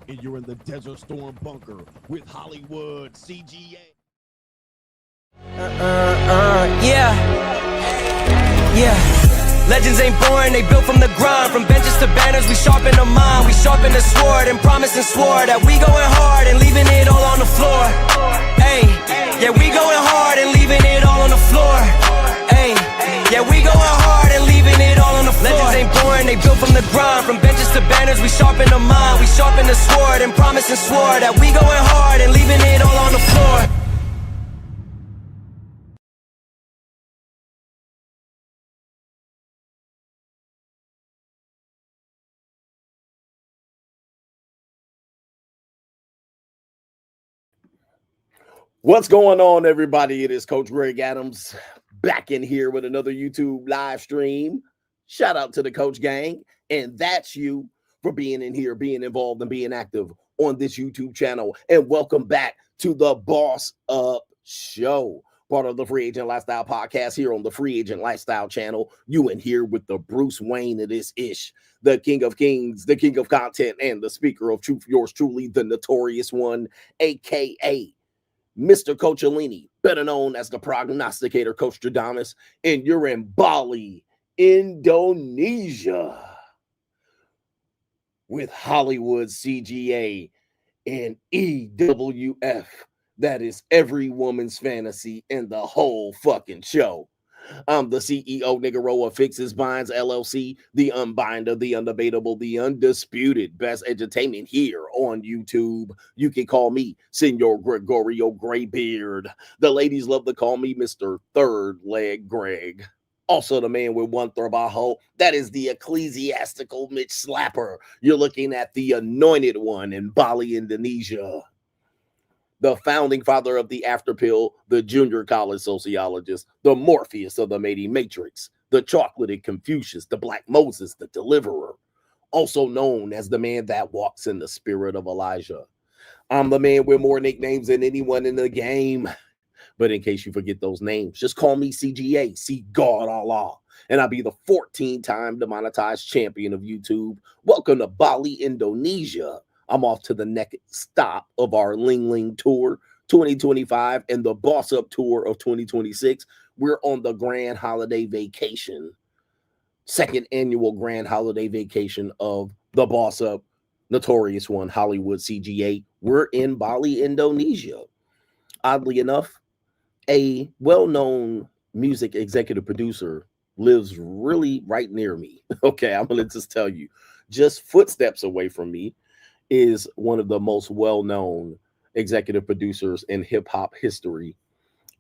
and you're in the Desert Storm bunker with Hollywood CGA. Yeah. Legends ain't born, they built from the grind. From benches to banners, we sharpen the mind. We sharpen the sword and promise and swore that we going hard and leaving it all on the floor. Ayy, yeah, we going hard and leaving it all on the floor. Ayy, yeah, we going hard and leaving it all on the floor. Legends ain't born, they built from the grind. From benches to banners, we sharpen the mind. We sharpen the sword and promise and swore that we going hard and leaving it all on the floor. What's going on, everybody? It is Coach Greg Adams back in here with another YouTube live stream. Shout out to the Coach Gang, and that's you for being in here, being involved, and being active on this YouTube channel. And welcome back to the Boss Up Show, part of the Free Agent Lifestyle podcast here on the Free Agent Lifestyle channel. You in here with the Bruce Wayne of this ish, the King of Kings, the King of Content, and the Speaker of Truth, yours truly, the Notorious One, aka Mr. Coachellini, better known as the prognosticator, Coach Stradamus, and you're in Bali, Indonesia, with Hollywood CGA and EWF. That is every woman's fantasy in the whole fucking show. I'm the CEO, Niggeroa Fixes Binds LLC, the unbinder, the undebatable, the undisputed best entertainment here on YouTube. You can call me Senor Gregorio Graybeard. The ladies love to call me Mr. Third Leg Greg. Also the man with one trabajo, that is the ecclesiastical Mitch Slapper. You're looking at the anointed one in Bali, Indonesia. The founding father of the after pill, the junior college sociologist, the Morpheus of the Mating Matrix, the chocolated Confucius, the Black Moses, the deliverer, also known as the man that walks in the spirit of Elijah. I'm the man with more nicknames than anyone in the game. But in case you forget those names, just call me CGA, see God Allah. And I'll be the 14-time demonetized champion of YouTube. Welcome to Bali, Indonesia. I'm off to the next stop of our Ling Ling Tour 2025 and the Boss Up Tour of 2026. We're on the Grand Holiday Vacation, second annual Grand Holiday Vacation of the Boss Up Notorious One, Hollywood CGA. We're in Bali, Indonesia. Oddly enough, a well-known music executive producer lives really right near me. Okay, I'm going to just tell you, just footsteps away from me is one of the most well-known executive producers in hip-hop history.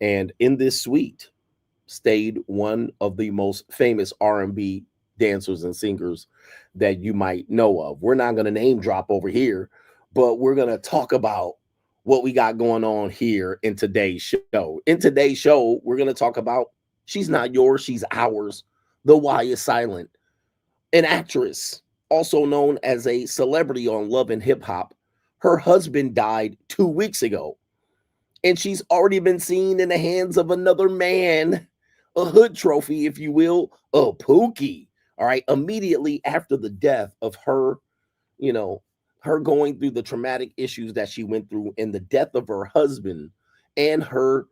And in this suite stayed one of the most famous R&B dancers and singers that you might know of. We're not going to name drop over here, but we're going to talk about what we got going on here in today's show. In today's show, we're going to talk about She's Not Yours, She's Ours, The Why Is Silent, an actress also known as a celebrity on Love and Hip Hop. Her husband died 2 weeks ago, and she's already been seen in the hands of another man, a hood trophy, if you will, a Pookie. All right, immediately after the death of her, her going through the traumatic issues that she went through and the death of her husband and her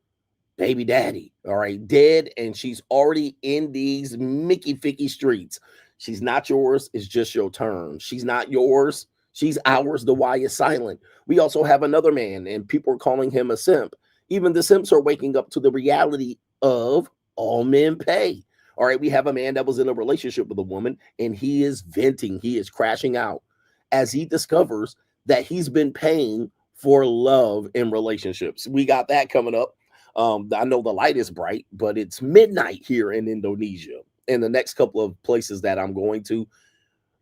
baby daddy, all right, dead, and she's already in these Mickey Ficky streets. She's not yours, it's just your turn. She's not yours, she's ours, the why is silent. We also have another man, and people are calling him a simp. Even the simps are waking up to the reality of all men pay. All right, we have a man that was in a relationship with a woman, and he is venting, he is crashing out as he discovers that he's been paying for love in relationships. We got that coming up. I know the light is bright, but it's midnight here in Indonesia. In the next couple of places that I'm going to,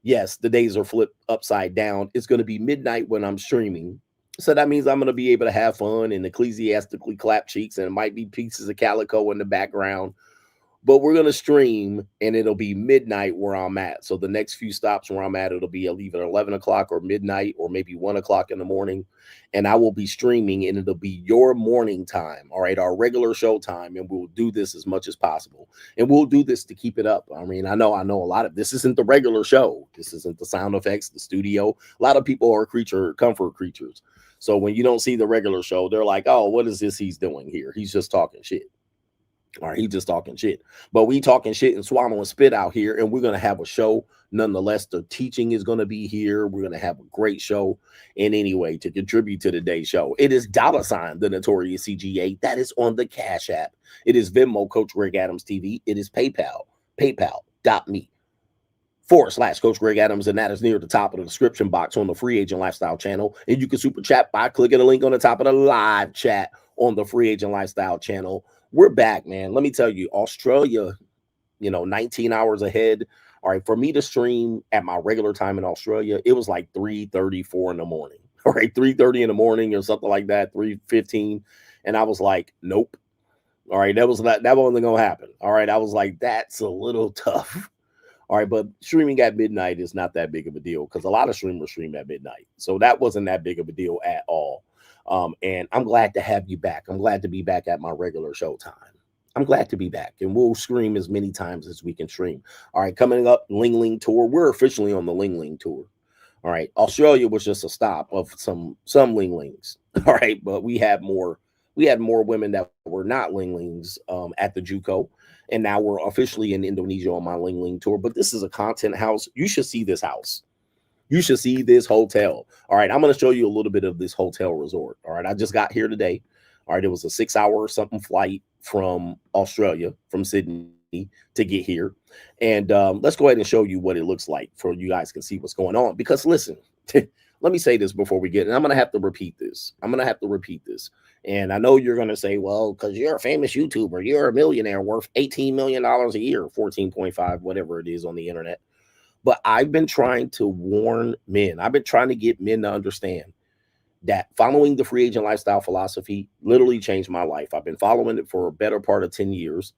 yes, the days are flipped upside down. It's going to be midnight when I'm streaming. So that means I'm going to be able to have fun and ecclesiastically clap cheeks, and it might be pieces of calico in the background. but we're going to stream and it'll be midnight where I'm at. So the next few stops where I'm at, it'll be either 11 o'clock or midnight or maybe 1 o'clock in the morning. And I will be streaming and it'll be your morning time. All right. Our regular show time. And we'll do this as much as possible. And we'll do this to keep it up. I mean, I know a lot of this isn't the regular show. This isn't the sound effects, the studio. A lot of people are comfort creatures. So when you don't see the regular show, they're like, oh, what is this he's doing here? He's just talking shit. All right, he's just talking shit. But we talking shit and swallowing spit out here, and we're going to have a show. Nonetheless, the teaching is going to be here. We're going to have a great show. And anyway, to contribute to today's show, it is $, the Notorious CGA. That is on the Cash App. It is Venmo, Coach Greg Adams TV. It is PayPal, paypal.me/Coach Greg Adams, and that is near the top of the description box on the Free Agent Lifestyle channel. And you can super chat by clicking the link on the top of the live chat on the Free Agent Lifestyle channel. We're back, man. Let me tell you, Australia, 19 hours ahead. All right, for me to stream at my regular time in Australia, it was like 3:34 in the morning. All right, 3:30 in the morning or something like that, 3:15. And I was like, nope. All right, that wasn't gonna happen. All right, I was like, that's a little tough. All right, but streaming at midnight is not that big of a deal because a lot of streamers stream at midnight. So that wasn't that big of a deal at all. And I'm glad to have you back. I'm glad to be back at my regular show time. I'm glad to be back, and we'll stream as many times as we can stream. All right, coming up, Ling Ling Tour. We're officially on the Ling Ling Tour. All right, Australia was just a stop of some Ling Lings. All right, but we had more women that were not Ling Lings at the JUCO, and now we're officially in Indonesia on my Ling Ling Tour. But this is a content house. You should see this house. You should see this hotel. All right, I'm going to show you a little bit of this hotel resort. All right, I just got here today. All right, it was a 6-hour or something flight from Australia, from Sydney to get here. And let's go ahead and show you what it looks like so you guys can see what's going on. Because listen, let me say this before we get, and I'm going to have to repeat this. And I know you're going to say, well, because you're a famous YouTuber, you're a millionaire worth $18 million a year, 14.5, whatever it is on the internet. But I've been trying to warn men. I've been trying to get men to understand that following the free agent lifestyle philosophy literally changed my life. I've been following it for a better part of 10 years.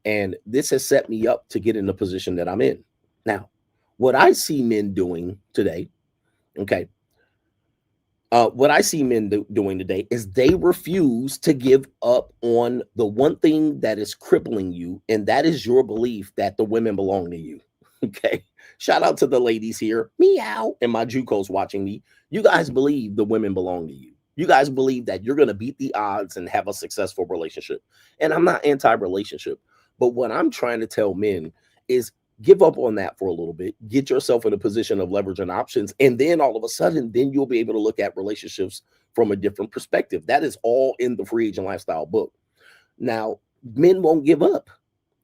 And this has set me up to get in the position that I'm in. Now, what I see men doing today, okay, what I see men doing today is they refuse to give up on the one thing that is crippling you, and that is your belief that the women belong to you. Okay, shout out to the ladies here, meow, and my JUCOs watching me. You guys believe the women belong to you. You guys believe that you're going to beat the odds and have a successful relationship. And I'm not anti-relationship, but what I'm trying to tell men is give up on that for a little bit, get yourself in a position of leverage and options, and then all of a sudden, then you'll be able to look at relationships from a different perspective. That is all in the Free Agent Lifestyle book. Now, men won't give up.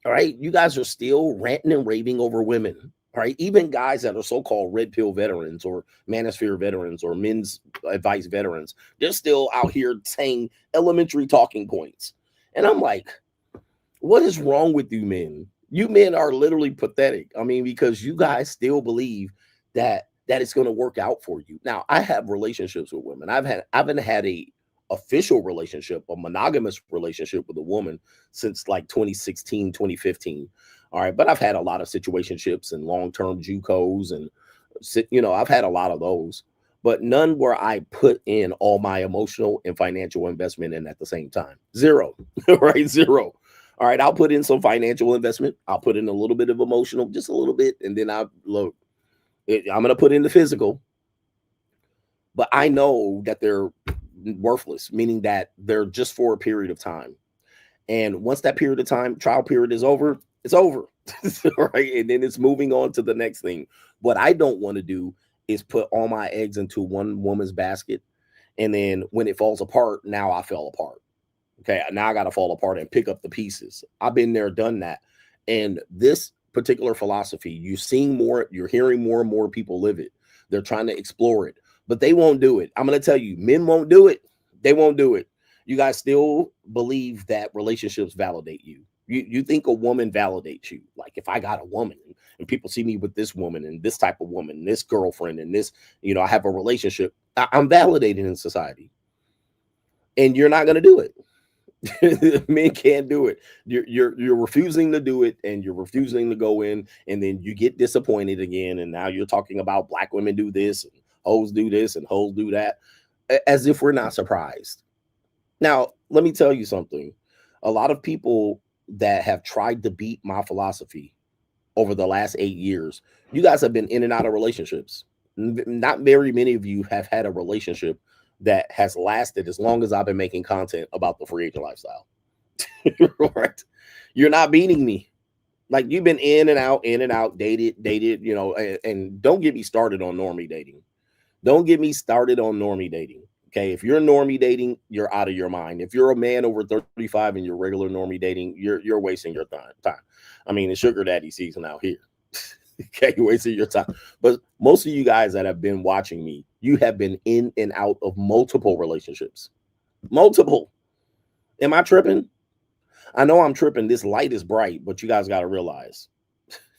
All right, you guys are still ranting and raving over women. All right, even guys that are so-called red pill veterans or manosphere veterans or men's advice veterans, they're still out here saying elementary talking points. And I'm like, what is wrong with you men? You men are literally pathetic. I mean, because you guys still believe that it's going to work out for you. Now, I have relationships with women. I haven't had a official relationship, a monogamous relationship with a woman since like 2016, 2015. All right. But I've had a lot of situationships and long-term JUCOs and, I've had a lot of those, but none where I put in all my emotional and financial investment in at the same time. Zero, right? Zero. All right. I'll put in some financial investment. I'll put in a little bit of emotional, just a little bit. And then I'm going to put in the physical, but I know that they're worthless, meaning that they're just for a period of time. And once that period of time, trial period is over, it's over. Right. And then it's moving on to the next thing. What I don't want to do is put all my eggs into one woman's basket. And then when it falls apart, now I fell apart. Okay. Now I got to fall apart and pick up the pieces. I've been there, done that. And this particular philosophy, you're hearing more and more people live it. They're trying to explore it, but they won't do it. I'm going to tell you, men won't do it. They won't do it. You guys still believe that relationships validate you. You think a woman validates you. Like if I got a woman and people see me with this woman and this type of woman, this girlfriend and this, I have a relationship, I'm validated in society. And you're not going to do it. Men can't do it. You're refusing to do it, and you're refusing to go in, and then you get disappointed again, and now you're talking about black women do this, and hoes do this, and hoes do that, as if we're not surprised. Now, let me tell you something. A lot of people that have tried to beat my philosophy over the last 8 years, you guys have been in and out of relationships. Not very many of you have had a relationship that has lasted as long as I've been making content about the free agent lifestyle. Right? You're not beating me. Like, you've been in and out, dated, you know, and don't get me started on normie dating. Don't get me started on normie dating. Okay, if you're normie dating, you're out of your mind. If you're a man over 35 and you're regular normie dating, you're wasting your time. I mean, it's sugar daddy season out here. Okay, you're wasting your time. But most of you guys that have been watching me, you have been in and out of multiple relationships. Multiple. Am I tripping? I know I'm tripping. This light is bright, but you guys got to realize,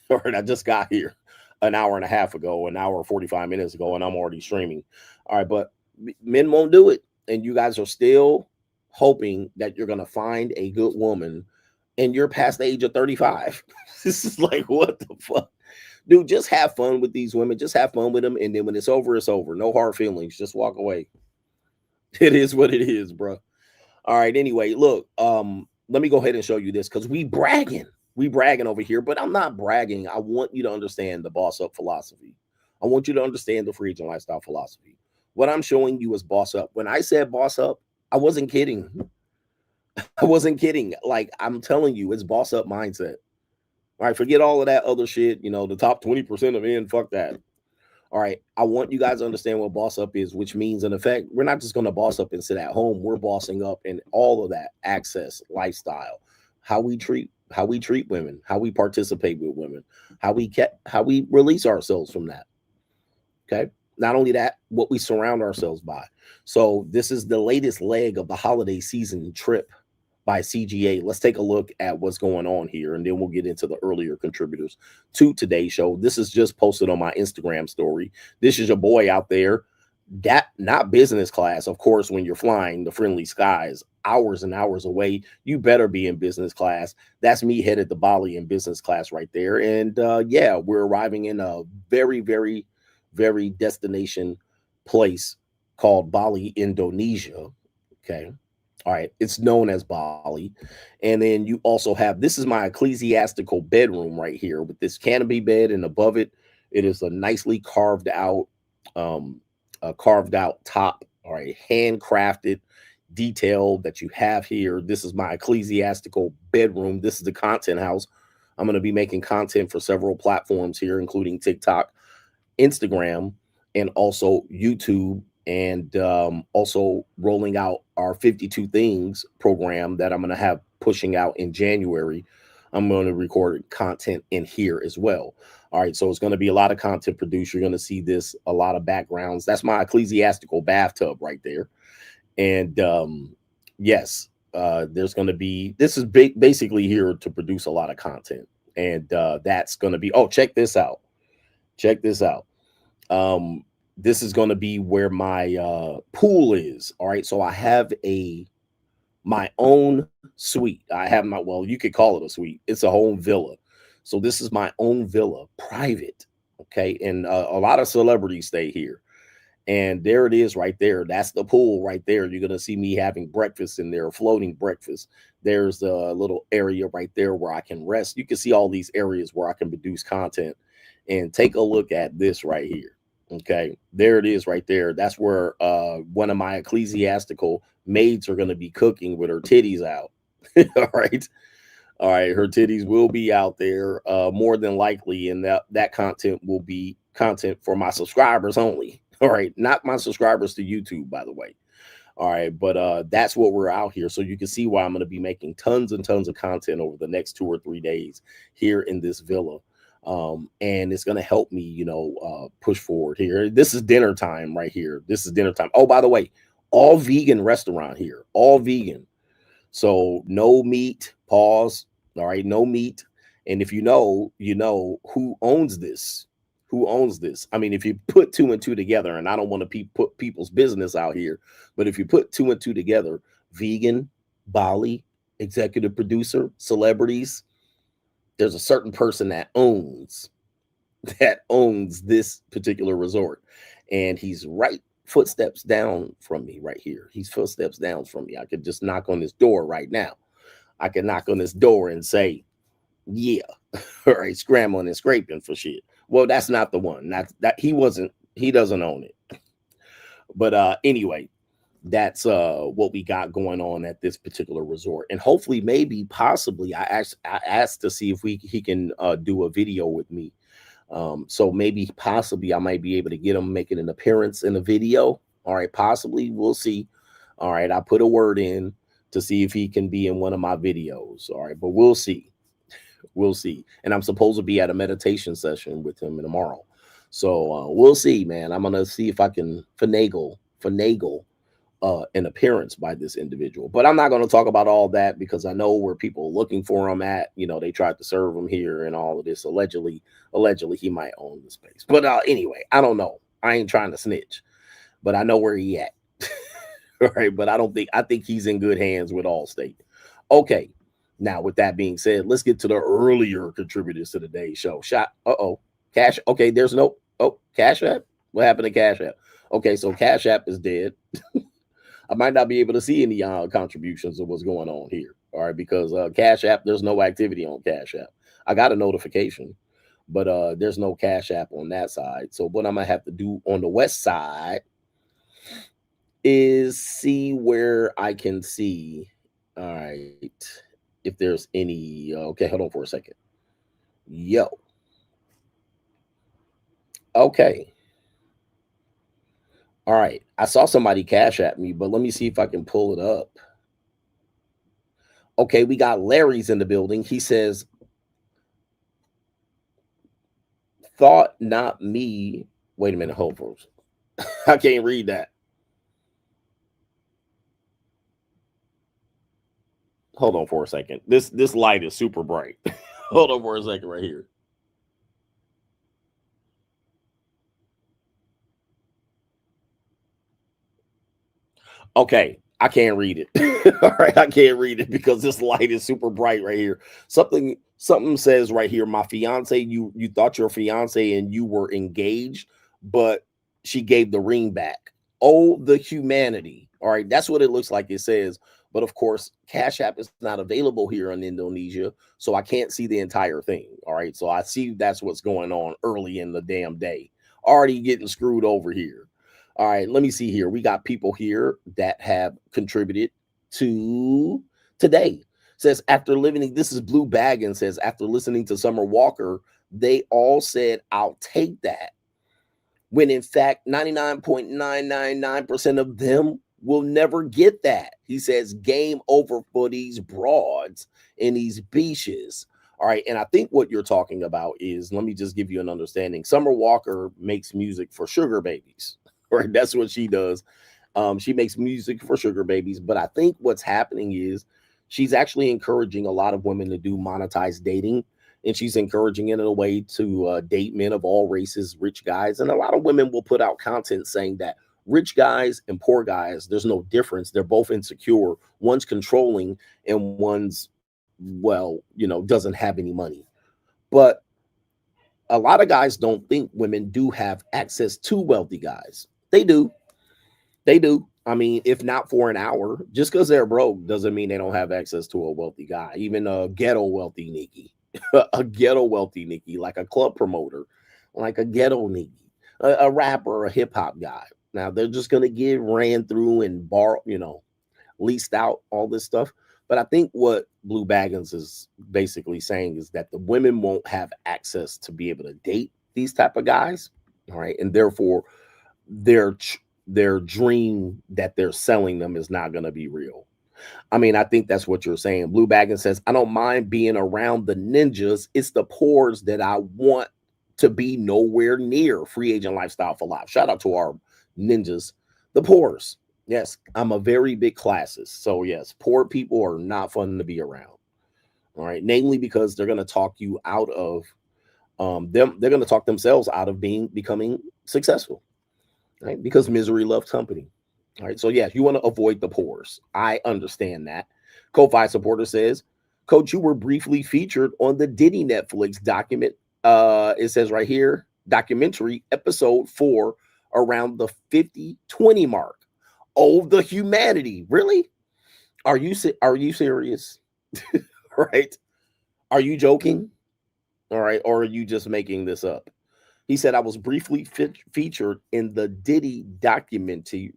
all right, I just got here an hour and a half ago, an hour 45 minutes ago, and I'm already streaming. All right, but men won't do it, and you guys are still hoping that you're going to find a good woman, and you're past the age of 35. This is like, what the fuck? Dude, just have fun with these women. Just have fun with them, and then when it's over, it's over. No hard feelings. Just walk away. It is what it is, bro. All right, anyway, look, let me go ahead and show you this, because we bragging over here, but I'm not bragging. I want you to understand the boss up philosophy. I want you to understand the free agent lifestyle philosophy. What I'm showing you is boss up. When I said boss up, I wasn't kidding. I wasn't kidding. Like, I'm telling you, it's boss up mindset. All right, forget all of that other shit. You know, the top 20% of men, fuck that. All right, I want you guys to understand what boss up is, which means, in effect, we're not just going to boss up and sit at home. We're bossing up in all of that access, lifestyle, how we treat women, how we participate with women, how we release ourselves from that. Okay. Not only that, what we surround ourselves by. So this is the latest leg of the holiday season trip by CGA. Let's take a look at what's going on here, and then we'll get into the earlier contributors to today's show. This is just posted on my Instagram story. This is your boy out there, that not business class. Of course, when you're flying the friendly skies, hours and hours away, you better be in business class. That's me headed to Bali in business class right there. And yeah, we're arriving in a very, very, very destination place called Bali, Indonesia. Okay. All right. It's known as Bali. And then you also have, this is my ecclesiastical bedroom right here with this canopy bed, and above it, it is a nicely carved out top. All right. Handcrafted detail that you have here. This is my ecclesiastical bedroom. This is the content house. I'm going to be making content for several platforms here, including TikTok, Instagram, and also YouTube, and also rolling out our 52 Things program that I'm going to have pushing out in January. I'm going to record content in here as well. All right, so it's going to be a lot of content produced. You're going to see this, a lot of backgrounds. That's my ecclesiastical bathtub right there. And yes, there's going to be, this is basically here to produce a lot of content. And that's going to be, oh, check this out. Check this out. This is going to be where my pool is. All right. So I have my own suite. I have my, well, you could call it a suite. It's a home villa. So this is my own villa, private. Okay. And a lot of celebrities stay here. And there it is right there. That's the pool right there. You're going to see me having breakfast in there, floating breakfast. There's a little area right there where I can rest. You can see all these areas where I can produce content. And take a look at this right here. Okay, there it is right there. That's where one of my ecclesiastical maids are going to be cooking with her titties out. All right. All right. Her titties will be out there more than likely. And that content will be content for my subscribers only. All right. Not my subscribers to YouTube, by the way. All right. But that's what we're out here. So you can see why I'm going to be making tons and tons of content over the next 2 or 3 days here in this villa. And it's going to help me, you know, push forward here. This is dinner time right here. This is dinner time. Oh, by the way, all vegan restaurant here, all vegan. So no meat, pause. All right. No meat. And if you know who owns this, I mean, if you put 2 and 2 together, and I don't want to put people's business out here, but if you put 2 and 2 together, vegan, Bali, executive producer, celebrities. There's a certain person that owns this particular resort, and he's right footsteps down from me right here. He's footsteps down from me. I could just knock on this door right now. I could knock on this door and say, yeah, all right, scrambling and scraping for shit. Well, that's not the one. That he doesn't own it. But anyway, that's what we got going on at this particular resort. And hopefully, maybe, possibly, I asked to see if he can do a video with me. So maybe, possibly, I might be able to get him making an appearance in a video. All right, possibly, we'll see. All right, I put a word in to see if he can be in one of my videos. All right, but we'll see. We'll see. And I'm supposed to be at a meditation session with him tomorrow. So we'll see, man. I'm gonna see if I can finagle an appearance by this individual. But I'm not going to talk about all that because I know where people are looking for him at. You know, they tried to serve him here and all of this. Allegedly he might own the space. But anyway, I don't know. I ain't trying to snitch, but I know where he at. All right, but I think he's in good hands with Allstate. Okay, now with that being said, let's get to the earlier contributors to today's show. Cash. Okay, there's no Cash App. What happened to Cash App? Okay, so Cash App is dead. I might not be able to see any contributions of what's going on here. All right, because Cash App, there's no activity on Cash App. I got a notification, but there's no Cash App on that side. So what I'm gonna have to do on the west side is see where I can see. All right, if there's any. Okay, hold on for a second. Yo. Okay. All right. I saw somebody Cash at me, but let me see if I can pull it up. Okay, we got Larry's in the building. He says, thought not me. Wait a minute, hold on. I can't read that. Hold on for a second. This light is super bright. Hold on for a second right here. Okay, I can't read it. All right, I can't read it because this light is super bright right here. Something says right here, my fiance, you thought your fiance and you were engaged, but she gave the ring back. Oh, the humanity. All right, that's what it looks like it says. But of course, Cash App is not available here in Indonesia, so I can't see the entire thing. All right, so I see that's what's going on early in the damn day. Already getting screwed over here. All right, let me see here. We got people here that have contributed to today. Says after living, this is Blue Baggin says after listening to Summer Walker, they all said, I'll take that. When in fact, 99.999% of them will never get that. He says game over for these broads and these beaches. All right, and I think what you're talking about is, let me just give you an understanding. Summer Walker makes music for sugar babies. Right, that's what she does. She makes music for sugar babies, but I think what's happening is she's actually encouraging a lot of women to do monetized dating, and she's encouraging it in a way to date men of all races, rich guys, and a lot of women will put out content saying that rich guys and poor guys, there's no difference. They're both insecure. One's controlling and one's, well, doesn't have any money. But a lot of guys don't think women do have access to wealthy guys. They do. I mean, if not for an hour, just because they're broke doesn't mean they don't have access to a wealthy guy. Even a ghetto wealthy Nikki, like a club promoter, like a ghetto Nikki, a rapper, a hip hop guy. Now they're just going to get ran through and leased out, all this stuff. But I think what Blue Baggins is basically saying is that the women won't have access to be able to date these type of guys. All right. And therefore, their dream that they're selling them is not going to be real. I mean, I think that's what you're saying. Blue Baggins says, I don't mind being around the ninjas. It's the poors that I want to be nowhere near. Free agent lifestyle for life. Shout out to our ninjas, the poors. Yes, I'm a very big classist. So yes, poor people are not fun to be around. All right, namely because they're going to talk you out of them. They're going to talk themselves out of becoming successful. Right? Because misery loves company. All right. So yes, you want to avoid the poors. I understand that. Ko-Fi supporter says, Coach, you were briefly featured on the Diddy Netflix document. It says right here, documentary episode 4 around the 50-20 mark. Oh, the humanity. Really? Are you serious? Right? Are you joking? All right. Or are you just making this up? He said, I was briefly featured in the Diddy documentary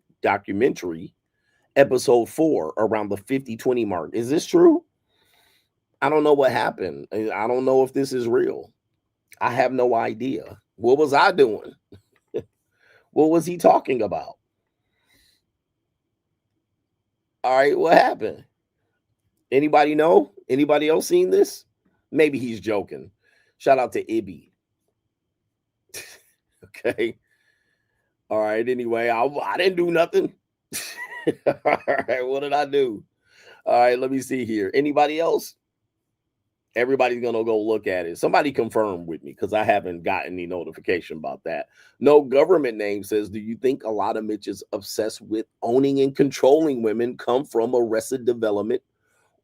episode 4 around the 50-20 mark. Is this true? I don't know what happened. I don't know if this is real. I have no idea. What was I doing? What was he talking about? All right, what happened? Anybody know? Anybody else seen this? Maybe he's joking. Shout out to Ibby. Okay. All right. Anyway, I didn't do nothing. All right. What did I do? All right. Let me see here. Anybody else? Everybody's going to go look at it. Somebody confirm with me because I haven't gotten any notification about that. No government name says, do you think a lot of Mitches obsessed with owning and controlling women come from arrested development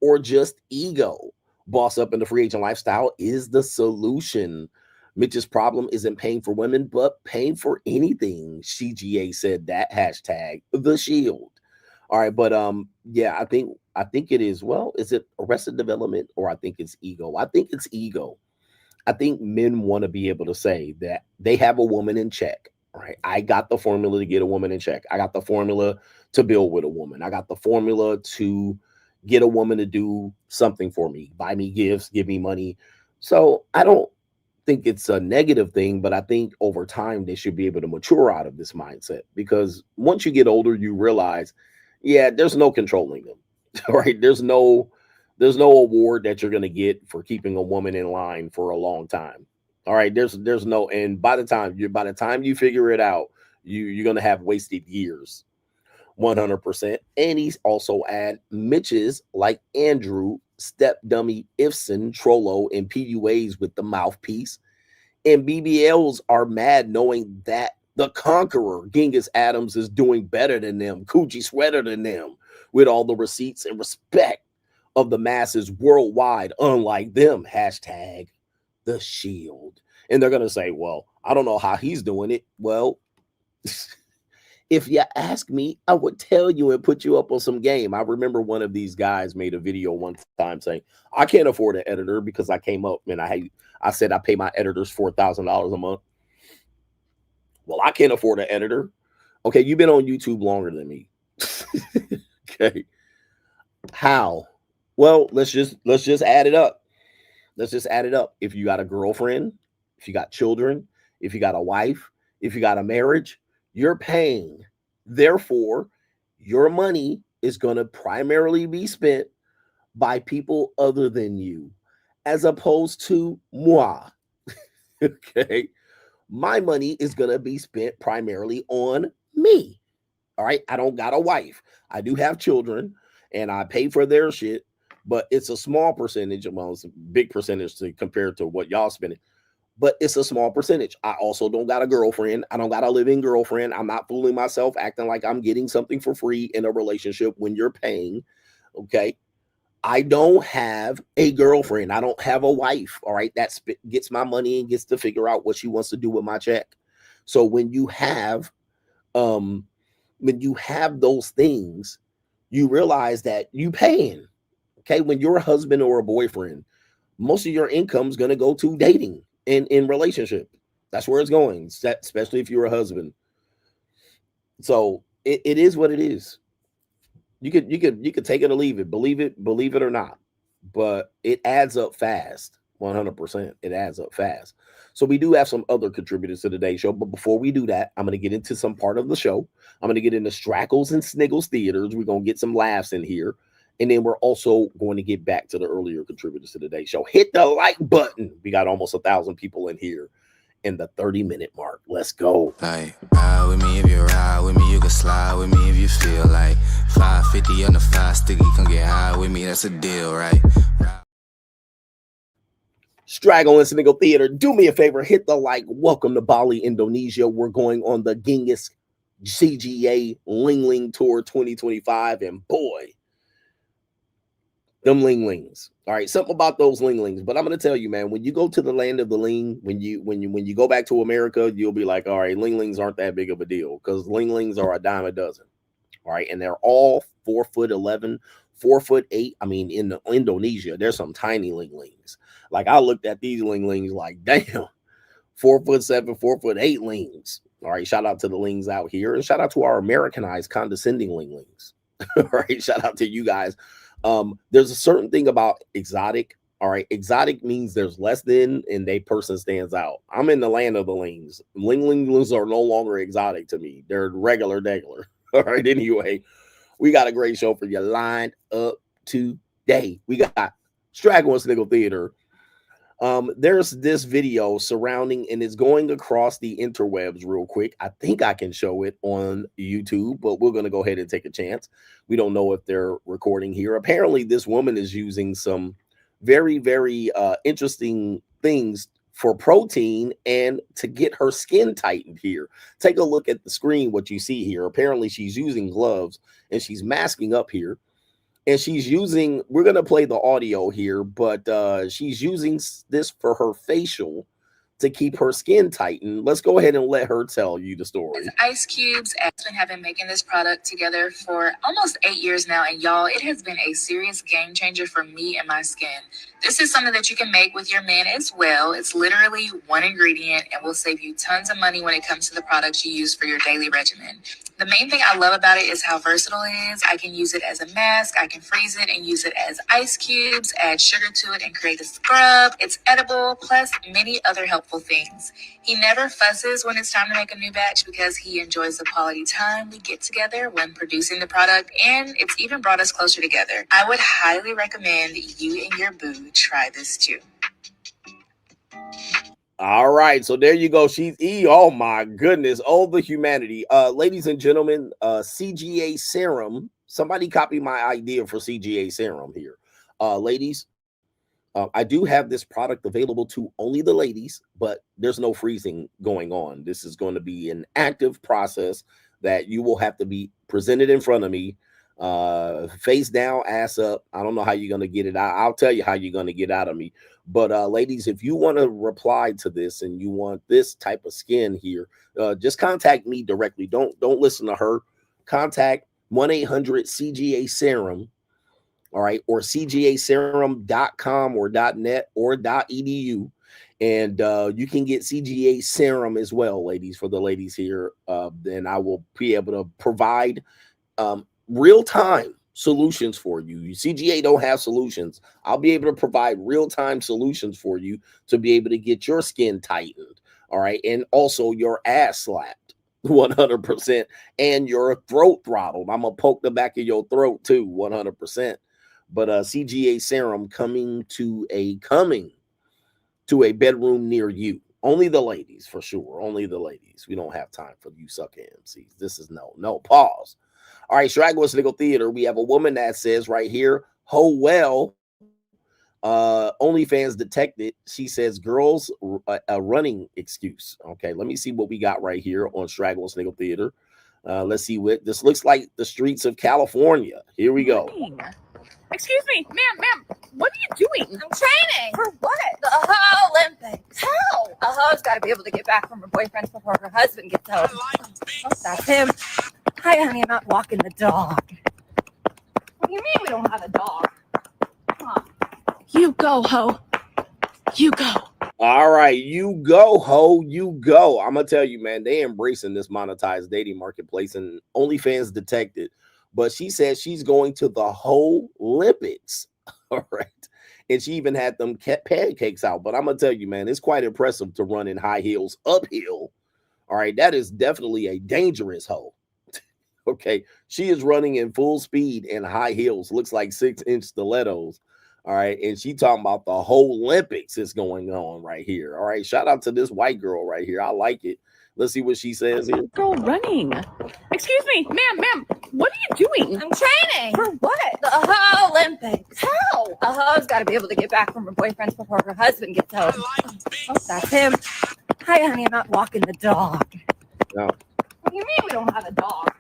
or just ego? Boss up in the free agent lifestyle is the solution. Mitch's problem isn't paying for women, but paying for anything. CGA said that. Hashtag the shield. All right, but yeah, I think it is. Well, is it arrested development or I think it's ego? I think it's ego. I think men want to be able to say that they have a woman in check. Right? I got the formula to get a woman in check. I got the formula to build with a woman. I got the formula to get a woman to do something for me, buy me gifts, give me money. So I don't think it's a negative thing, but I think over time they should be able to mature out of this mindset, because once you get older, you realize, yeah, there's no controlling them. Right? There's no award that you're going to get for keeping a woman in line for a long time. All right, there's no, and by the time you figure it out, you're going to have wasted years. 100%. And he's also add Mitches like Andrew, Step Dummy, Ifson, Trollo, and PUAs with the mouthpiece. And BBLs are mad knowing that the conqueror, Genghis Adams, is doing better than them, Coochie Sweater than them, with all the receipts and respect of the masses worldwide, unlike them. Hashtag the shield. And they're going to say, well, I don't know how he's doing it. Well, if you ask me, I would tell you and put you up on some game. I remember one of these guys made a video one time saying, I can't afford an editor because I came up and I said I pay my editors $4,000 a month. Well, I can't afford an editor. Okay, you've been on YouTube longer than me. Okay. How? Well, let's just add it up. Let's just add it up. If you got a girlfriend, if you got children, if you got a wife, if you got a marriage, you're paying. Therefore, your money is going to primarily be spent by people other than you, as opposed to moi. Okay. My money is going to be spent primarily on me. All right. I don't got a wife. I do have children and I pay for their shit, but it's a small percentage. Well, it's a big percentage compared to what y'all spending, but it's a small percentage. I also don't got a girlfriend. I don't got a living girlfriend. I'm not fooling myself, acting like I'm getting something for free in a relationship when you're paying. Okay. I don't have a girlfriend. I don't have a wife. All right. That gets my money and gets to figure out what she wants to do with my check. So when you have those things, you realize that you paying. Okay. When you're a husband or a boyfriend, most of your income is going to go to dating and in relationship. That's where it's going, especially if you're a husband. So it is what it is. You could take it or leave it, believe it or not, but it adds up fast. 100%. It adds up fast. So we do have some other contributors to today's show, but before we do that, I'm going to get into some part of the show. I'm going to get into Straggles and Sniggles theaters. We're going to get some laughs in here, and then we're also going to get back to the earlier contributors to today's show. Hit the like button. We got almost 1,000 people in here in the 30-minute mark. Let's go. Like, ride with me if you ride with me, you can slide with me if you feel like 550 on the 5 sticky, come get high with me, that's a deal, right? Straggle and Sniggle Theater, do me a favor, hit the like. Welcome to Bali, Indonesia. We're going on the Genghis CGA Ling Ling Tour 2025, and boy, Them ling lings. All right, something about those ling lings. But I'm gonna tell you, man, when you go to the land of the ling, when you go back to America, you'll be like, all right, ling lings aren't that big of a deal because ling lings are a dime a dozen. All right, and they're all 4'11", 4'8". I mean, in Indonesia, there's some tiny ling lings. Like I looked at these ling lings, like damn, 4'7", 4'8" lings. All right, shout out to the lings out here, and shout out to our Americanized, condescending ling lings. All right, shout out to you guys. There's a certain thing about exotic. All right, exotic means there's less than, and a person stands out. I'm in the land of the lings. Lings are no longer exotic to me. They're regular. All right, anyway, we got a great show for you lined up today. We got Straggle and Sniggle Theater. There's this video surrounding, and it's going across the interwebs real quick. I think I can show it on YouTube, but we're going to go ahead and take a chance. We don't know if they're recording here. Apparently, this woman is using some very, very interesting things for protein and to get her skin tightened here. Take a look at the screen, what you see here. Apparently, she's using gloves, and she's masking up here. And she's using, we're going to play the audio here, but she's using this for her facial to keep her skin tightened. Let's go ahead and let her tell you the story. Ice Cubes have been making this product together for almost 8 years now. And y'all, it has been a serious game changer for me and my skin. This is something that you can make with your man as well. It's literally one ingredient and will save you tons of money when it comes to the products you use for your daily regimen. The main thing I love about it is how versatile it is. I can use it as a mask. I can freeze it and use it as ice cubes, add sugar to it and create a scrub. It's edible, plus many other helpful things. He never fusses when it's time to make a new batch because he enjoys the quality time we get together when producing the product, and it's even brought us closer together. I would highly recommend you and your boo try this too. All right, so there you go. She's oh my goodness, oh the humanity. Ladies and gentlemen, CGA serum. Somebody copy my idea for CGA serum here. Ladies, I do have this product available to only the ladies, but there's no freezing going on. This is going to be an active process that you will have to be presented in front of me, face down, ass up. I don't know how you're going to get it out. I'll tell you how you're going to get out of me. But ladies, if you want to reply to this and you want this type of skin here, just contact me directly. Don't listen to her. Contact 1-800-CGA serum. All right, or cgaserum.com or .net or .edu, and you can get CGA serum as well, ladies, for the ladies here. Then I will be able to provide real-time solutions for you. CGA don't have solutions. I'll be able to provide real-time solutions for you to be able to get your skin tightened, all right, and also your ass slapped 100%, and your throat throttled. I'm gonna poke the back of your throat too, 100%. But CGA serum coming to a bedroom near you. Only the ladies, for sure. Only the ladies. We don't have time for you sucker MCs. This is no pause. All right, Straggle and Sniggle Theater. We have a woman that says right here, "Oh well." OnlyFans detected. She says, "Girls, a running excuse." Okay, let me see what we got right here on Straggle and Sniggle Theater. Let's see what this looks like. The streets of California. Here we go. Excuse me, ma'am, what are you doing? I'm training. For what? The Olympics. How? A hoe's got to be able to get back from her boyfriend before her husband gets home. Oh, that's him. Hi, honey, I'm out walking the dog. What do you mean we don't have a dog? Huh. You go, ho. You go. All right, you go, ho, you go. I'm gonna tell you, man, they embracing this monetized dating marketplace, and OnlyFans detected. But she said she's going to the whole Olympics. All right. And she even had them pancakes out. But I'm going to tell you, man, it's quite impressive to run in high heels uphill. All right. That is definitely a dangerous hoe. Okay. She is running in full speed in high heels. Looks like 6-inch stilettos. All right. And she talking about the whole Olympics is going on right here. All right. Shout out to this white girl right here. I like it. Let's see what she says here. Girl running. Excuse me, ma'am, what are you doing? I'm training. For what? The Olympics. How? A hoe's got to be able to get back from her boyfriend before her husband gets home. Oh, that's him. Hi, honey, I'm out walking the dog. No. What do you mean we don't have a dog?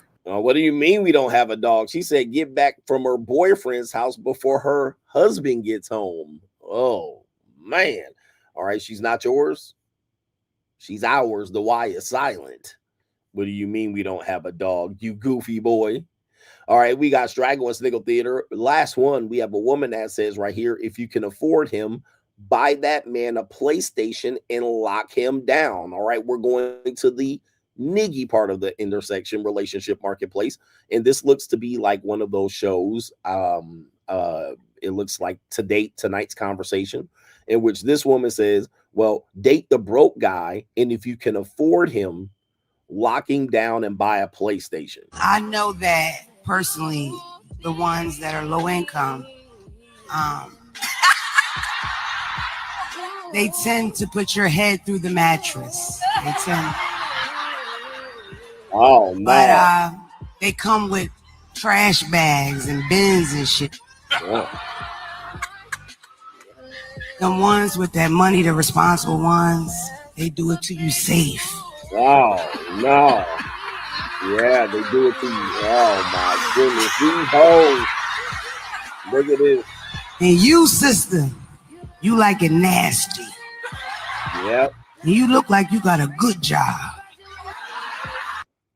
What do you mean we don't have a dog? She said get back from her boyfriend's house before her husband gets home. Oh, man. All right, she's not yours. She's ours. The Y is silent. What do you mean we don't have a dog, you goofy boy? All right, we got Straggle and Sniggle Theater. Last one, we have a woman that says right here, if you can afford him, buy that man a PlayStation and lock him down. All right, we're going to the niggy part of the intersection relationship marketplace. And this looks to be like one of those shows. It looks like tonight's conversation, in which this woman says, well, date the broke guy. And if you can afford him, lock him down and buy a PlayStation. I know that personally, the ones that are low income, they tend to put your head through the mattress. They tend. Oh, no. But they come with trash bags and bins and shit. Yeah. The ones with that money, the responsible ones, they do it to you safe. Oh, no. Yeah, they do it to you. Oh, my goodness. These hoes. Look at this. And you, sister, you like it nasty. Yep. And you look like you got a good job.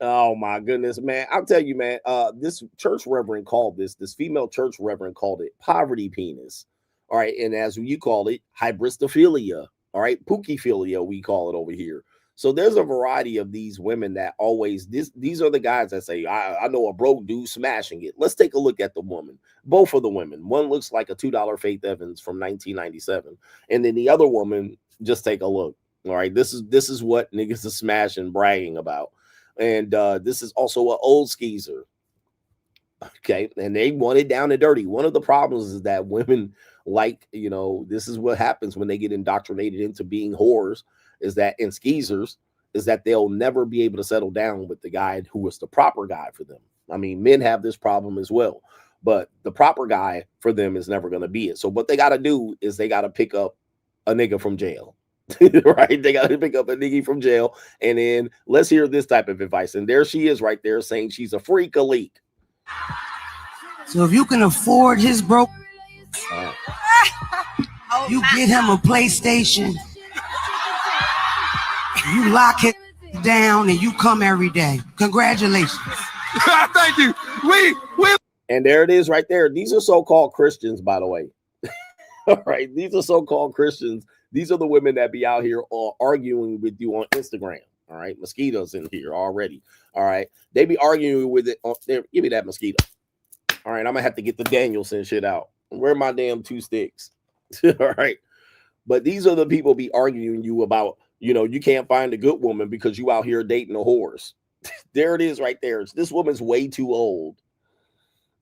Oh my goodness, man. I'll tell you, man, this church reverend called this female church reverend called it poverty penis. All right. And as you call it, hybristophilia. All right. Pookiephilia, we call it over here. So there's a variety of these women that always, these are the guys that say, I know a broke dude smashing it. Let's take a look at the woman. Both of the women. One looks like a $2 Faith Evans from 1997. And then the other woman, just take a look. All right. This is what niggas are smashing, bragging about. And this is also an old skeezer. Okay. And they want it down and dirty. One of the problems is that women this is what happens when they get indoctrinated into being whores, is that in skeezers, is that they'll never be able to settle down with the guy who was the proper guy for them. I mean, men have this problem as well, but the proper guy for them is never going to be it. So what they got to do is they got to pick up a nigga from jail. Right? They got to pick up a nigga from jail. And then let's hear this type of advice. And there she is right there saying she's a freak elite. So if you can afford his broke, you get him a PlayStation, you lock it down, and you come every day. Congratulations. Thank you. And there it is right there. These are so-called Christians, by the way. All right. These are so-called Christians. These are the women that be out here arguing with you on Instagram. All right. Mosquitoes in here already. All right. They be arguing with it. There, give me that mosquito. All right. I'm going to have to get the Danielson shit out. Where are my damn 2 sticks? All right. But these are the people be arguing you about, you can't find a good woman because you out here dating a horse. There it is right there. This woman's way too old.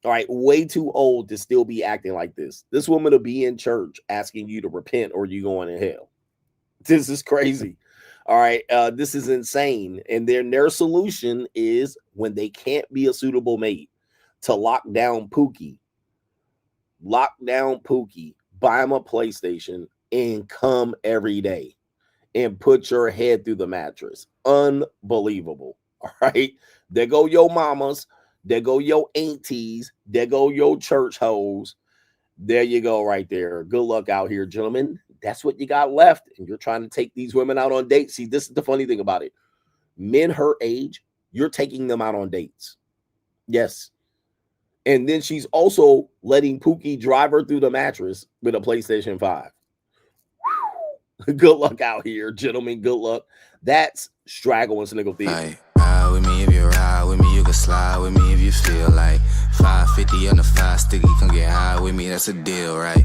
All right, way too old to still be acting like this. This woman will be in church asking you to repent or you going to hell. This is crazy. All right, this is insane. And then their solution is, when they can't be a suitable mate, to lock down Pookie. Lock down Pookie, buy him a PlayStation, and come every day and put your head through the mattress. Unbelievable. All right, there go your mamas. There go your aunties. There go your church hoes. There you go right there. Good luck out here, gentlemen. That's what you got left. And you're trying to take these women out on dates. See, this is the funny thing about it. Men her age, you're taking them out on dates. Yes. And then she's also letting Pookie drive her through the mattress with a PlayStation 5. Good luck out here, gentlemen. Good luck. That's Straggle and Sniggle Theater. Ride with me if you ride with me, you can slide with me if you feel like 550 on the 5 sticky, come get high with me, that's a deal, right?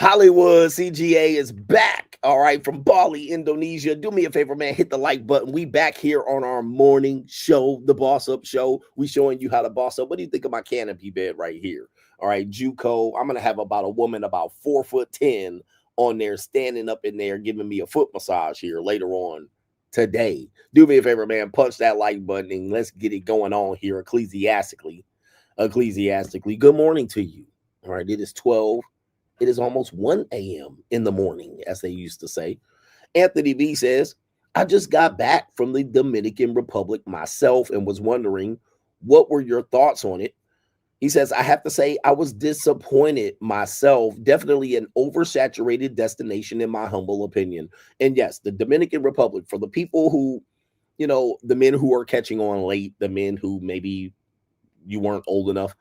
Hollywood CGA is back. All right, from Bali, Indonesia. Do me a favor, man. Hit the like button. We back here on our morning show, the Boss Up Show. We showing you how to boss up. What do you think of my canopy bed right here? All right, JUCO. I'm gonna have about a woman about 4'10" on there, standing up in there, giving me a foot massage here later on today. Do me a favor, man. Punch that like button and let's get it going on here ecclesiastically. Good morning to you. All right, it is 12. It is almost 1 a.m. in the morning, as they used to say. Anthony B says, I just got back from the Dominican Republic myself and was wondering, what were your thoughts on it? He says, I have to say I was disappointed myself. Definitely an oversaturated destination in my humble opinion. And yes, the Dominican Republic, for the people who, you know, the men who are catching on late, the men who maybe you weren't old enough,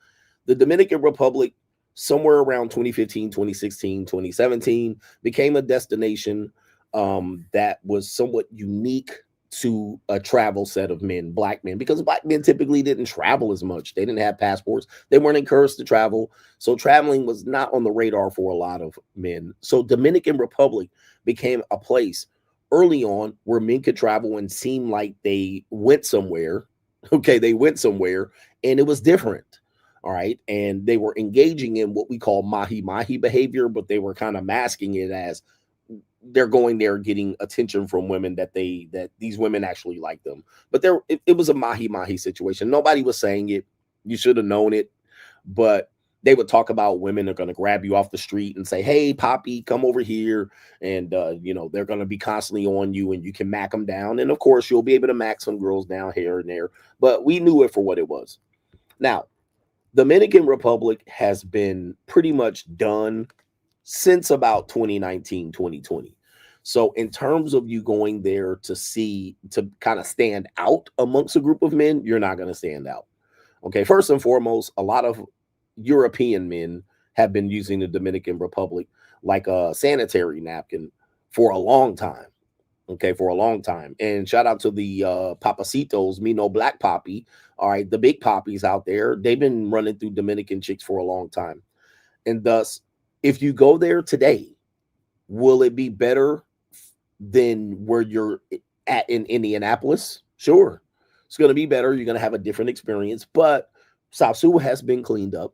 the Dominican Republic, somewhere around 2015, 2016, 2017, became a destination that was somewhat unique to a travel set of men, black men, because black men typically didn't travel as much. They didn't have passports. They weren't encouraged to travel. So traveling was not on the radar for a lot of men. So Dominican Republic became a place early on where men could travel and seem like they went somewhere. Okay, they went somewhere and it was different. All right. And they were engaging in what we call mahi-mahi behavior, but they were kind of masking it as they're going there getting attention from women that these women actually like them. But it was a mahi-mahi situation. Nobody was saying it. You should have known it. But they would talk about women are going to grab you off the street and say, hey, Poppy, come over here. And, you know, they're going to be constantly on you and you can mack them down. And, of course, you'll be able to mack some girls down here and there. But we knew it for what it was. Now, Dominican Republic has been pretty much done since about 2019, 2020. So in terms of you going there to kind of stand out amongst a group of men, you're not going to stand out. Okay, first and foremost, a lot of European men have been using the Dominican Republic like a sanitary napkin for a long time. Okay, for a long time. And shout out to the papacitos, me no black poppy. All right, the big poppies out there, they've been running through Dominican chicks for a long time. And thus, if you go there today, will it be better than where you're at in Indianapolis? Sure. It's going to be better. You're going to have a different experience. But Sasu has been cleaned up.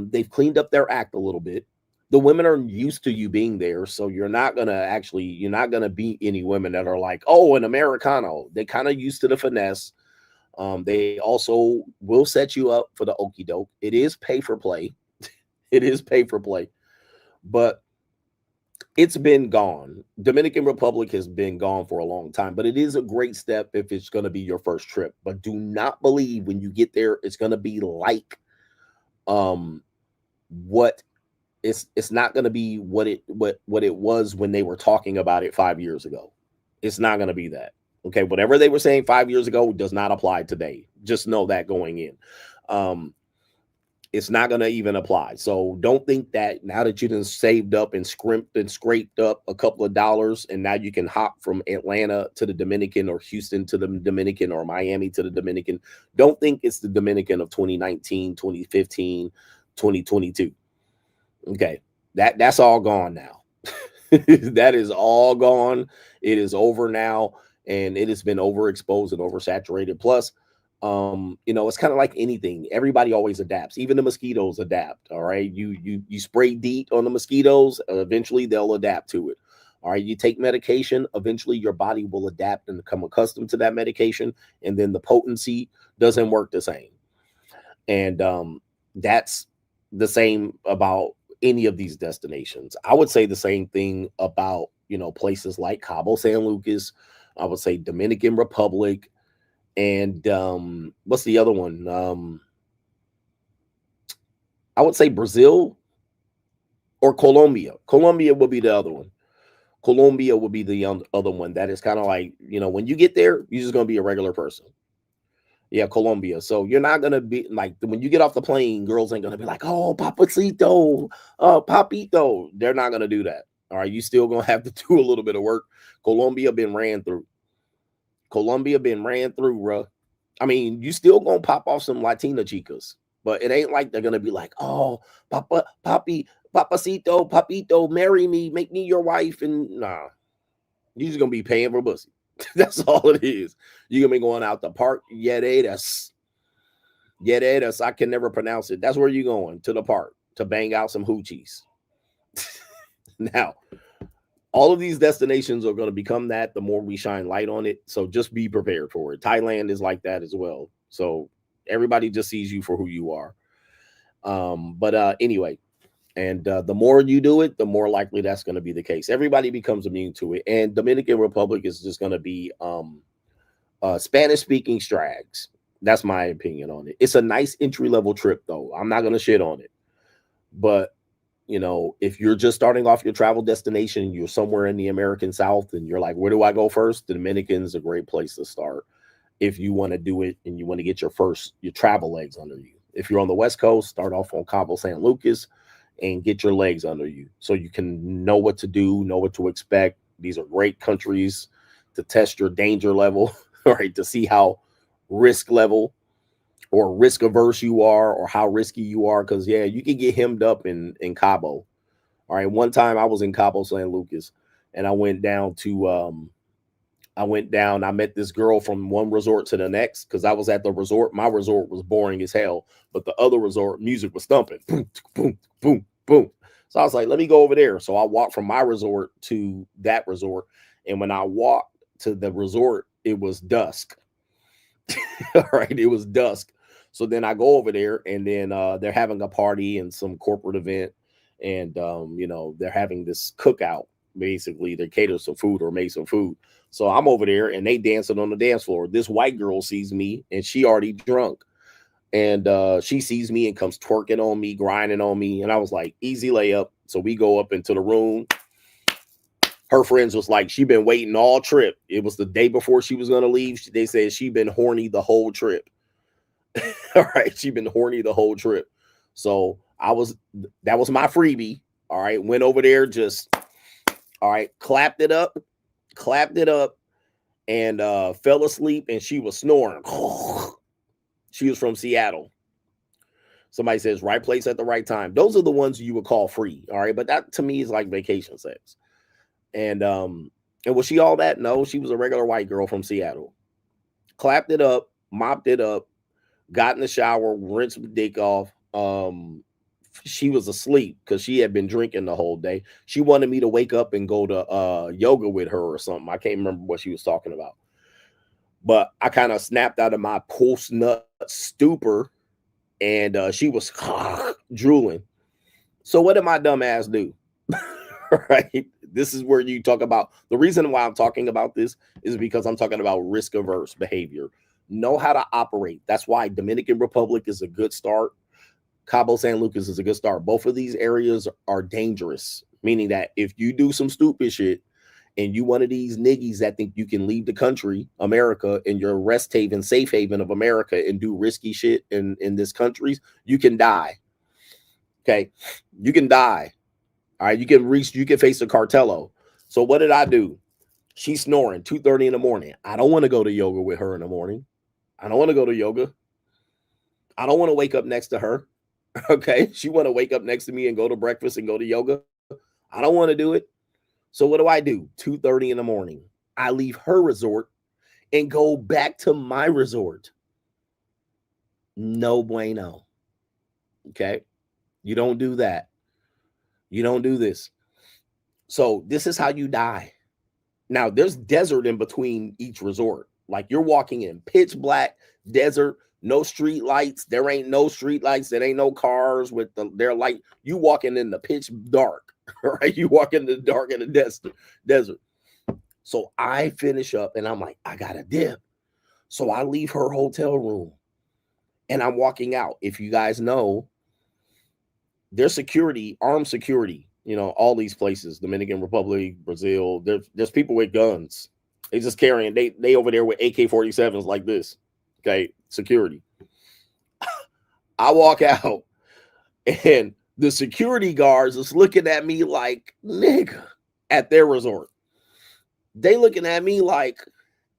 They've cleaned up their act a little bit. The women are used to you being there, so you're not gonna be any women that are like, oh, an Americano. They kind of used to the finesse. They also will set you up for the okie doke. It is pay for play. It is pay for play, but it's been gone. Dominican Republic has been gone for a long time, but it is a great step if it's going to be your first trip. But do not believe when you get there, it's going to be like, it's not going to be what it was when they were talking about it 5 years ago. It's not going to be that. Okay, whatever they were saying 5 years ago does not apply today. Just know that going in. It's not going to even apply. So don't think that now that you done saved up and scrimped and scraped up a couple of dollars and now you can hop from Atlanta to the Dominican or Houston to the Dominican or Miami to the Dominican. Don't think it's the Dominican of 2019, 2015, 2022. Okay, that's all gone now. That is all gone. It is over now, and it has been overexposed and oversaturated. Plus, you know, it's kind of like anything. Everybody always adapts. Even the mosquitoes adapt. All right, you spray DEET on the mosquitoes, eventually they'll adapt to it. All right, you take medication, eventually your body will adapt and become accustomed to that medication, and then the potency doesn't work the same. And that's the same about any of these destinations. I would say the same thing about, you know, places like Cabo San Lucas. I would say Dominican Republic, and what's the other one? I would say Brazil or Colombia. Colombia will be the other one. Colombia will be the other one. That is kind of like, you know, when you get there, you're just going to be a regular person. Yeah, Colombia. So you're not going to be like, when you get off the plane, girls ain't going to be like, oh, papacito, papito. They're not going to do that. All right. You still going to have to do a little bit of work. Colombia been ran through. Colombia been ran through, bro. I mean, you still going to pop off some Latina chicas. But it ain't like they're gonna be like, oh, papacito, papito, marry me, make me your wife. And nah, you're just gonna be paying for pussy. That's all it is. You're gonna be going out the park. Yeredas. I can never pronounce it. That's where you're going, to the park to bang out some hoochies. Now, all of these destinations are going to become that the more we shine light on it. So just be prepared for it. Thailand is like that as well. So everybody just sees you for who you are. Anyway, and the more you do it, the more likely that's going to be the case. Everybody becomes immune to it. And Dominican Republic is just going to be Spanish-speaking strags. That's my opinion on it. It's a nice entry-level trip, though. I'm not going to shit on it. But, you know, if you're just starting off your travel destination, you're somewhere in the American South, and you're like, where do I go first? The Dominican is a great place to start if you want to do it and you want to get your travel legs under you. If you're on the West Coast, start off on Cabo San Lucas and get your legs under you so you can know what to do, know what to expect. These are great countries to test your danger level, right? To see how risk level or risk averse you are or how risky you are. Because, yeah, you can get hemmed up in Cabo. All right. One time I was in Cabo San Lucas and I went down to I met this girl from one resort to the next because I was at the resort. My resort was boring as hell, but the other resort music was thumping. Boom, boom, boom, boom. So I was like, let me go over there. So I walked from my resort to that resort. And when I walked to the resort, it was dusk. All right. It was dusk. So then I go over there and then they're having a party and some corporate event. And, you know, they're having this cookout. Basically, they cater some food or make some food. So I'm over there and they dancing on the dance floor. This white girl sees me and she already drunk. And she sees me and comes twerking on me, grinding on me. And I was like, easy layup. So we go up into the room. Her friends was like, she been waiting all trip. It was the day before she was going to leave. They said she been horny the whole trip. All right. She been horny the whole trip. So that was my freebie. All right. Went over there, just, all right, clapped it up, and fell asleep, and she was snoring. She was from Seattle. Somebody says right place at the right time. Those are the ones you would call free. All right. But that to me is like vacation sex. And was she all that? No, she was a regular white girl from Seattle. Clapped it up, mopped it up, got in the shower, rinsed the dick off. She was asleep because she had been drinking the whole day. She wanted me to wake up and go to yoga with her or something. I can't remember what she was talking about. But I kind of snapped out of my post-nut stupor, and she was drooling. So what did my dumb ass do? Right? This is where you talk about, the reason why I'm talking about this is because I'm talking about risk-averse behavior. Know how to operate. That's why Dominican Republic is a good start. Cabo San Lucas is a good start. Both of these areas are dangerous, meaning that if you do some stupid shit and you one of these niggies that think you can leave the country, America, in your rest haven, safe haven of America, and do risky shit in this country, you can die. Okay? You can die. All right? You can face a cartello. So what did I do? She's snoring 2:30 in the morning. I don't want to go to yoga with her in the morning. I don't want to go to yoga. I don't want to wake up next to her. Okay. She want to wake up next to me and go to breakfast and go to yoga. I don't want to do it. So what do? 2:30 in the morning. I leave her resort and go back to my resort. No bueno. Okay. You don't do that. You don't do this. So this is how you die. Now there's desert in between each resort. Like you're walking in pitch black desert. No street lights. There ain't no street lights. There ain't no cars with their light. You walking in the pitch dark, right? You walk in the dark in the desert. So I finish up and I'm like, I got to dip. So I leave her hotel room and I'm walking out. If you guys know, there's security, armed security, you know, all these places, Dominican Republic, Brazil, there's people with guns. They just carrying, they over there with AK-47s like this. Okay, security. I walk out and the security guards is looking at me like, nigga, at their resort. They looking at me like,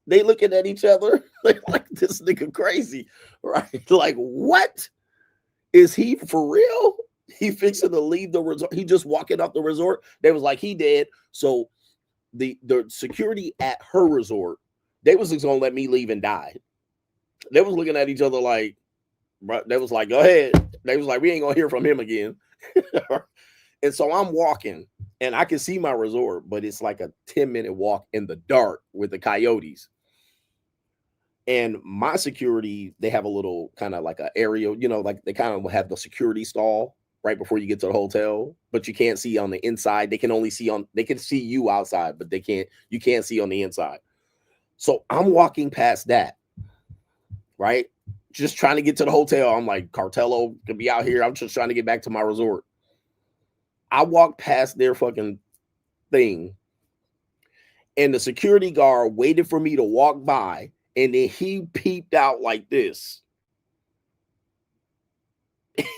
they looking at each other like this nigga crazy, right? Like, what? Is he for real? He fixing to leave the resort. He just walking off the resort. They was like, he dead. So the security at her resort, they was just gonna let me leave and die. They was looking at each other like, they was like, go ahead. They was like, we ain't gonna hear from him again. And so I'm walking and I can see my resort, but it's like a 10-minute walk in the dark with the coyotes. And my security, they have a little kind of like an area, you know, like they kind of have the security stall right before you get to the hotel, but you can't see on the inside. They can only see they can see you outside, but you can't see on the inside. So I'm walking past that, right? Just trying to get to the hotel. I'm like, Cartello could be out here. I'm just trying to get back to my resort. I walked past their fucking thing, and the security guard waited for me to walk by, and then he peeped out like this.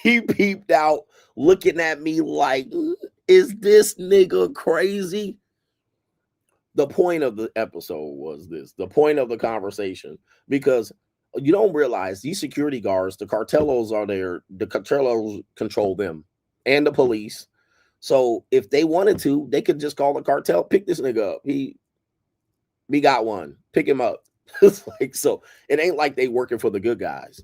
He peeped out looking at me like, is this nigga crazy? The point of the episode was this, the point of the conversation, because you don't realize these security guards, the cartelos are there, the cartelos control them and the police. So if they wanted to, they could just call the cartel, pick this nigga up. We got one, pick him up. It's like, so it ain't like they working for the good guys.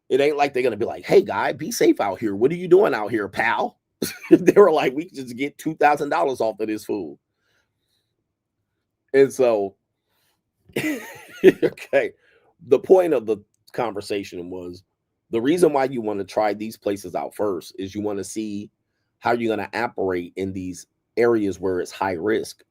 It ain't like they're gonna be like, hey guy, be safe out here. What are you doing out here, pal? They were like, we can just get $2,000 off of this fool. And so, okay, the point of the conversation was the reason why you want to try these places out first is you want to see how you're going to operate in these areas where it's high risk,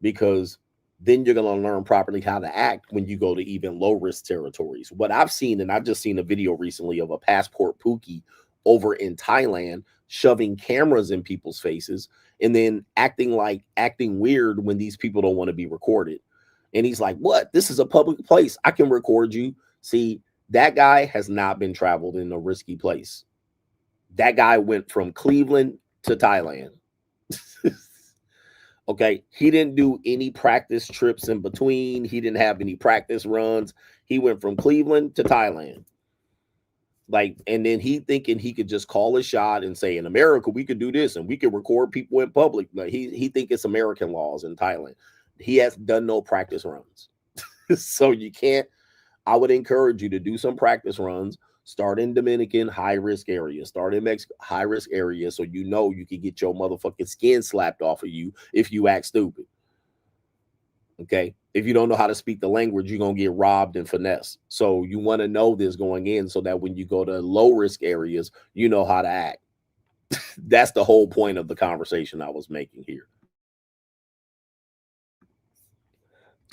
because then you're going to learn properly how to act when you go to even low risk territories. What I've seen, and I've just seen a video recently of a passport Pookie over in Thailand shoving cameras in people's faces and then acting weird when these people don't want to be recorded. And he's like, what? This is a public place. I can record you. See, that guy has not been traveled in a risky place. That guy went from Cleveland to Thailand. Okay. He didn't do any practice trips in between. He didn't have any practice runs. He went from Cleveland to Thailand. Like, and then he thinking he could just call a shot and say, in America, we could do this and we could record people in public. Like, he think it's American laws in Thailand. He has done no practice runs. So you can't, I would encourage you to do some practice runs, start in Dominican high risk areas, start in Mexico high risk areas. So, you know, you can get your motherfucking skin slapped off of you if you act stupid. Okay. If you don't know how to speak the language, you're going to get robbed and finessed. So you want to know this going in so that when you go to low risk areas, you know how to act. That's the whole point of the conversation I was making here.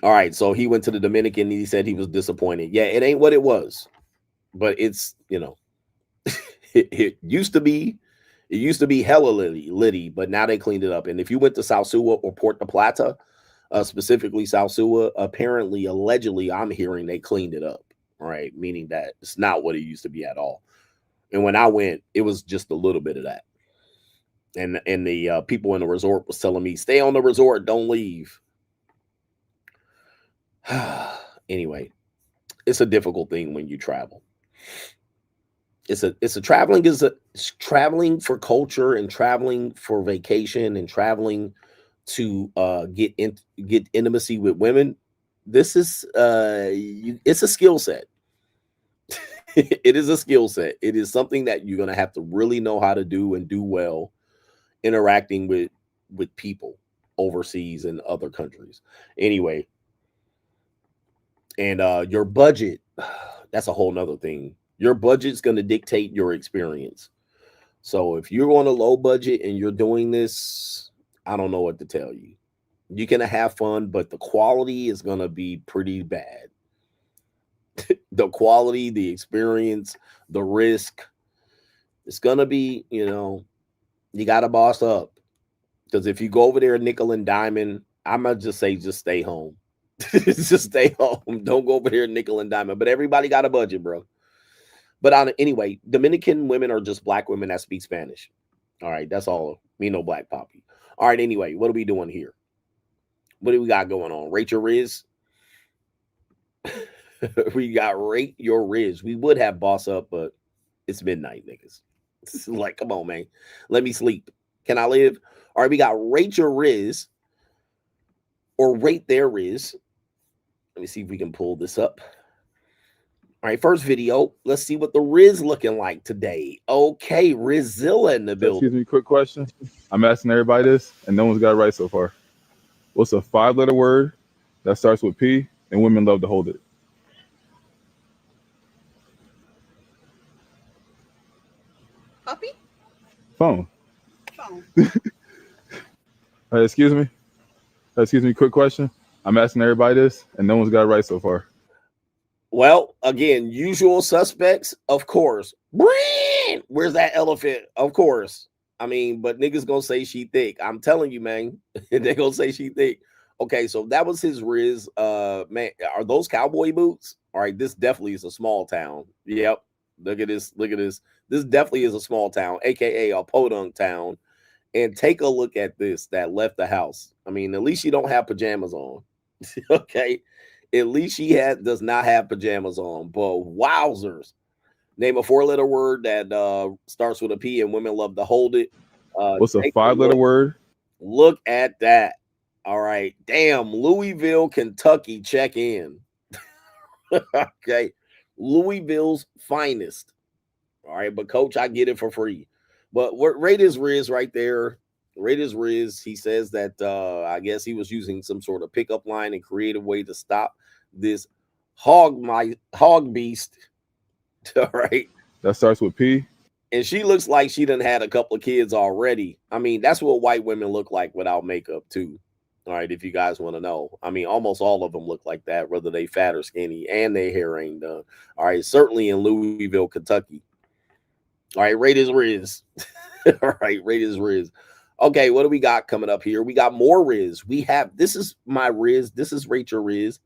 All right. So he went to the Dominican and he said he was disappointed. Yeah, it ain't what it was, but it's, you know, it used to be hella litty, but now they cleaned it up. And if you went to South Sua or Puerto Plata, specifically South Sua, apparently, allegedly, I'm hearing they cleaned it up, right? Meaning that it's not what it used to be at all. And when I went, it was just a little bit of that. And the people in the resort was telling me, stay on the resort, don't leave. Anyway, it's a difficult thing when you travel. Traveling for culture and traveling for vacation and traveling to get intimacy with women. This is it's a skill set. It is a skill set. It is something that you're gonna have to really know how to do and do well, interacting with people overseas in other countries. Anyway, and your budget, that's a whole nother thing. Your budget's going to dictate your experience. So if you're on a low budget and you're doing this, I don't know what to tell you. You can have fun, but the quality is going to be pretty bad. The quality, the experience, the risk, it's going to be, you know, you got to boss up. Because if you go over there nickel and diamond, I'm going to just say, just stay home. Just stay home. Don't go over here nickel and diamond. But everybody got a budget, bro. But anyway, Dominican women are just black women that speak Spanish. All right, that's all. Me no black poppy. All right, anyway, what are we doing here? What do we got going on? Rate your Rizz. We got rate your Rizz. We would have boss up, but It's midnight, niggas. It's like, come on, man. Let me sleep. Can I live? All right, we got Rate Your Rizz or Rate Their Rizz. Let me see if we can pull this up. All right, first video. Let's see what the Rizz looking like today. Okay, Rizzilla in the building. Excuse me, quick question. I'm asking everybody this, and no one's got it right so far. What's a 5-letter word that starts with P and women love to hold it? Puppy? Phone. Phone. Excuse me. Excuse me, quick question. I'm asking everybody this, and no one's got it right so far. Well, again, usual suspects, of course. Where's that elephant? Of course. I mean, but niggas gonna say she thick. I'm telling you, man. They gonna say she thick. Okay, so that was his Rizz. Man, are those cowboy boots? All right, this definitely is a small town. Yep. Look at this. Look at this. This definitely is a small town, aka a podunk town. And take a look at this that left the house. I mean, at least she don't have pajamas on. Okay. At least she does not have pajamas on. But wowzers. Name a 4-letter word that starts with a P and women love to hold it. What's a 5-letter word? Look at that. All right. Damn. Louisville, Kentucky. Check in. Okay. Louisville's finest. All right. But coach, I get it for free. But what rate is Rizz right there? Rate is Rizz. He says that I guess he was using some sort of pickup line and creative way to stop this hog beast. All right. That starts with P. And she looks like she done had a couple of kids already. I mean, that's what white women look like without makeup too. All right, if you guys want to know. I mean, almost all of them look like that, whether they fat or skinny, and their hair ain't done. All right, certainly in Louisville, Kentucky. All right, rate is Rizz. All right, rate is Rizz. Okay, what do we got coming up here? We got more Rizz. We have, this is my Rizz. This is Rate Your Rizz.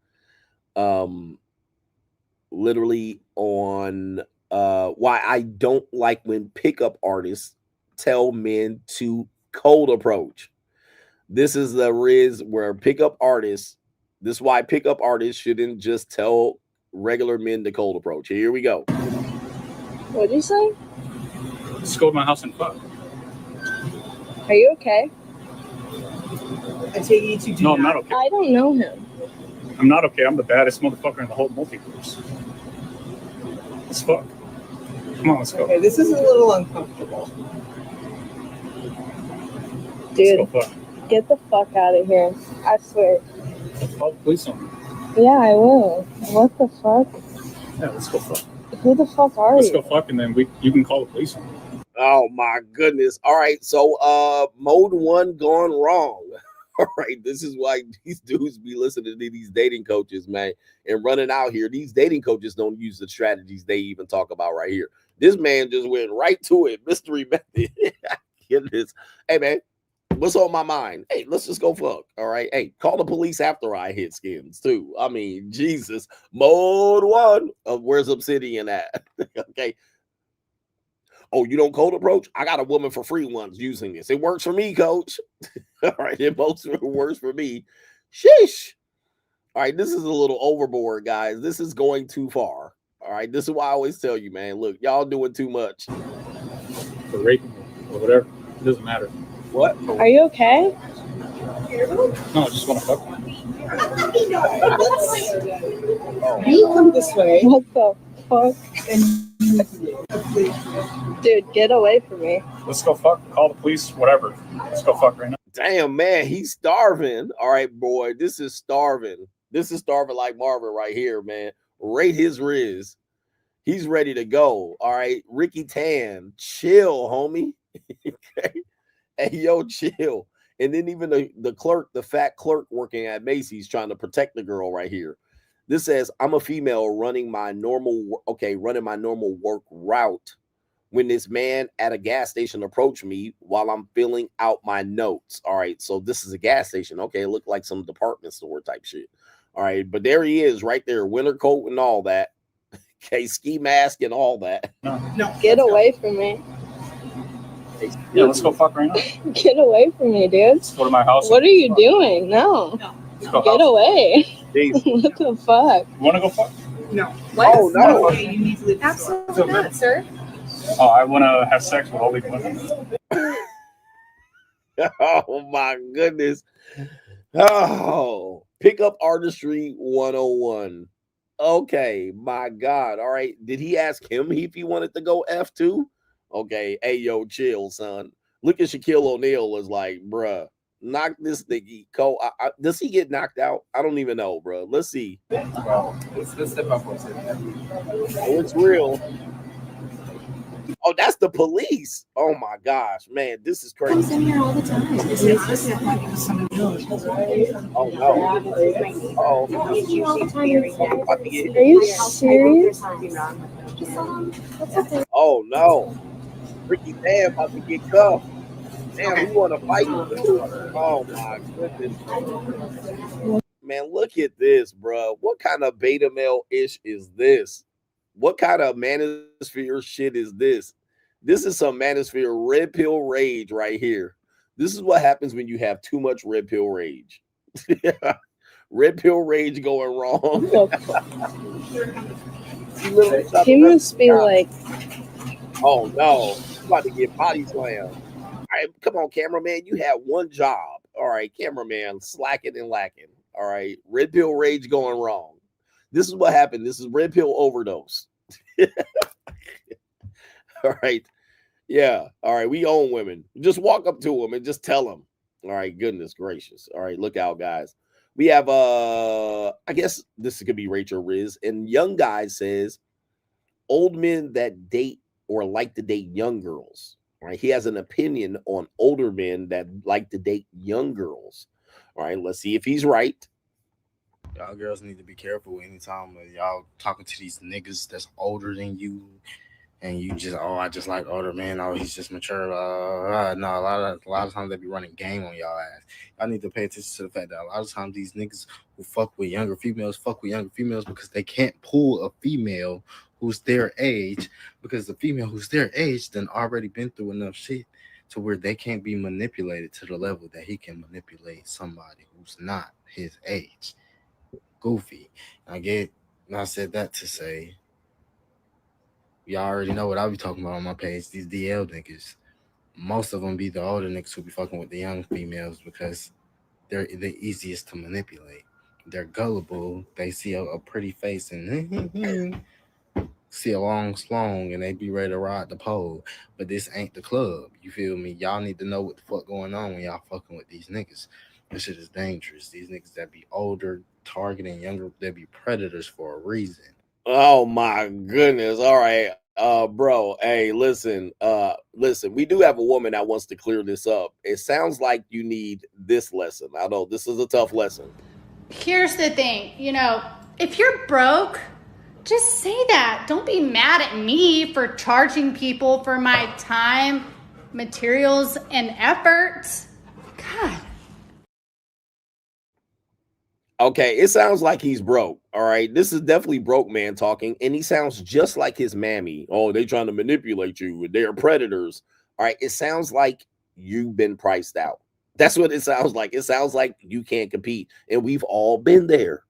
Literally on why I don't like when pickup artists tell men to cold approach. This is the Rizz where pickup artists, this is why pickup artists shouldn't just tell regular men to cold approach. Here we go. What'd you say? Just go to my house and fuck. Are you okay? I take you to do No, I'm not okay. I don't know him. I'm not okay. I'm the baddest motherfucker in the whole multiverse. Let's fuck. Come on, let's go. Okay, this is a little uncomfortable. Dude, Let's go fuck. get the fuck out of here. I swear. Call the police on me. Yeah, I will. What the fuck? Yeah, let's go fuck. Who the fuck are Let's you? go fuck, and then you can call the police on me. Oh my goodness. All right. So mode 1 gone wrong. All right. This is why these dudes be listening to these dating coaches, man, and running out here. These dating coaches don't use the strategies they even talk about right here. This man just went right to it. Mystery method. Goodness. Hey man, what's on my mind? Hey, let's just go fuck. All right. Hey, call the police after I hit skins too. I mean, Jesus. Mode 1 of where's Obsidian at? Okay. Oh, you don't cold approach? I got a woman for free ones using this. It works for me, coach. All right, it works for me. Sheesh. All right, this is a little overboard, guys. This is going too far. All right, this is why I always tell you, man. Look, y'all doing too much. For raping me or whatever. It doesn't matter. What? Are you okay? No, I just want to fuck. You come this way. What the fuck? Dude, get away from me. Let's go fuck. Call the police, whatever. Let's go fuck right now. Damn, man, he's starving. All right, boy, this is starving. This is starving like Marvin right here, man. Rate his Rizz. He's ready to go. All right, Ricky Tan, chill, homie. Okay. Hey, yo, chill. And then even the clerk, the fat clerk working at Macy's trying to protect the girl right here. This says, I'm a female running my normal work route when this man at a gas station approached me while I'm filling out my notes. All right, so this is a gas station. Okay, it looked like some department store type shit. All right, but there he is right there, winter coat and all that. Okay, ski mask and all that. No. Get away from me. Yeah, let's go fuck right now. Get away from me, dude. Let's go to my house. What are you doing? No. Let's go Get house. away. Jesus. What the fuck? You want to go fuck? No. Oh, no. Okay, you need to leave. Absolutely not, sir. Oh, I want to have sex with all these women. Oh my goodness. Oh, pickup artistry 101. Okay, my God. All right. Did he ask him if he wanted to go F2? Okay. Hey, yo, chill, son. Look at Shaquille O'Neal is like, bruh, knock this nigga. Cole, does he get knocked out? I don't even know, bro. Let's see. Let's step up for a second. Oh, it's real. Oh, that's the police. Oh my gosh, man, this is crazy. Comes in here all the time. Oh no. Oh. Are you serious? Oh no. Ricky Tam about to get cuffed. Damn, we want to fight. Oh my goodness. Man, look at this, bro. What kind of beta male ish is this? What kind of manosphere shit is this? This is some manosphere red pill rage right here. This is what happens when you have too much red pill rage. Red pill rage going wrong. He must be like, oh no, I'm about to get body slammed. All right, come on, cameraman. You had one job. All right, cameraman, slacking and lacking. All right, red pill rage going wrong. This is what happened. This is red pill overdose. All right. Yeah. All right. We own women. Just walk up to them and just tell them. All right. Goodness gracious. All right. Look out, guys. We have, I guess this could be Rachel Rizz. And Young Guy says, old men that date or like to date young girls. All right. He has an opinion on older men that like to date young girls. All right. Let's see if he's right. Y'all girls need to be careful anytime y'all talking to these niggas that's older than you, and you just, oh, I just like older man. Oh, he's just mature. No, a lot of times they be running game on y'all ass. Y'all need to pay attention to the fact that a lot of times these niggas who fuck with younger females because they can't pull a female who's their age, because the female who's their age then already been through enough shit to where they can't be manipulated to the level that he can manipulate somebody who's not his age. Goofy. I said that to say, y'all already know what I be talking about on my page. These DL niggas, most of them be the older niggas who be fucking with the young females because they're the easiest to manipulate. They're gullible. They see a pretty face and see a long slong and they be ready to ride the pole. But this ain't the club. You feel me? Y'all need to know what the fuck going on when y'all fucking with these niggas. This shit is dangerous. These niggas that be older, targeting younger, they be predators for a reason. Oh my goodness. All right. Bro, hey, listen, we do have a woman that wants to clear this up. It sounds like you need this lesson. I know this is a tough lesson. Here's the thing, if you're broke, just say that. Don't be mad at me for charging people for my time, materials, and efforts. God. Okay, it sounds like he's broke. All right, this is definitely broke man talking, and he sounds just like his mammy. Oh, they trying to manipulate you. They're predators. All right, it sounds like you've been priced out. That's what it sounds like. It sounds like you can't compete, and we've all been there.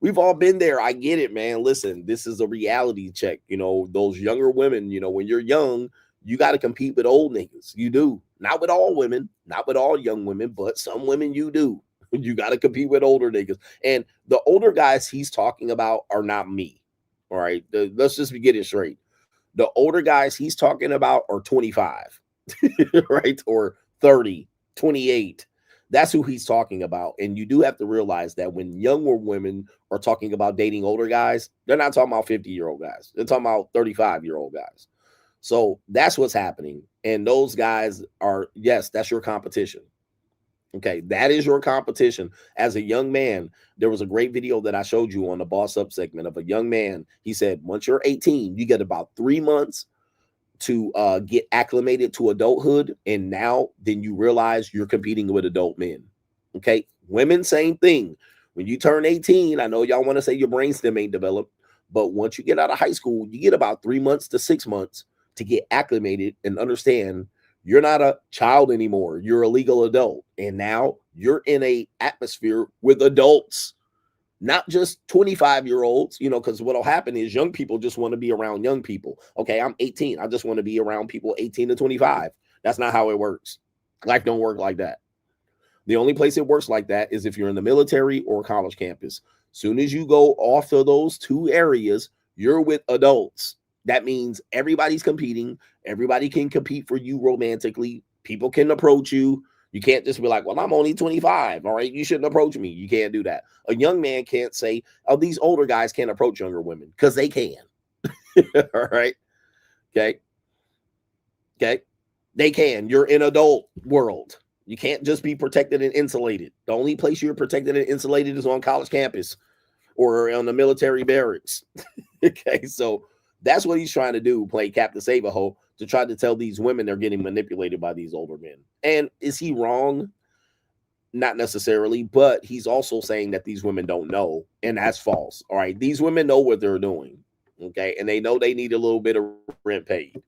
We've all been there. I get it, man. Listen, this is a reality check. Those younger women, when you're young, you got to compete with old niggas. You do. Not with all women, not with all young women, but some women you do. You got to compete with older niggas. And the older guys he's talking about are not me. All right. Let's just be getting straight. The older guys he's talking about are 25, right? Or 30, 28. That's who he's talking about. And you do have to realize that when younger women are talking about dating older guys, they're not talking about 50-year-old guys. They're talking about 35-year-old guys. So that's what's happening. And those guys are, yes, that's your competition. Okay, that is your competition. As a young man, there was a great video that I showed you on the Boss Up segment of a young man. He said, once you're 18, you get about 3 months to get acclimated to adulthood. And now then you realize you're competing with adult men. Okay, women, same thing. When you turn 18, I know y'all want to say your brainstem ain't developed, but once you get out of high school, you get about 3 months to 6 months to get acclimated and understand you're not a child anymore. You're a legal adult. And now you're in a atmosphere with adults. not just 25-year-olds, you know, because what'll happen is young people just want to be around young people. Okay, I'm 18. I just want to be around people 18 to 25. That's not how it works. Life don't work like that. The only place it works like that is if you're in the military or college campus. Soon as you go off of those two areas, you're with adults. That means everybody's competing. Everybody can compete for you romantically. People can approach you. You can't just be like, well, I'm only 25. All right, you shouldn't approach me. You can't do that. A young man can't say, oh, these older guys can't approach younger women, because they can. All right. Okay. Okay. They can. You're in adult world. You can't just be protected and insulated. The only place you're protected and insulated is on college campus or on the military barracks. Okay. So that's what he's trying to do, play Captain Save-A-Ho, to try to tell these women they're getting manipulated by these older men. And is he wrong? Not necessarily, but he's also saying that these women don't know, and that's false. All right. These women know what they're doing. Okay. And they know they need a little bit of rent paid.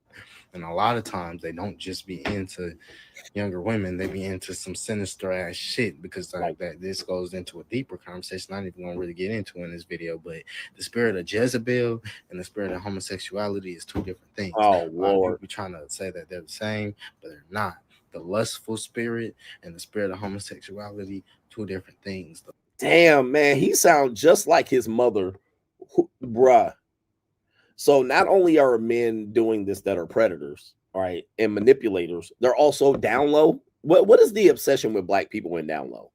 And a lot of times they don't just be into younger women, they be into some sinister ass shit, because like that this goes into a deeper conversation I'm not even gonna really get into in this video. But the spirit of Jezebel and the spirit of homosexuality is two different things. Oh Lord, we're trying to say that they're the same, but they're not. The lustful spirit and the spirit of homosexuality, two different things. Damn, man, he sounds just like his mother, bruh. So not only are men doing this that are predators, all right, and manipulators, they're also down low. What is the obsession with black people in down low?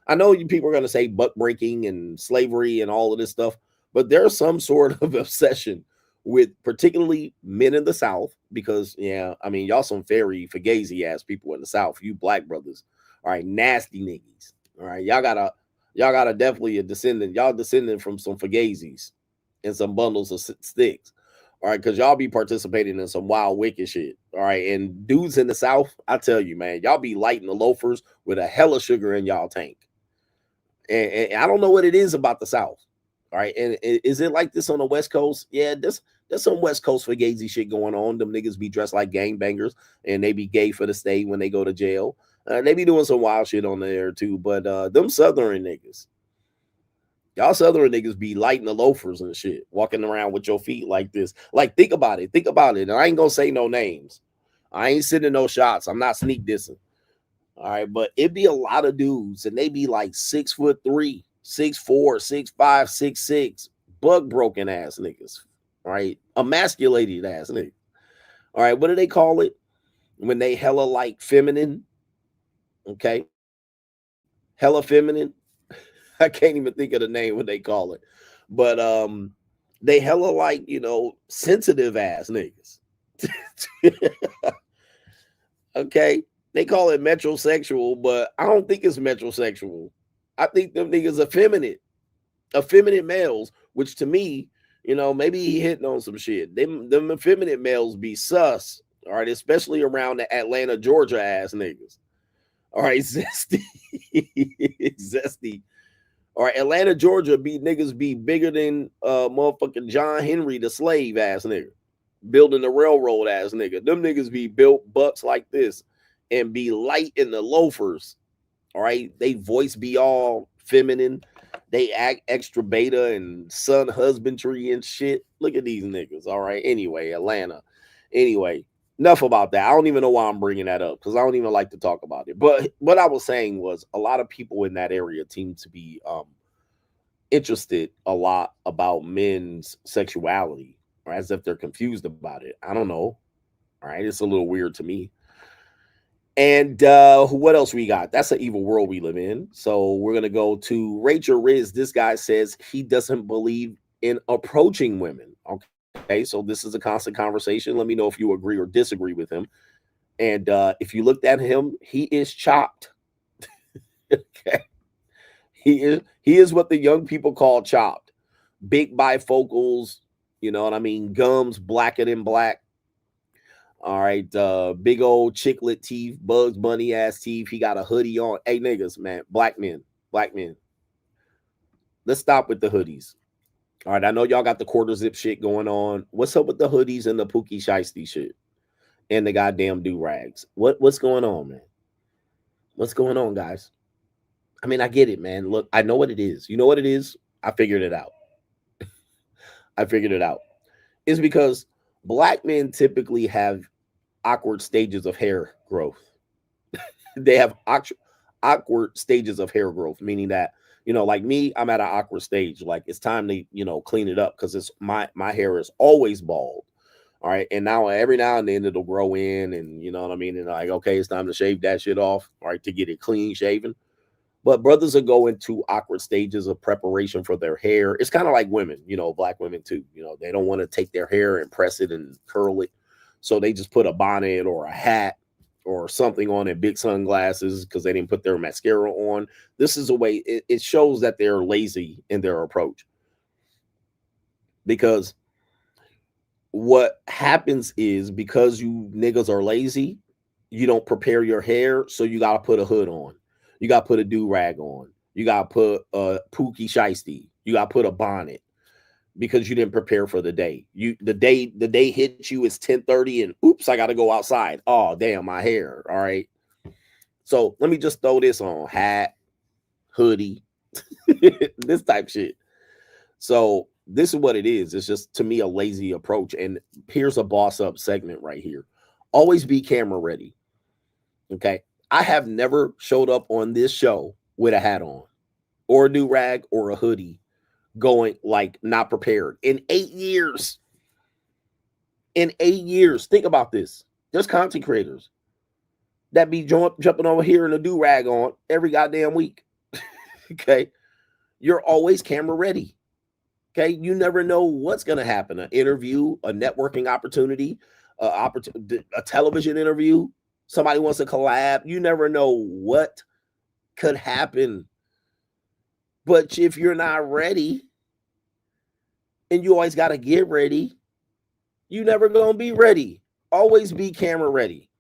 I know you people are going to say buck breaking and slavery and all of this stuff, but there's some sort of obsession with particularly men in the South, because, yeah, I mean, y'all some very fugazi ass people in the South, you black brothers, all right, nasty niggas, all right, y'all gotta definitely a descendant, y'all descendant from some fugazis and some bundles of sticks, all right, because y'all be participating in some wild wicked shit, all right, and dudes in the South, I tell you, man, y'all be lighting the loafers with a hella sugar in y'all tank, and I don't know what it is about the South, all right, and is it like this on the West Coast? Yeah, there's some West Coast fugazi shit going on. Them niggas be dressed like gangbangers, and they be gay for the state when they go to jail. They be doing some wild shit on there too, but them Southern niggas, y'all Southern niggas be lighting the loafers and shit, walking around with your feet like this. Like, think about it. And I ain't gonna say no names. I ain't sending no shots. I'm not sneak dissing. All right, but it be a lot of dudes, and they be like 6'3", 6'4", 6'5", 6'6", bug broken ass niggas. All right, emasculated ass niggas. All right, what do they call it when they hella like feminine? Okay, hella feminine. I can't even think of the name what they call it, but they hella like, you know, sensitive ass niggas. Okay, they call it metrosexual, but I don't think it's metrosexual. I think them niggas effeminate males, which to me, you know, maybe he hitting on some shit. Them effeminate males be sus, all right, especially around the Atlanta, Georgia ass niggas. All right, zesty, zesty. All right, Atlanta, Georgia niggas be bigger than motherfucking John Henry, the slave ass nigga, building the railroad ass nigga. Them niggas be built bucks like this and be light in the loafers. All right, they voice be all feminine. They act extra beta and son husbandry and shit. Look at these niggas. All right. Anyway, Atlanta. Anyway, enough about that. I don't even know why I'm bringing that up, because I don't even like to talk about it. But what I was saying was a lot of people in that area seem to be interested a lot about men's sexuality, or as if they're confused about it. I don't know. All right. It's a little weird to me. And what else we got? That's an evil world we live in. So we're going to go to Rachel Rizz. This guy says he doesn't believe in approaching women. Okay, so this is a constant conversation. Let me know if you agree or disagree with him. And if you looked at him, he is chopped. Okay, he is what the young people call chopped. Big bifocals, you know what I mean? Gums blacker than black. All right, big old chiclet teeth, Bugs Bunny ass teeth. He got a hoodie on. Hey, niggas, man, black men. Let's stop with the hoodies. All right, I know y'all got the quarter zip shit going on. What's up with the hoodies and the Pookie Shiesty shit and the goddamn do rags? What's going on, man? What's going on, guys? I mean, I get it, man. Look, I know what it is. You know what it is? I figured it out. I figured it out. It's because black men typically have awkward stages of hair growth. They have awkward stages of hair growth, meaning that, you know, like me, I'm at an awkward stage. Like it's time to, you know, clean it up because it's my hair is always bald. All right. And now every now and then it'll grow in, and you know what I mean? And like, okay, it's time to shave that shit off, all right, to get it clean shaven. But brothers are going through awkward stages of preparation for their hair. It's kind of like women, you know, black women too. You know, they don't want to take their hair and press it and curl it. So they just put a bonnet or a hat or something on and big sunglasses because they didn't put their mascara on. This is a way, it shows that they're lazy in their approach. Because what happens is, because you niggas are lazy, you don't prepare your hair, so you got to put a hood on. You got to put a do-rag on. You got to put a Pookie shiesty. You got to put a bonnet because you didn't prepare for the day. The day hits you, it's 10:30 and oops, I got to go outside. Oh, damn, my hair. All right. So let me just throw this on. Hat, hoodie, this type shit. So this is what it is. It's just, to me, a lazy approach. And here's a boss up segment right here. Always be camera ready. Okay. I have never showed up on this show with a hat on or a do-rag or a hoodie going like not prepared in 8 years. In 8 years. Think about this. There's content creators that be jumping over here in a do-rag on every goddamn week. Okay. You're always camera ready. Okay. You never know what's going to happen. An interview, a networking opportunity, a television interview. Somebody wants to collab. You never know what could happen. But if you're not ready, and you always got to get ready, you never going to be ready. Always be camera ready.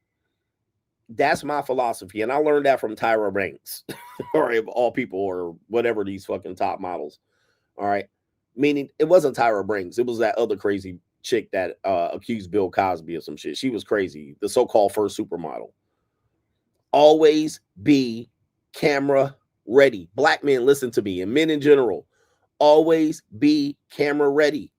That's my philosophy. And I learned that from Tyra Banks, or all people, or whatever, these fucking top models. All right. Meaning it wasn't Tyra Banks. It was that other crazy chick that accused Bill Cosby of some shit. She was crazy. The so-called first supermodel. Always be camera ready. Black men, listen to me, and men in general, always be camera ready.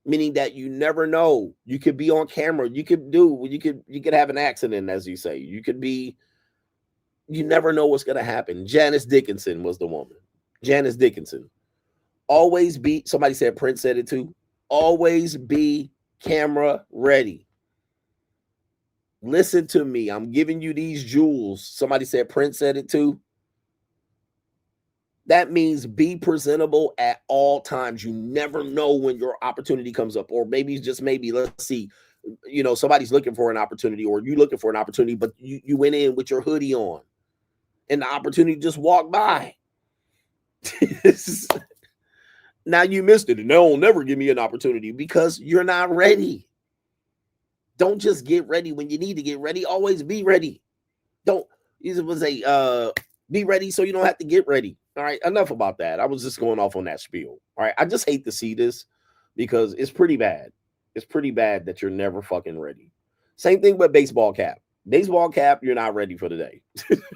Meaning that you never know. You could be on camera. You could have an accident, as you say. You never know what's going to happen. Janice Dickinson was the woman. Janice Dickinson. Always be, somebody said, Prince said it too. Always be camera ready. Listen to me. I'm giving you these jewels. Somebody said Prince said it too. That means be presentable at all times. You never know when your opportunity comes up, or maybe, let's see, you know, somebody's looking for an opportunity, or you looking for an opportunity, but you went in with your hoodie on and the opportunity just walked by. Now you missed it, and they'll never give me an opportunity because you're not ready. Don't just get ready when you need to get ready. Always be ready. Don't be ready so you don't have to get ready. All right, enough about that. I was just going off on that spiel. All right, I just hate to see this because it's pretty bad. It's pretty bad that you're never fucking ready. Same thing with baseball cap. Baseball cap, you're not ready for the day.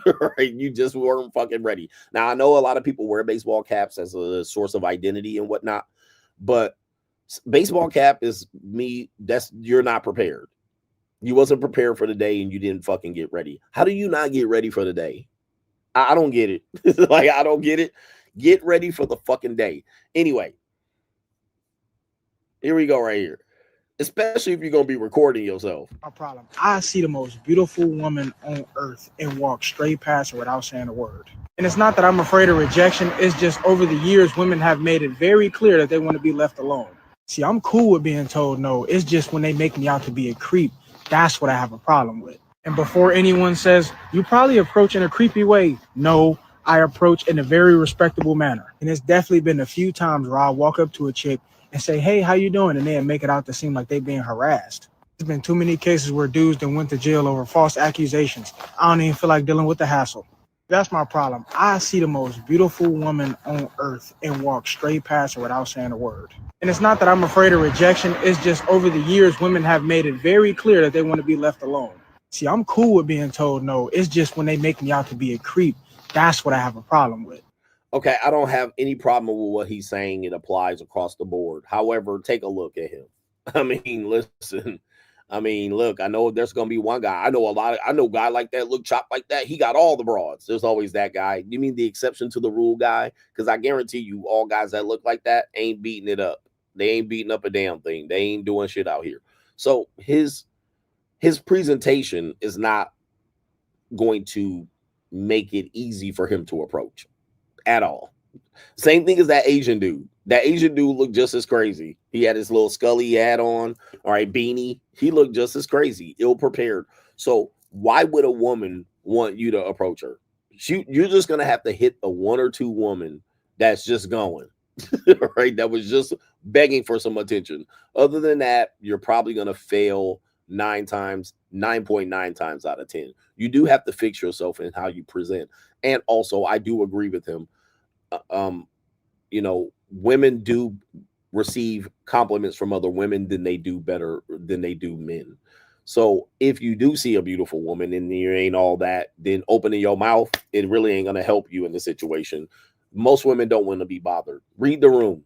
Right? You just weren't fucking ready. Now, I know a lot of people wear baseball caps as a source of identity and whatnot, but baseball cap is you're not prepared. You wasn't prepared for the day and you didn't fucking get ready. How do you not get ready for the day? I don't get it. Like, I don't get it. Get ready for the fucking day. Anyway, here we go right here. Especially if you're going to be recording yourself. No problem. I see the most beautiful woman on earth and walk straight past her without saying a word. And it's not that I'm afraid of rejection. It's just over the years, women have made it very clear that they want to be left alone. See, I'm cool with being told no. It's just when they make me out to be a creep, that's what I have a problem with. And before anyone says, you probably approach in a creepy way. No, I approach in a very respectable manner. And it's definitely been a few times where I'll walk up to a chick and say, hey, how you doing? And then make it out to seem like they being harassed. There's been too many cases where dudes that went to jail over false accusations. I don't even feel like dealing with the hassle. That's my problem. I see the most beautiful woman on earth and walk straight past her without saying a word. And it's not that I'm afraid of rejection. It's just over the years, women have made it very clear that they want to be left alone. See, I'm cool with being told no. It's just when they make me out to be a creep, That's what I have a problem with. Okay, I don't have any problem with what he's saying. It applies across the board. However, take a look at him. I mean, listen. I mean, look, I know there's gonna be one guy. I know a guy like that, look chopped like that. He got all the broads. There's always that guy. You mean the exception to the rule guy? Because I guarantee you, all guys that look like that ain't beating it up. They ain't beating up a damn thing. They ain't doing shit out here. So his presentation is not going to make it easy for him to approach at all. Same thing as that Asian dude. That Asian dude looked just as crazy. He had his little Scully hat on, all right, beanie. He looked just as crazy, ill prepared. So why would a woman want you to approach her? You're just gonna have to hit a one or two woman that's just going, right? That was just begging for some attention. Other than that, you're probably gonna fail 9.9 times out of 10. You do have to fix yourself in how you present. And also, I do agree with him. You know, women do receive compliments from other women than they do men. So if you do see a beautiful woman and you ain't all that, then opening your mouth, it really ain't going to help you in the situation. Most women don't want to be bothered. Read the room.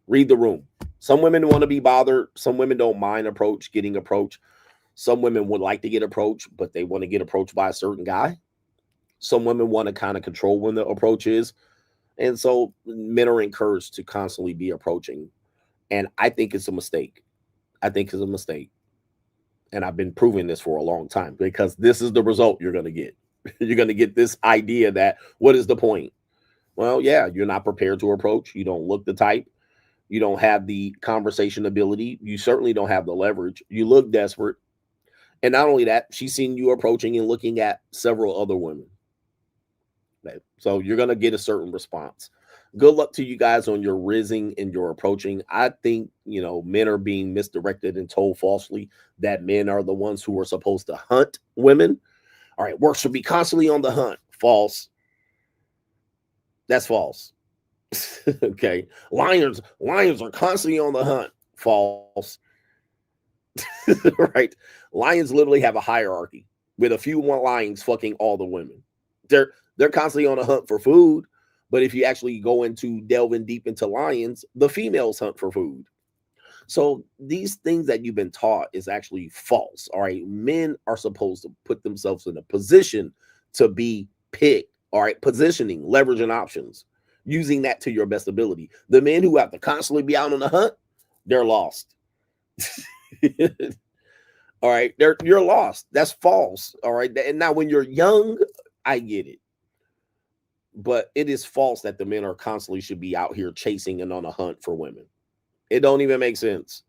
Read the room. Some women want to be bothered. Some women don't mind getting approached. Some women would like to get approached, but they want to get approached by a certain guy. Some women want to kind of control when the approach is. And so men are encouraged to constantly be approaching. And I think it's a mistake. And I've been proving this for a long time because this is the result you're going to get. You're going to get this idea that what is the point? Well, yeah, you're not prepared to approach. You don't look the type. You don't have the conversation ability. You certainly don't have the leverage. You look desperate. And not only that, she's seen you approaching and looking at several other women. Okay. So you're going to get a certain response. Good luck to you guys on your rizzing and your approaching. I think, you know, men are being misdirected and told falsely that men are the ones who are supposed to hunt women. All right, work should be constantly on the hunt. False. That's false. Okay. Lions are constantly on the hunt. False. Right. Lions literally have a hierarchy with a few lions fucking all the women. They're constantly on a hunt for food, but if you actually go into delving deep into lions, the females hunt for food. So these things that you've been taught is actually false. All right, men are supposed to put themselves in a position to be picked. All right, positioning, leverage, and options, using that to your best ability. The men who have to constantly be out on the hunt, they're lost. All right, you're lost. That's false. All right, and now when you're young, I get it. But it is false that the men are constantly should be out here chasing and on a hunt for women. It don't even make sense.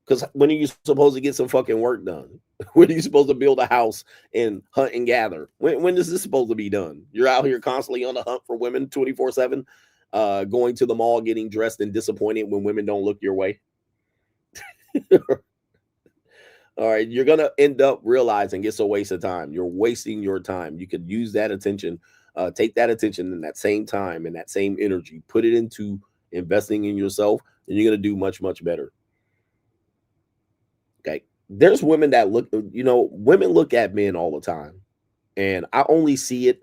Because when are you supposed to get some fucking work done? When are you supposed to build a house and hunt and gather? When is this supposed to be done? You're out here constantly on the hunt for women 24/7, going to the mall, getting dressed and disappointed when women don't look your way. All right, you're going to end up realizing it's a waste of time. You're wasting your time. You could use that attention. Take that attention and that same time and that same energy, put it into investing in yourself, and you're going to do much, much better. Okay. There's women that look, you know, women look at men all the time. And I only see it.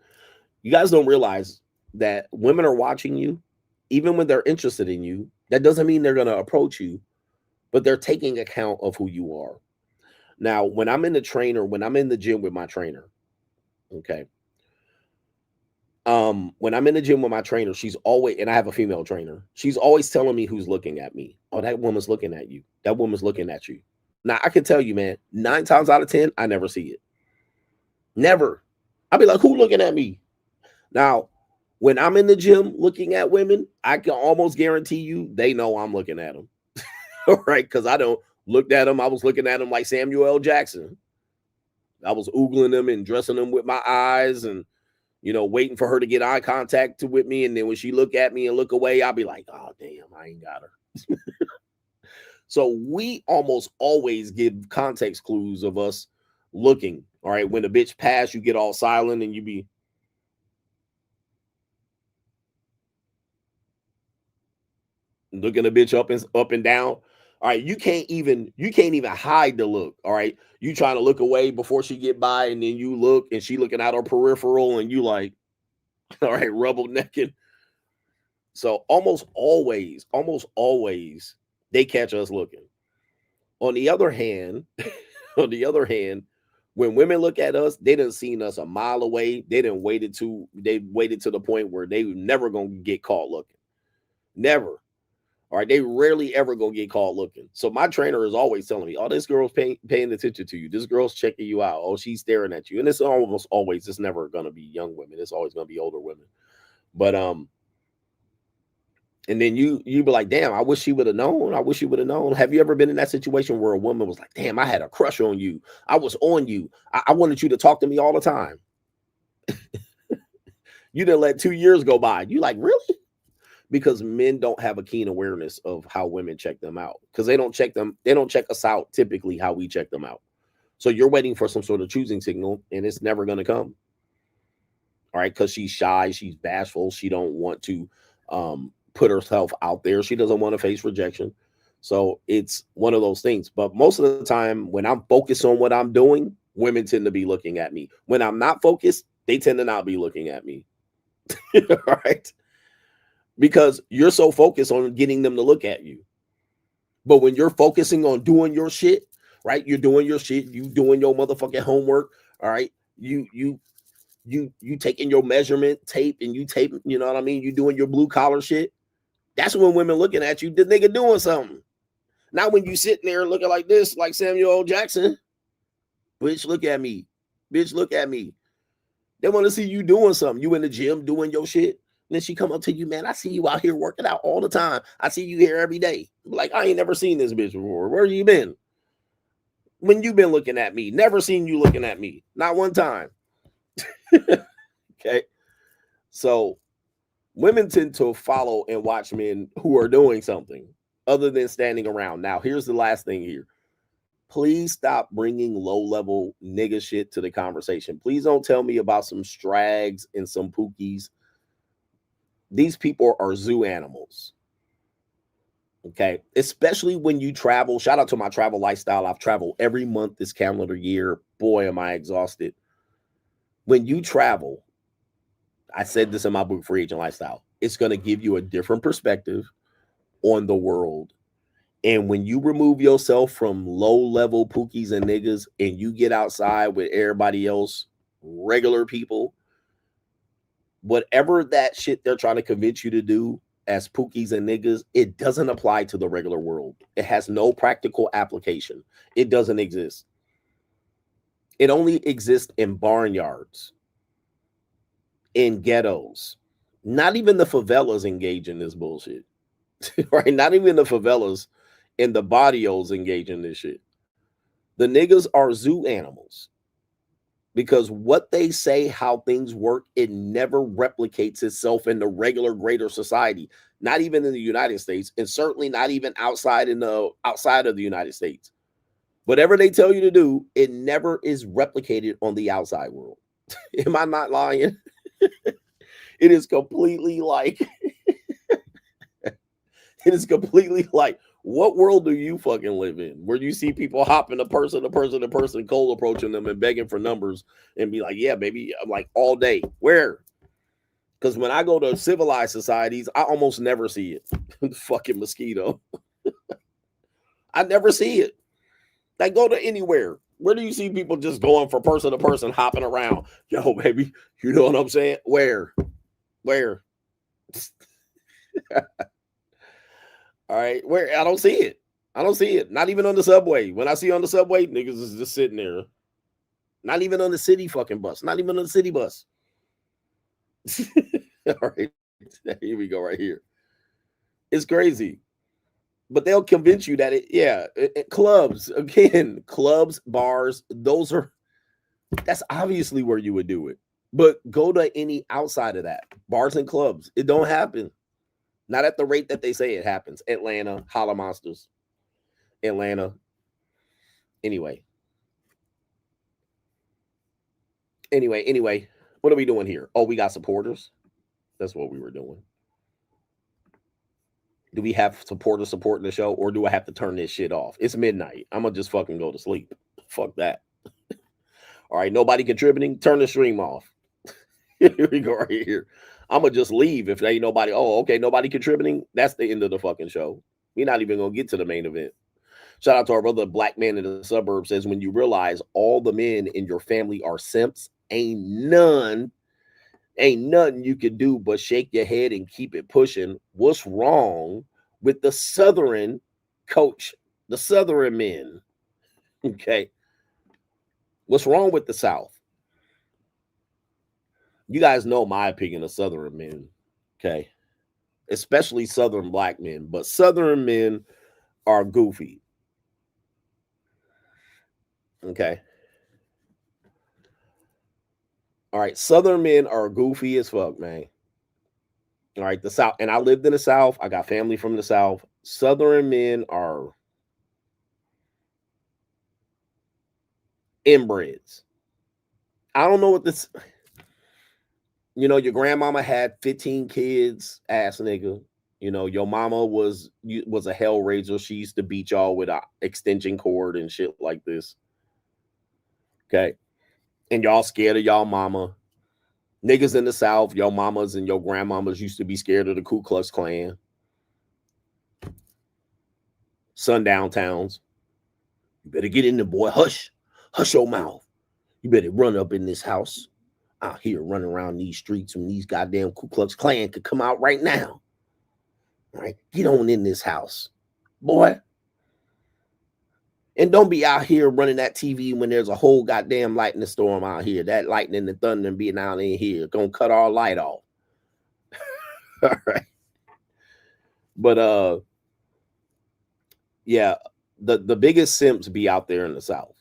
You guys don't realize that women are watching you, even when they're interested in you. That doesn't mean they're going to approach you, but they're taking account of who you are. Now, when I'm in the gym with my trainer, okay. When I'm in the gym with my trainer, she's always, and I have a female trainer, she's always telling me who's looking at me. Oh, that woman's looking at you. That woman's looking at you. Now, I can tell you, man, 9 times out of 10, I never see it. Never. I'll be like, who looking at me? Now, when I'm in the gym looking at women, I can almost guarantee you they know I'm looking at them. All right, because I don't looked at them. I was looking at them like Samuel L. Jackson. I was oogling them and dressing them with my eyes and, you know, waiting for her to get eye contact with me. And then when she look at me and look away, I'll be like, oh, damn, I ain't got her. So we almost always give context clues of us looking. All right. When the bitch pass, you get all silent and you be looking the bitch up and down. All right, you can't even hide the look. All right, you trying to look away before she get by, and then you look, and she looking out her peripheral, and you like, All right, rubble necking. So almost always, they catch us looking. On the other hand, when women look at us, they done seen us a mile away. They waited to the point where they never gonna get caught looking. Never. All right, they rarely ever gonna get caught looking. So my trainer is always telling me, "Oh, this girl's paying attention to you. This girl's checking you out. Oh, she's staring at you." And it's almost always, it's never gonna be young women. It's always gonna be older women. But and then you be like, "Damn, I wish she would have known. I wish she would have known." Have you ever been in that situation where a woman was like, "Damn, I had a crush on you. I was on you. I wanted you to talk to me all the time." You didn't let 2 years go by. You like, really? Because men don't have a keen awareness of how women check them out, because they don't check us out typically how we check them out. So you're waiting for some sort of choosing signal, and it's never going to come. All right, because she's shy, she's bashful, she don't want to put herself out there, she doesn't want to face rejection. So it's one of those things. But most of the time when I'm focused on what I'm doing, women tend to be looking at me. When I'm not focused, they tend to not be looking at me. All right, because you're so focused on getting them to look at you. But when you're focusing on doing your shit, right? You're doing your shit, you doing your motherfucking homework, all right? You taking your measurement tape and you tape, you know what I mean? You doing your blue collar shit. That's when women looking at you, the nigga doing something. Not when you sitting there looking like this, like Samuel L. Jackson. Bitch, look at me. Bitch, look at me. They want to see you doing something. You in the gym doing your shit. And then she come up to you, "Man, I see you out here working out all the time. I see you here every day." Like, I ain't never seen this bitch before. Where you been? When you been looking at me? Never seen you looking at me. Not one time. Okay. So women tend to follow and watch men who are doing something other than standing around. Now, here's the last thing here. Please stop bringing low-level nigga shit to the conversation. Please don't tell me about some Strags and some Pookies. These people are zoo animals. Okay. Especially when you travel. Shout out to my travel lifestyle. I've traveled every month this calendar year. Boy, am I exhausted. When you travel, I said this in my book, Free Agent Lifestyle, it's going to give you a different perspective on the world. And when you remove yourself from low-level Pookies and niggas and you get outside with everybody else, regular people, whatever that shit they're trying to convince you to do as Pookies and niggas, it doesn't apply to the regular world. It has no practical application. It doesn't exist. It only exists in barnyards, in ghettos. Not even the favelas engage in this bullshit. Right? Not even the favelas and the barrios engage in this shit. The niggas are zoo animals. Because what they say, how things work, it never replicates itself in the regular greater society, not even in the United States, and certainly not even outside of the United States. Whatever they tell you to do, it never is replicated on the outside world. Am I not lying? It is completely like, what world do you fucking live in where you see people hopping a person, cold approaching them and begging for numbers and be like, "Yeah, baby," I'm like, all day. Where? Because when I go to civilized societies, I almost never see it. Fucking mosquito. I never see it. Like, go to anywhere. Where do you see people just going for person to person, hopping around? Yo, baby, you know what I'm saying? Where? All right, where? I don't see it. Not even on the subway. When I see on the subway, niggas is just sitting there. Not even on the city fucking bus. Not even on the city bus. All right, here we go right here. It's crazy. But they'll convince you that clubs, again, clubs, bars, that's obviously where you would do it. But go to any outside of that, bars and clubs, it don't happen. Not at the rate that they say it happens. Atlanta, Holla Monsters, Atlanta. Anyway, what are we doing here? Oh, we got supporters. That's what we were doing. Do we have supporters supporting the show, or do I have to turn this shit off? It's midnight. I'm going to just fucking go to sleep. Fuck that. All right, nobody contributing. Turn the stream off. Here we go right here. I'm gonna just leave if there ain't nobody. Oh, okay, nobody contributing. That's the end of the fucking show. We're not even gonna get to the main event. Shout out to our brother Black Man in the Suburbs says, when you realize all the men in your family are simps, ain't nothing you can do but shake your head and keep it pushing. What's wrong with the Southern coach, the Southern men? Okay. What's wrong with the South? You guys know my opinion of Southern men, okay? Especially Southern black men, but Southern men are goofy. Okay. All right. Southern men are goofy as fuck, man. All right. The South, and I lived in the South. I got family from the South. Southern men are inbreds. I don't know what this, you know, your grandmama had 15 kids, ass nigga. You know, your mama was a hell raiser. She used to beat y'all with an extension cord and shit like this. Okay. And y'all scared of y'all mama. Niggas in the South, your mamas and your grandmamas used to be scared of the Ku Klux Klan. Sundown towns. You better get in there, boy. Hush. Hush your mouth. You better run up in this house. Out here running around these streets when these goddamn Ku Klux Klan could come out right now. All right. Get on in this house, boy. And don't be out here running that TV when there's a whole goddamn lightning storm out here. That lightning and the thunder being out in here gonna cut our light off. All right. But yeah, the biggest simps be out there in the South.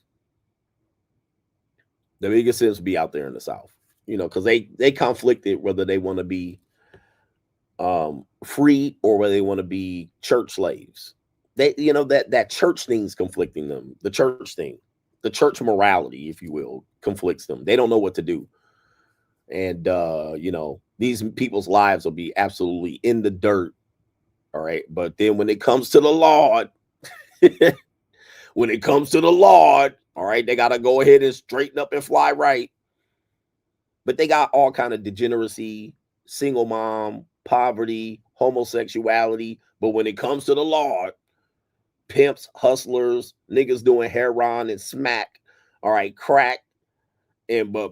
The biggest simps be out there in the South. You know, because they conflicted whether they want to be free or whether they want to be church slaves. They, you know, that church thing's conflicting them. The church thing, the church morality, if you will, conflicts them. They don't know what to do. And, you know, these people's lives will be absolutely in the dirt. All right. But then when it comes to the Lord, all right, they got to go ahead and straighten up and fly right. But they got all kind of degeneracy, single mom, poverty, homosexuality. But when it comes to the Lord, pimps, hustlers, niggas doing heroin and smack, all right, crack, and but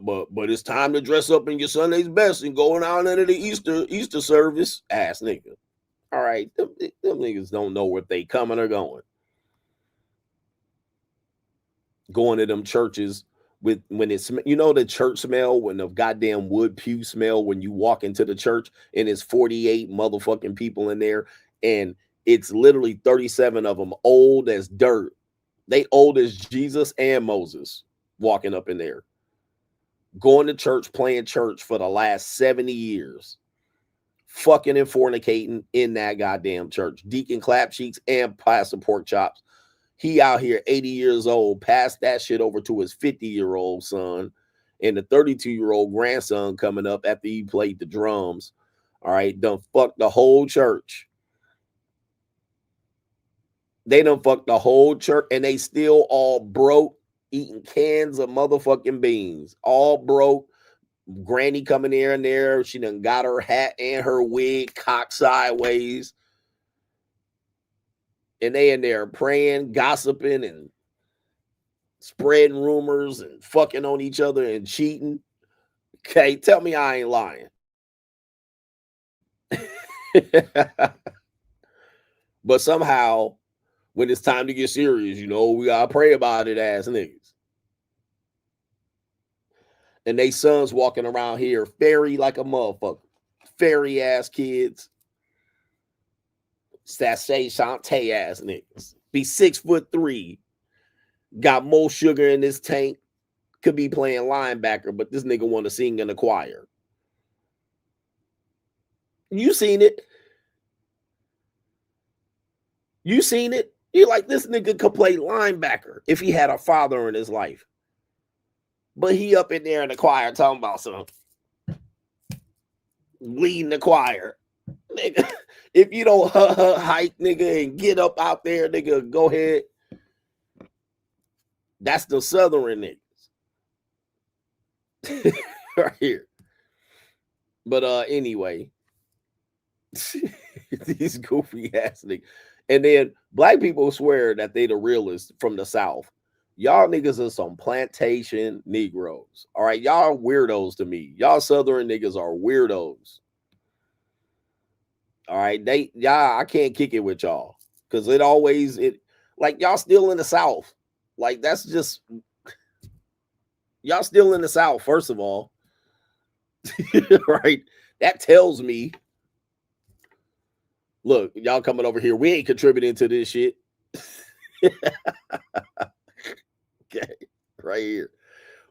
it's time to dress up in your Sunday's best and going out into the Easter service, ass nigga. All right, them niggas don't know where they coming or going. Going to them churches with when it's, you know, the church smell, when the goddamn wood pew smell when you walk into the church and it's 48 motherfucking people in there and it's literally 37 of them old as dirt. They old as Jesus and Moses walking up in there. Going to church, playing church for the last 70 years. Fucking and fornicating in that goddamn church. Deacon clap cheeks and Pastor pork chops. He out here 80 years old, passed that shit over to his 50-year-old son and the 32-year-old grandson coming up after he played the drums. All right, done fucked the whole church. They done fucked the whole church and they still all broke, eating cans of motherfucking beans. All broke. Granny coming here and there. She done got her hat and her wig cocked sideways. And they in there praying, gossiping, and spreading rumors and fucking on each other and cheating. Okay, tell me I ain't lying. But somehow, when it's time to get serious, you know, we gotta pray about it, ass niggas. And they sons walking around here fairy like a motherfucker. Fairy ass kids. Sashay Shantae ass niggas. Be 6'3". Got more sugar in this tank. Could be playing linebacker, but this nigga want to sing in the choir. You seen it. You seen it. You like, this nigga could play linebacker if he had a father in his life. But he up in there in the choir talking about something. Leading the choir. Nigga, if you don't hike, nigga, and get up out there, nigga, go ahead. That's the Southern niggas. Right here. But anyway, these goofy ass niggas. And then black people swear that they the realest from the South. Y'all niggas are some plantation Negroes. All right, y'all are weirdos to me. Y'all Southern niggas are weirdos. All right, I can't kick it with y'all because like y'all still in the South. Like that's just y'all still in the South. First of all, right? That tells me, look, y'all coming over here. We ain't contributing to this shit. Okay, right here.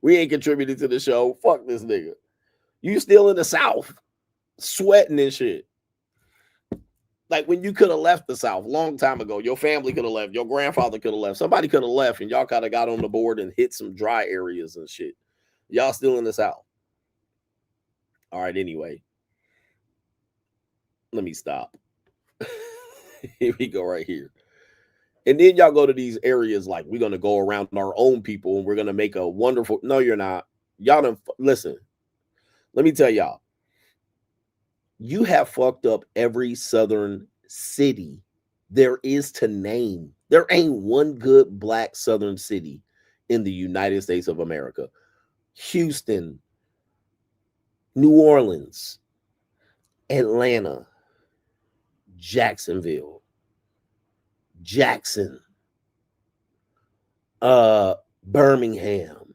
We ain't contributing to the show. Fuck this nigga. You still in the South, sweating this shit. Like when you could have left the South long time ago. Your family could have left. Your grandfather could have left. Somebody could have left, and y'all kind of got on the board and hit some dry areas and shit. Y'all still in the South. All right, anyway. Let me stop. Here we go right here. And then y'all go to these areas like we're going to go around our own people and we're going to make a wonderful. No, you're not. Y'all don't listen. Let me tell y'all. You have fucked up every Southern city there is to name. There ain't one good black Southern city in the United States of America. Houston, New Orleans, Atlanta, Jacksonville, Jackson, Birmingham.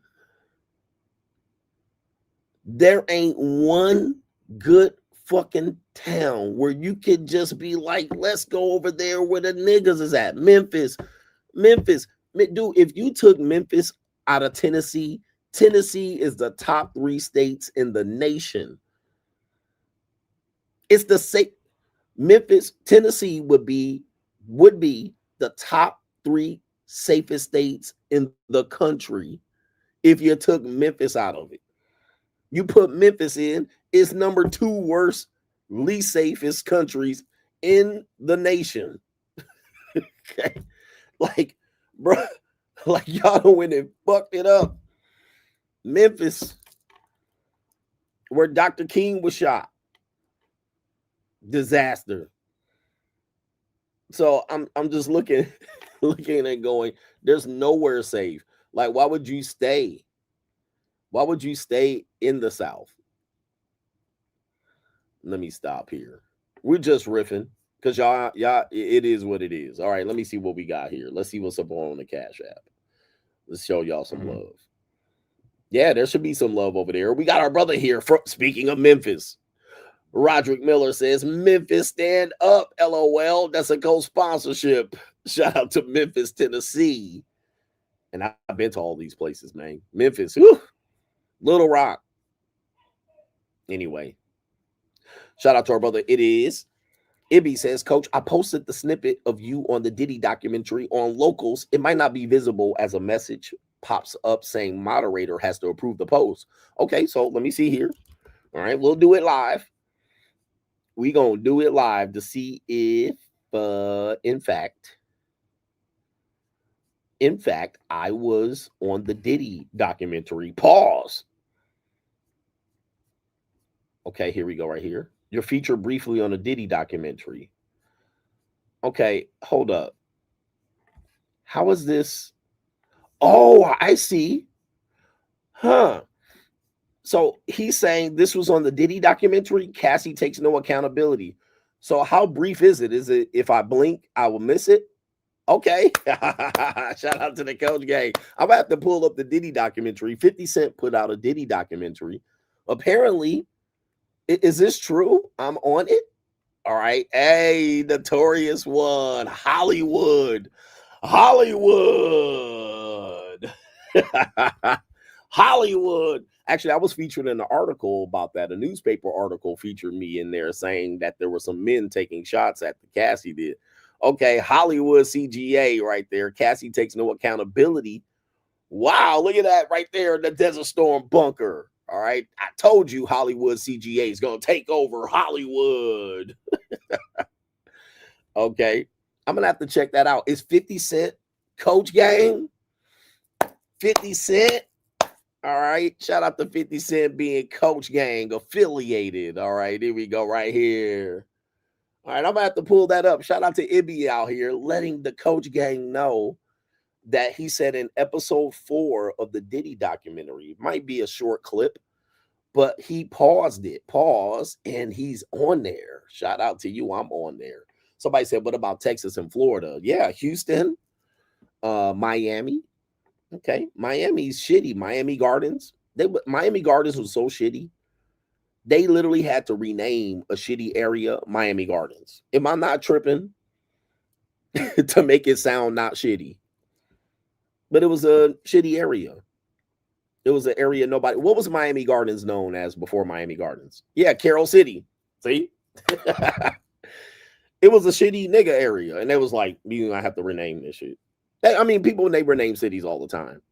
There ain't one good fucking town where you could just be like, let's go over there where the niggas is at. Memphis. Dude, if you took Memphis out of Tennessee, Tennessee is the top 3 states in the nation. It's the same. Memphis, Tennessee would be the top 3 safest states in the country if you took Memphis out of it. You put Memphis in, it's number 2 worst, least safest countries in the nation. Okay. Like, bro, like y'all went and fucked it up. Memphis, where Dr. King was shot. Disaster. So I'm just looking and going, there's nowhere safe. Like, why would you stay? Why would you stay in the South? Let me stop here. We're just riffing because y'all, it is what it is. All right, let me see what we got here. Let's see what's up on the Cash App. Let's show y'all some love. Yeah, there should be some love over there. We got our brother here. Speaking of Memphis, Roderick Miller says, Memphis stand up, LOL. That's a co-sponsorship. Shout out to Memphis, Tennessee. And I've been to all these places, man. Memphis, whew, Little Rock. Anyway, shout out to our brother. It is. Ibby says, Coach, I posted the snippet of you on the Diddy documentary on Locals. It might not be visible as a message pops up saying moderator has to approve the post. Okay, so let me see here. All right, we'll do it live. We gonna do it live to see if, in fact, I was on the Diddy documentary. Pause. Okay, here we go right here. You're featured briefly on a Diddy documentary. Okay, hold up. How is this? Oh, I see. Huh. So he's saying this was on the Diddy documentary. Cassie takes no accountability. So how brief is it? Is it if I blink, I will miss it? Okay. Shout out to the Coach gang. I'm about to pull up the Diddy documentary. 50 Cent put out a Diddy documentary. Apparently, is this true? I'm on it. All right. Hey, Notorious one. Hollywood. Hollywood. Actually, I was featured in an article about that. A newspaper article featured me in there saying that there were some men taking shots at the Cassie did. Okay, Hollywood CGA right there. Cassie takes no accountability. Wow, look at that right there in the Desert Storm bunker. All right, I told you Hollywood CGA is going to take over Hollywood. Okay, I'm going to have to check that out. Is 50 Cent Coach gang? 50 Cent? All right. Shout out to 50 Cent being Coach Gang affiliated. All right. Here we go right here. All right. I'm going to have to pull that up. Shout out to Ibby out here letting the Coach Gang know that he said in episode 4 of the Diddy documentary. It might be a short clip, but he paused, and he's on there. Shout out to you. I'm on there. Somebody said, what about Texas and Florida? Yeah, Houston, Miami. Okay, Miami's shitty. Miami Gardens. Miami Gardens was so shitty. They literally had to rename a shitty area Miami Gardens. Am I not tripping? To make it sound not shitty. But it was a shitty area. It was an area nobody. What was Miami Gardens known as before Miami Gardens? Yeah, Carroll City. See? It was a shitty nigga area. And it was like, you know, I have to rename this shit. I mean, people they rename cities all the time.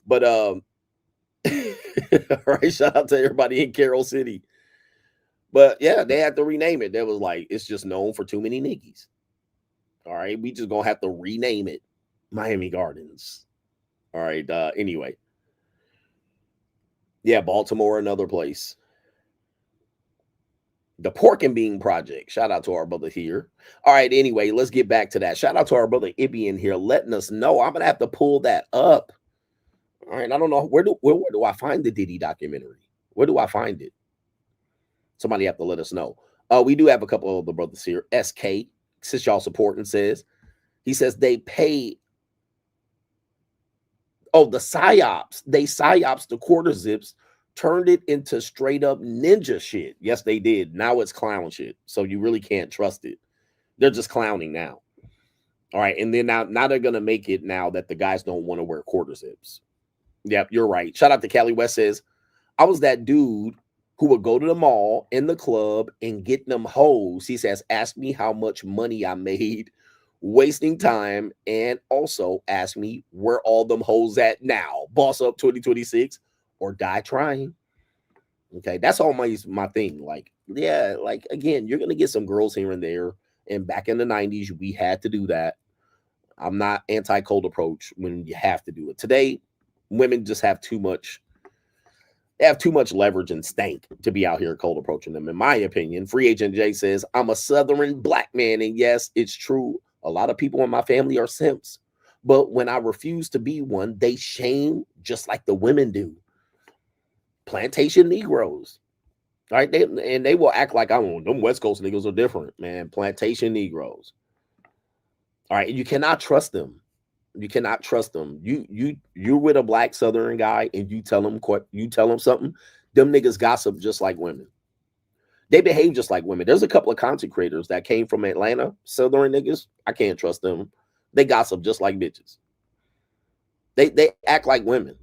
But all right, shout out to everybody in Carroll City. But yeah, they had to rename it. That was like, it's just known for too many niggas. All right, we just gonna have to rename it Miami Gardens. All right, anyway. Yeah, Baltimore, another place. The Pork and Bean Project. Shout out to our brother here. All right, anyway, let's get back to that. Shout out to our brother Ibby in here letting us know. I'm going to have to pull that up. All right, I don't know. Where do I find the Diddy documentary? Where do I find it? Somebody have to let us know. We do have a couple of the brothers here. SK, since y'all supporting, he says they pay. Oh, the psyops. They psyops the quarter zips, turned it into straight up ninja shit. Yes, they did. Now it's clown shit. So you really can't trust it. They're just clowning now. All right. And then now they're going to make it now that the guys don't want to wear quarter zips. Yep, you're right. Shout out to Cali West says, I was that dude who would go to the mall in the club and get them hoes. He says, ask me how much money I made wasting time, and also ask me where all them hoes at now. Boss up 2026 or die trying. Okay, that's all my thing. Like, yeah, like again, you're gonna get some girls here and there. And back in the 90s, we had to do that. I'm not anti-cold approach when you have to do it. Today, women just have too much. They have too much leverage and stank to be out here cold approaching them. In my opinion, Free Agent Jay says, I'm a Southern black man. And yes, it's true. A lot of people in my family are simps. But when I refuse to be one, they shame just like the women do. Plantation Negroes. All right. They will act like them West Coast niggas are different, man. Plantation Negroes. All right. You cannot trust them. You cannot trust them. You're with a black Southern guy and you tell them something. Them niggas gossip just like women. They behave just like women. There's a couple of content creators that came from Atlanta, Southern niggas. I can't trust them. They gossip just like bitches. They act like women.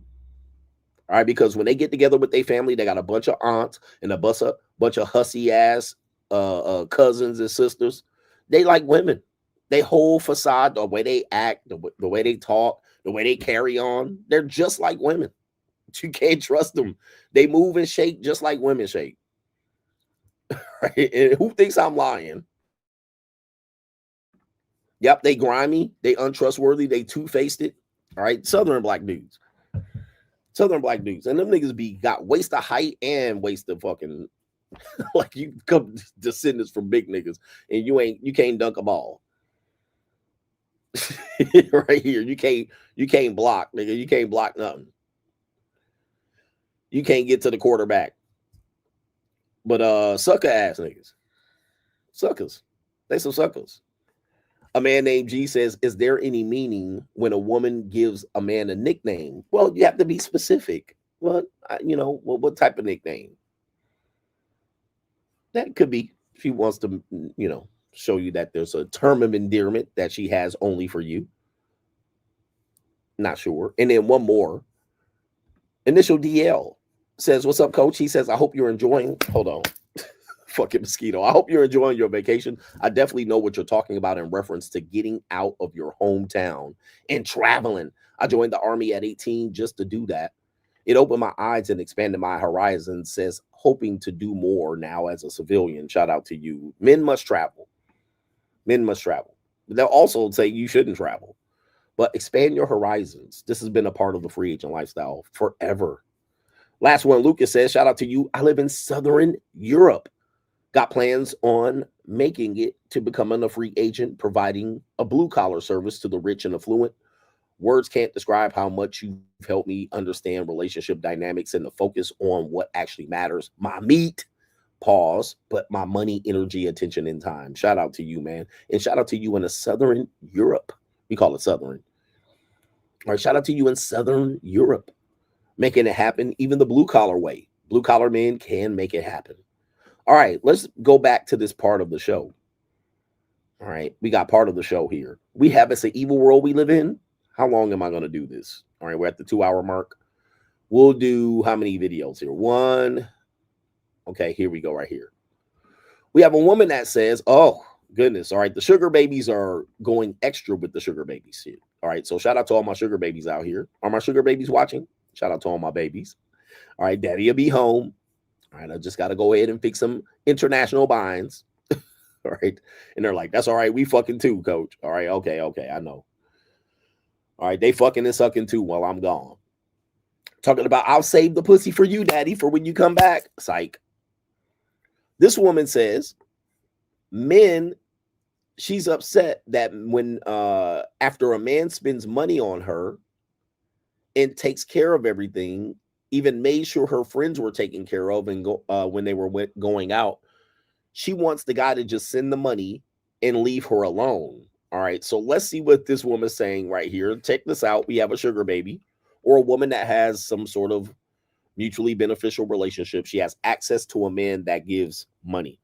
All right, because when they get together with their family, they got a bunch of aunts and a bunch of hussy ass cousins and sisters. They like women. They whole facade, the way they act, the way they talk, the way they carry on, they're just like women. You can't trust them. They move and shake just like women shake. Right? And who thinks I'm lying? Yep, they grimy, they untrustworthy, they two-faced it. All right, Southern black dudes. Southern black dudes. And them niggas got waist of height and waist of fucking like you come descendants from big niggas and you can't dunk a ball. Right here. You can't block, nigga. You can't block nothing. You can't get to the quarterback. But sucker ass niggas. Suckers. They some suckers. A man named G says, is there any meaning when a woman gives a man a nickname? Well, you have to be specific. What type of nickname? That could be if she wants to, show you that there's a term of endearment that she has only for you. Not sure. And then one more. Initial DL says, what's up, coach? He says, I hope you're enjoying. Hold on. Fucking mosquito. I hope you're enjoying your vacation. I definitely know what you're talking about in reference to getting out of your hometown and traveling. I joined the Army at 18 just to do that. It opened my eyes and expanded my horizons, says, hoping to do more now as a civilian. Shout out to you. Men must travel. Men must travel. They'll also say you shouldn't travel, but expand your horizons. This has been a part of the free agent lifestyle forever. Last one, Lucas says, shout out to you. I live in Southern Europe. Got plans on making it to becoming a free agent, providing a blue collar service to the rich and affluent. Words can't describe how much you've helped me understand relationship dynamics and the focus on what actually matters. My meat, pause, but my money, energy, attention, and time. Shout out to you, man. And shout out to you in the Southern Europe. We call it Southern. All right, shout out to you in Southern Europe. Making it happen, even the blue collar way. Blue collar men can make it happen. All right, let's go back to this part of the show. All right, we got part of the show here. We have It's an Evil World We Live In. How long am I going to do this? All right, we're at the 2-hour mark. We'll do how many videos here? One. Okay, here we go right here. We have a woman that says, oh, goodness. All right, the sugar babies are going extra with the sugar babies here. All right, so shout out to all my sugar babies out here. Are my sugar babies watching? Shout out to all my babies. All right, daddy will be home. All right, I just got to go ahead and fix some international binds. All right, and they're like, that's all right. We fucking too, coach. All right, okay, I know. All right, they fucking and sucking too while I'm gone. Talking about, I'll save the pussy for you, daddy, for when you come back. Psych. This woman says, she's upset that when after a man spends money on her and takes care of everything, even made sure her friends were taken care of and when they were going out, she wants the guy to just send the money and leave her alone. All right, so let's see what this woman's saying right here. Check this out. We have a sugar baby or a woman that has some sort of mutually beneficial relationship. She has access to a man that gives money.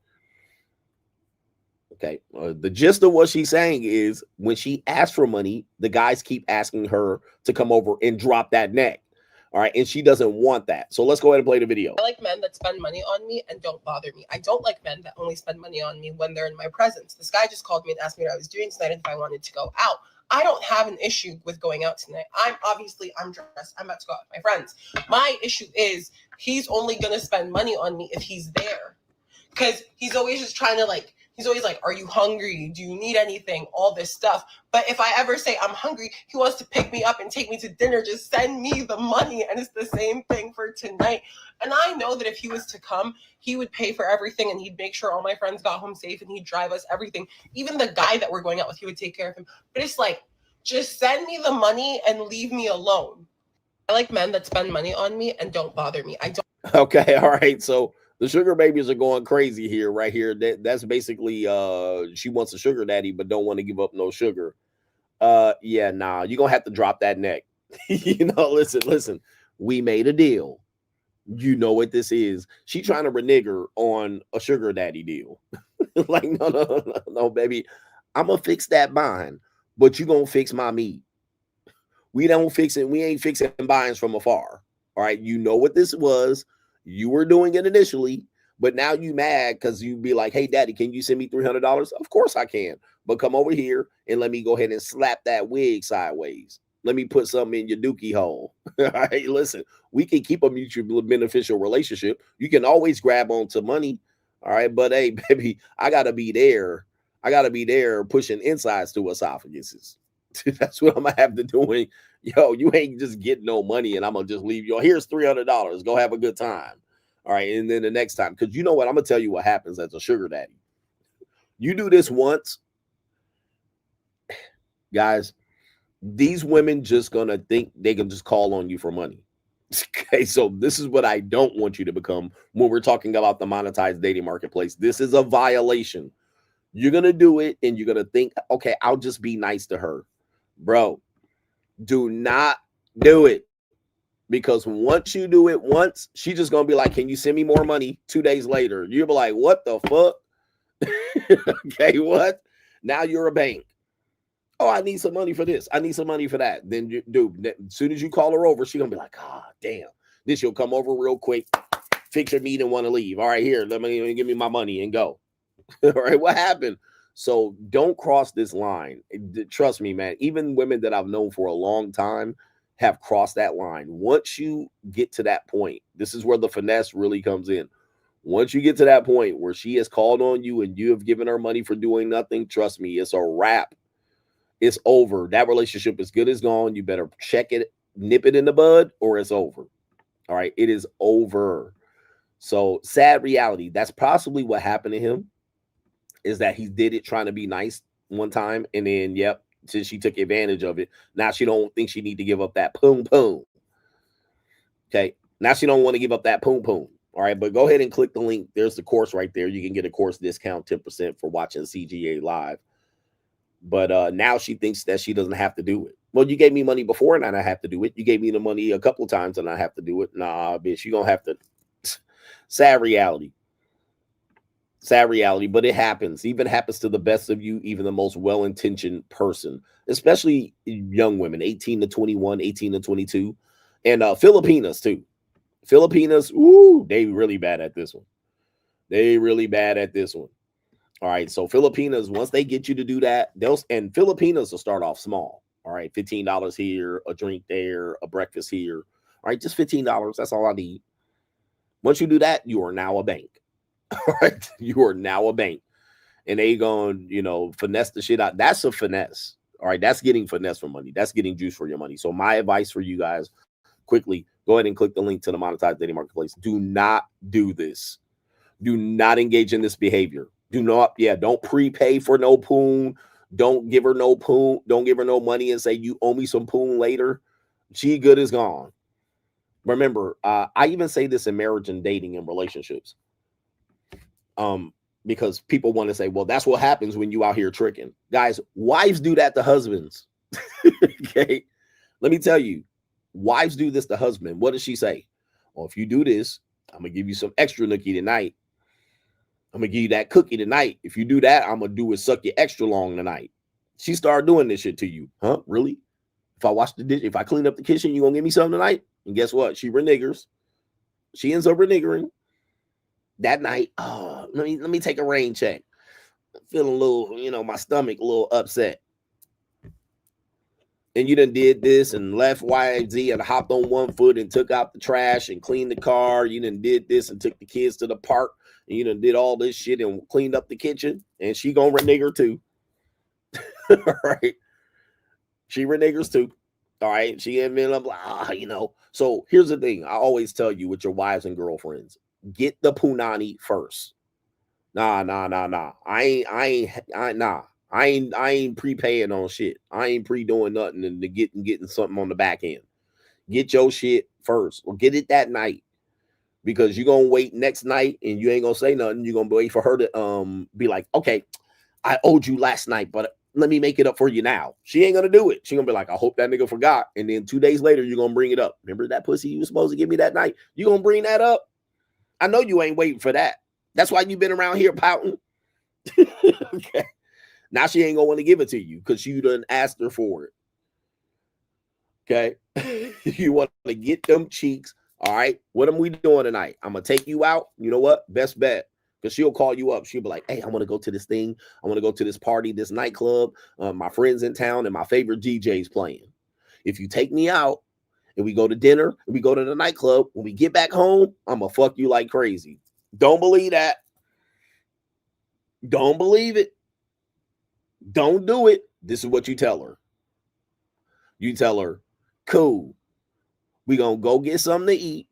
Okay, the gist of what she's saying is when she asks for money, the guys keep asking her to come over and drop that neck. All right, and she doesn't want that. So let's go ahead and play the video. I like men that spend money on me and don't bother me. I don't like men that only spend money on me when they're in my presence. This guy just called me and asked me what I was doing tonight and if I wanted to go out. I don't have an issue with going out tonight. I'm dressed. I'm about to go out with my friends. My issue is he's only going to spend money on me if he's there. Because he's always just trying to he's always like, are you hungry? Do you need anything? All this stuff. But if I ever say I'm hungry, he wants to pick me up and take me to dinner. Just send me the money. And it's the same thing for tonight. And I know that if he was to come, he would pay for everything and he'd make sure all my friends got home safe and he'd drive us everything. Even the guy that we're going out with, he would take care of him. But it's like, just send me the money and leave me alone. I like men that spend money on me and don't bother me. I don't. Okay, all right. So the sugar babies are going crazy here, right here. That's basically she wants a sugar daddy, but don't want to give up no sugar. Yeah, nah, you're gonna have to drop that neck. Listen, we made a deal. You know what this is. She trying to renege on a sugar daddy deal. Like, no, baby. I'm gonna fix that bind, but you gonna fix my meat. We ain't fixing binds from afar. All right, you know what this was. You were doing it initially, but now you mad because you be like, hey, daddy, can you send me $300? Of course I can. But come over here and let me go ahead and slap that wig sideways. Let me put something in your dookie hole. All right, listen, we can keep a mutually beneficial relationship. You can always grab onto money. All right, but hey, baby, I got to be there. I got to be there pushing insides to esophaguses. That's what I'm going to have to do. Yo, you ain't just getting no money and I'm going to just leave you. Here's $300. Go have a good time. All right. And then the next time, because you know what? I'm going to tell you what happens as a sugar daddy. You do this once, guys, these women just going to think they can just call on you for money. Okay. So this is what I don't want you to become when we're talking about the monetized dating marketplace. This is a violation. You're going to do it and you're going to think, okay, I'll just be nice to her. Bro, do not do it, because once you do it once, she's just going to be like, can you send me more money? 2 days later, you'll be like, what the fuck? Okay, what? Now you're a bank. Oh, I need some money for this. I need some money for that. Then, as soon as you call her over, she's going to be like, ah, damn. Then she'll come over real quick, fix your meat and want to leave. All right, here, let me give me my money and go. All right, what happened? So don't cross this line. Trust me, man. Even women that I've known for a long time have crossed that line. Once you get to that point, this is where the finesse really comes in. Once you get to that point where she has called on you and you have given her money for doing nothing, trust me, it's a wrap. It's over. That relationship is good as gone. You better check it, nip it in the bud, or it's over. All right, it is over. So sad reality. That's possibly what happened to him, is that he did it trying to be nice one time, and then yep, since she took advantage of it, now she don't think she need to give up that poom poom. Okay, now she don't want to give up that poom poom. All right, but go ahead and click the link. There's the course right there. You can get a course discount 10% for watching CGA live. But now she thinks that she doesn't have to do it. Well, you gave me money before and I don't have to do it. You gave me the money a couple of times and I have to do it. Nah, bitch, you don't have to. Sad reality. Sad reality, but it happens. Even happens to the best of you, even the most well-intentioned person, especially young women, 18 to 21, 18 to 22, and Filipinas too. Filipinas, ooh, they really bad at this one. They really bad at this one. All right, so Filipinas, once they get you to do that, and Filipinas will start off small. All right, $15 here, a drink there, a breakfast here. All right, just $15. That's all I need. Once you do that, you are now a bank. All right, you are now a bank, and they going, finesse the shit out. That's a finesse. All right, that's getting finesse for money. That's getting juice for your money. So my advice for you guys, quickly, go ahead and click the link to the monetized dating marketplace. Do not do this. Do not engage in this behavior. Don't prepay for no poon. Don't give her no poon. Don't give her no money and say you owe me some poon later. She good is gone. Remember, I even say this in marriage and dating and relationships. Because people want to say, well, that's what happens when you out here tricking. Guys, wives do that to husbands. Okay. Let me tell you, wives do this to husband. What does she say? Well, if you do this, I'm going to give you some extra nookie tonight. I'm going to give you that cookie tonight. If you do that, I'm going to do is suck you extra long tonight. She started doing this shit to you. Huh? Really? If I wash the dish, if I clean up the kitchen, you going to give me something tonight? And guess what? She renegers. She ends up renegering. That night, let me take a rain check. I'm feeling a little, my stomach a little upset. And you done did this and left YZ and hopped on one foot and took out the trash and cleaned the car. You done did this and took the kids to the park. And you done did all this shit and cleaned up the kitchen. And she gonna renegger too. All right. She renegers too. All right. She ain't been up like, So here's the thing. I always tell you with your wives and girlfriends. Get the punani first. Nah. I ain't prepaying on shit. I ain't pre-doing nothing and getting something on the back end. Get your shit first or get it that night, because you're gonna wait next night and you ain't gonna say nothing. You're gonna wait for her to be like, okay, I owed you last night, but let me make it up for you now. She ain't gonna do it. She gonna be like, I hope that nigga forgot. And then 2 days later, you're gonna bring it up. Remember that pussy you was supposed to give me that night? You gonna bring that up? I know you ain't waiting for that. That's why you've been around here pouting. Okay. Now she ain't gonna want to give it to you because you done asked her for it. Okay. You want to get them cheeks. All right. What am we doing tonight? I'm gonna take you out. You know what? Best bet. Because she'll call you up. She'll be like, hey, I want to go to this thing. I want to go to this party, this nightclub. My friends in town and my favorite DJ's playing. If you take me out, and we go to dinner, and we go to the nightclub, when we get back home, I'm going to fuck you like crazy. Don't believe that. Don't believe it. Don't do it. This is what you tell her. You tell her, cool. We going to go get something to eat.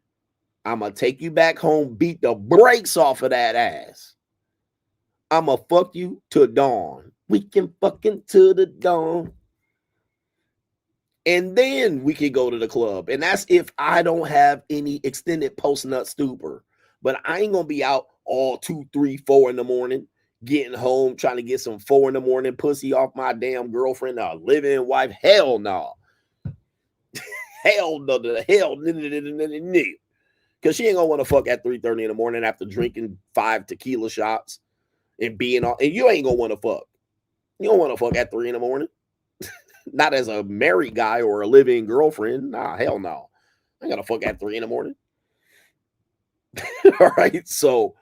I'm going to take you back home, beat the brakes off of that ass. I'm going to fuck you to dawn. We can fucking to the dawn. And then we can go to the club. And that's if I don't have any extended post-nut stupor. But I ain't going to be out all 2, 3, 4 in the morning, getting home, trying to get some 4 in the morning pussy off my damn girlfriend, a living wife. Hell no. Hell no. Hell no. Because she ain't going to want to fuck at 3:30 in the morning after drinking 5 tequila shots and being all. And you ain't going to want to fuck. You don't want to fuck at 3 in the morning. Not as a married guy or a living girlfriend. Nah, hell no. I gotta fuck at 3 in the morning. All right. So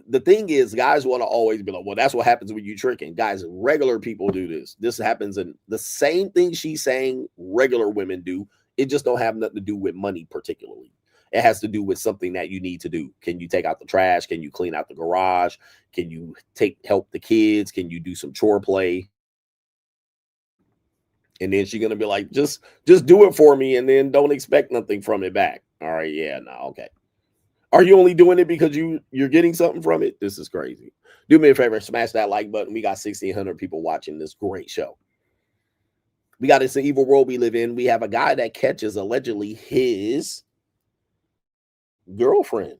the thing is, guys want to always be like, well, that's what happens when you tricking. Guys, regular people do this. This happens in the same thing she's saying regular women do. It just don't have nothing to do with money particularly. It has to do with something that you need to do. Can you take out the trash? Can you clean out the garage? Can you help the kids? Can you do some chore play? And then she's going to be like, just do it for me and then don't expect nothing from it back. All right, yeah, no, okay. Are you only doing it because you're getting something from it? This is crazy. Do me a favor, smash that like button. We got 1,600 people watching this great show. We got this evil world we live in. We have a guy that catches allegedly his girlfriend.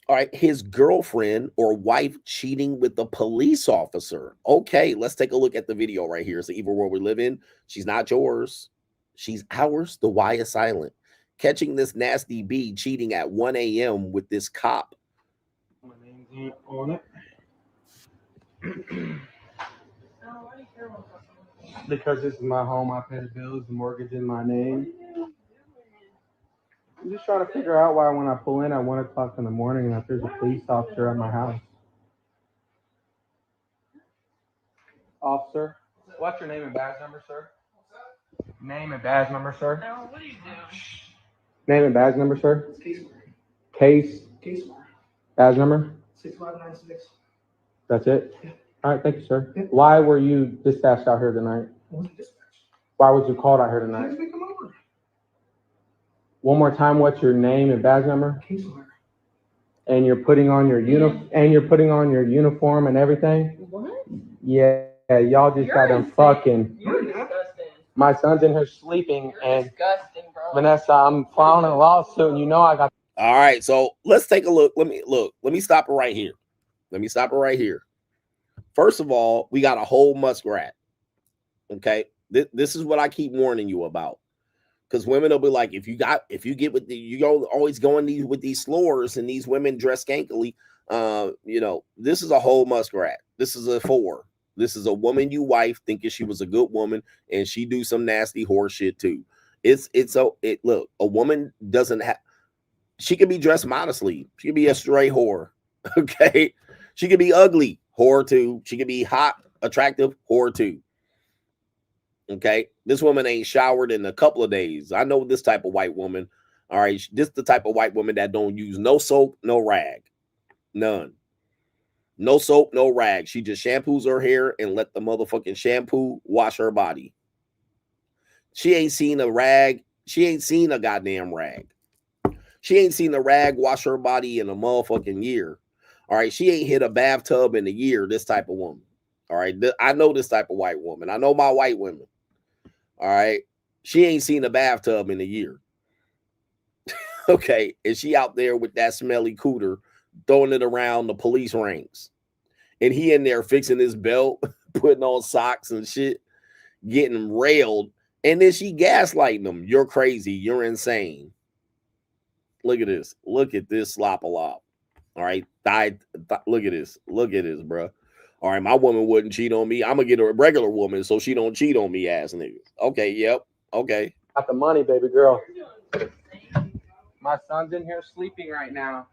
All right, his girlfriend or wife cheating with the police officer. Okay, let's take a look at the video right here. It's the evil world we live in. She's not yours. She's ours. The Y is silent. Catching this nasty B cheating at 1 a.m. with this cop. My name's on it. Because this is my home, I pay the bills, the mortgage in my name. I'm just trying to figure out why when I pull in at 1 o'clock in the morning that there's a police officer at my house. Officer, what's your name and badge number, sir? Name and badge number, sir? No, what are you doing? Name and badge number, sir? Case. Case. Badge number? 6596. That's it? Yeah. All right, thank you, sir. Yeah. Why were you dispatched out here tonight? I wasn't dispatched. Why was you called out here tonight? Please come over. One more time, what's your name and badge number? Case order. And you're putting on your uniform and everything? What? Yeah, y'all just got them fucking. You're disgusting. My son's in here sleeping, and Disgusting, bro. Vanessa, I'm filing a lawsuit, and you know I got. All right, so let's take a look. Let me stop it right here. First of all, we got a whole muskrat. Okay, this is what I keep warning you about, because women will be like, if you get with always going with these slurs and these women dress skankily, this is a whole muskrat. This is a 4. This is a woman you wife thinking she was a good woman and she do some nasty horse shit too. Look, a woman doesn't have. She can be dressed modestly. She can be a straight whore. Okay, she can be ugly whore too. She can be hot, attractive whore too. Okay, this woman ain't showered in a couple of days. I know this type of white woman. All right, this the type of white woman that don't use no soap, no rag, none. No soap, no rag. She just shampoos her hair and let the motherfucking shampoo wash her body. She ain't seen a rag. She ain't seen a goddamn rag. She ain't seen a rag wash her body in a motherfucking year. All right, she ain't hit a bathtub in a year. This type of woman. All right, I know this type of white woman. I know my white women. All right, she ain't seen a bathtub in a year. Okay, and she out there with that smelly cooter, throwing it around the police ranks. And he in there fixing his belt, putting on socks and shit, getting railed. And then she gaslighting him. You're crazy. You're insane. Look at this. Look at this slop-a-lop. All right. Look at this. Look at this, bro. All right. My woman wouldn't cheat on me. I'm going to get her a regular woman so she don't cheat on me, ass niggas. Okay. Yep. Okay. Got the money, baby girl. My son's in here sleeping right now.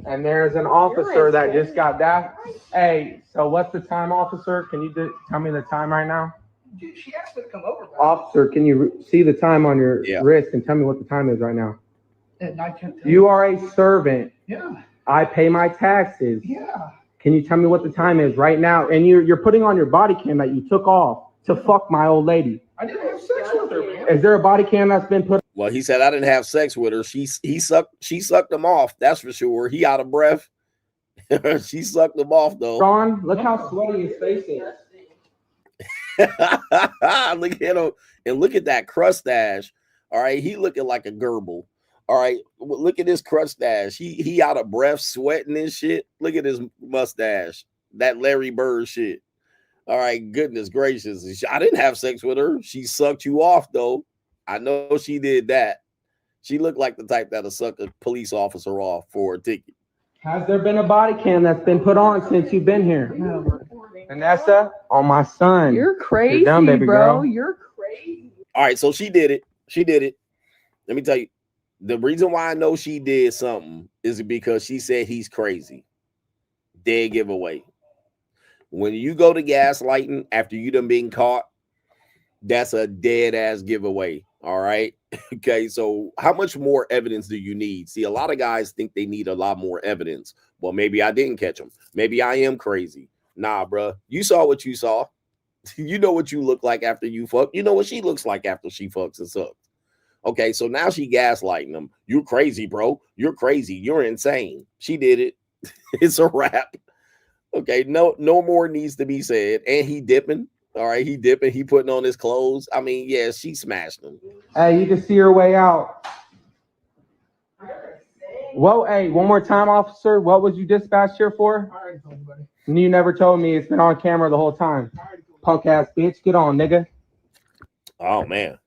And there's an officer that just got that. Hey, so what's the time, officer? Can you tell me the time right now? Dude, she asked me to come over, bro. Officer, can you see the time on your wrist and tell me what the time is right now? And I can't tell You are a servant. Yeah. I pay my taxes. Yeah. Can you tell me what the time is right now? And you're putting on your body cam that you took off to fuck my old lady. I didn't have sex with her, man. Is there a body cam that's been put? Well, he said I didn't have sex with her. She sucked him off. That's for sure. He out of breath. She sucked him off though. Ron, look how sweaty his face is. Look at him and look at that crustache. All right, he looking like a gerbil. All right, look at his crustache. He out of breath, sweating and shit. Look at his mustache. That Larry Bird shit. All right, goodness gracious. I didn't have sex with her. She sucked you off though. I know she did that. She looked like the type that'll suck a police officer off for a ticket. Has there been a body cam that's been put on since you've been here? No. Vanessa, on my son. You're crazy, dumb, baby bro. girl. You're crazy. All right, so she did it. She did it. Let me tell you, the reason why I know she did something is because she said he's crazy. Dead giveaway. When you go to gaslighting after you done been caught, that's a dead ass giveaway. All right. Okay. So how much more evidence do you need? See, a lot of guys think they need a lot more evidence. Well, maybe I didn't catch them. Maybe I am crazy. Nah, bro. You saw what you saw. You know what you look like after you fuck. You know what she looks like after she fucks and sucks. Okay, so now she gaslighting him. You're crazy, bro. You're crazy. You're insane. She did it. It's a wrap. Okay, no more needs to be said. And he dipping. All right, he dipping. He putting on his clothes. I mean, yeah, she smashed him. Hey, you can see your way out. Well, hey, one more time, officer. What was you dispatched here for? I already told you, buddy. You never told me. It's been on camera the whole time. Punk ass bitch. Get on, nigga. Oh, man.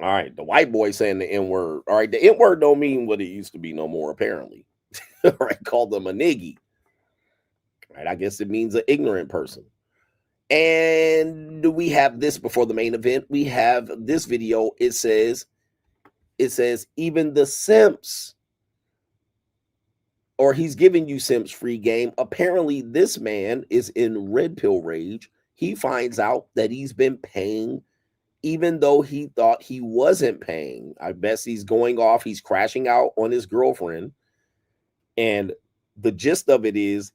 All right, the white boy saying the N-word. All right, the N-word don't mean what it used to be no more, apparently. All right, call them a niggy. All right, I guess it means an ignorant person. And we have this before the main event. We have this video. It says, even the simps, or he's giving you simps free game. Apparently, this man is in red pill rage. He finds out that he's been paying even though he thought he wasn't paying. I guess he's going off. He's crashing out on his girlfriend. And the gist of it is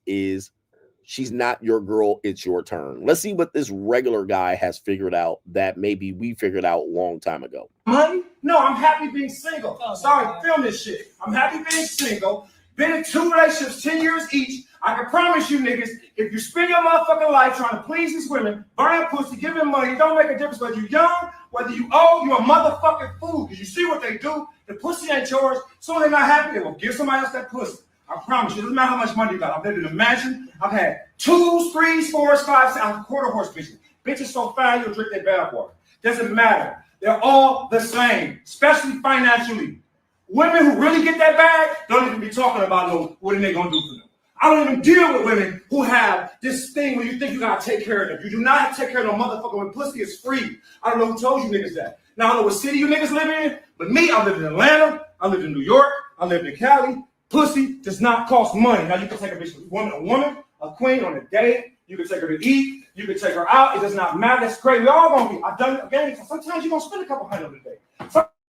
she's not your girl. It's your turn. Let's see what this regular guy has figured out that maybe we figured out a long time ago. Money? No, I'm happy being single. Sorry, film this shit. I'm happy being single. Been in 2 relationships, 10 years each. I can promise you niggas, if you spend your motherfucking life trying to please these women, buying pussy, giving money, it don't make a difference whether you're young, whether you old, you're a motherfucking fool. Because you see what they do, the pussy ain't yours, so they're not happy, they will give somebody else that pussy. I promise you, it doesn't matter how much money you got. I've lived in a mansion. I've had 2s, 3s, 4s, 5s, 6, quarter horse bitches. Bitches so fine you'll drink their bath water. Doesn't matter. They're all the same, especially financially. Women who really get that bag don't even be talking about what are they gonna do for them. I don't even deal with women who have this thing where you think you gotta take care of them. You do not have to take care of no motherfucker when pussy is free. I don't know who told you niggas that. Now I don't know what city you niggas live in, but me, I live in Atlanta, I live in New York, I live in Cali. Pussy does not cost money. Now you can take a woman, a queen on a date. You can take her to eat. You can take her out. It does not matter. That's great. We all gonna be. I've done it again. Sometimes you're gonna spend a couple $100 a day.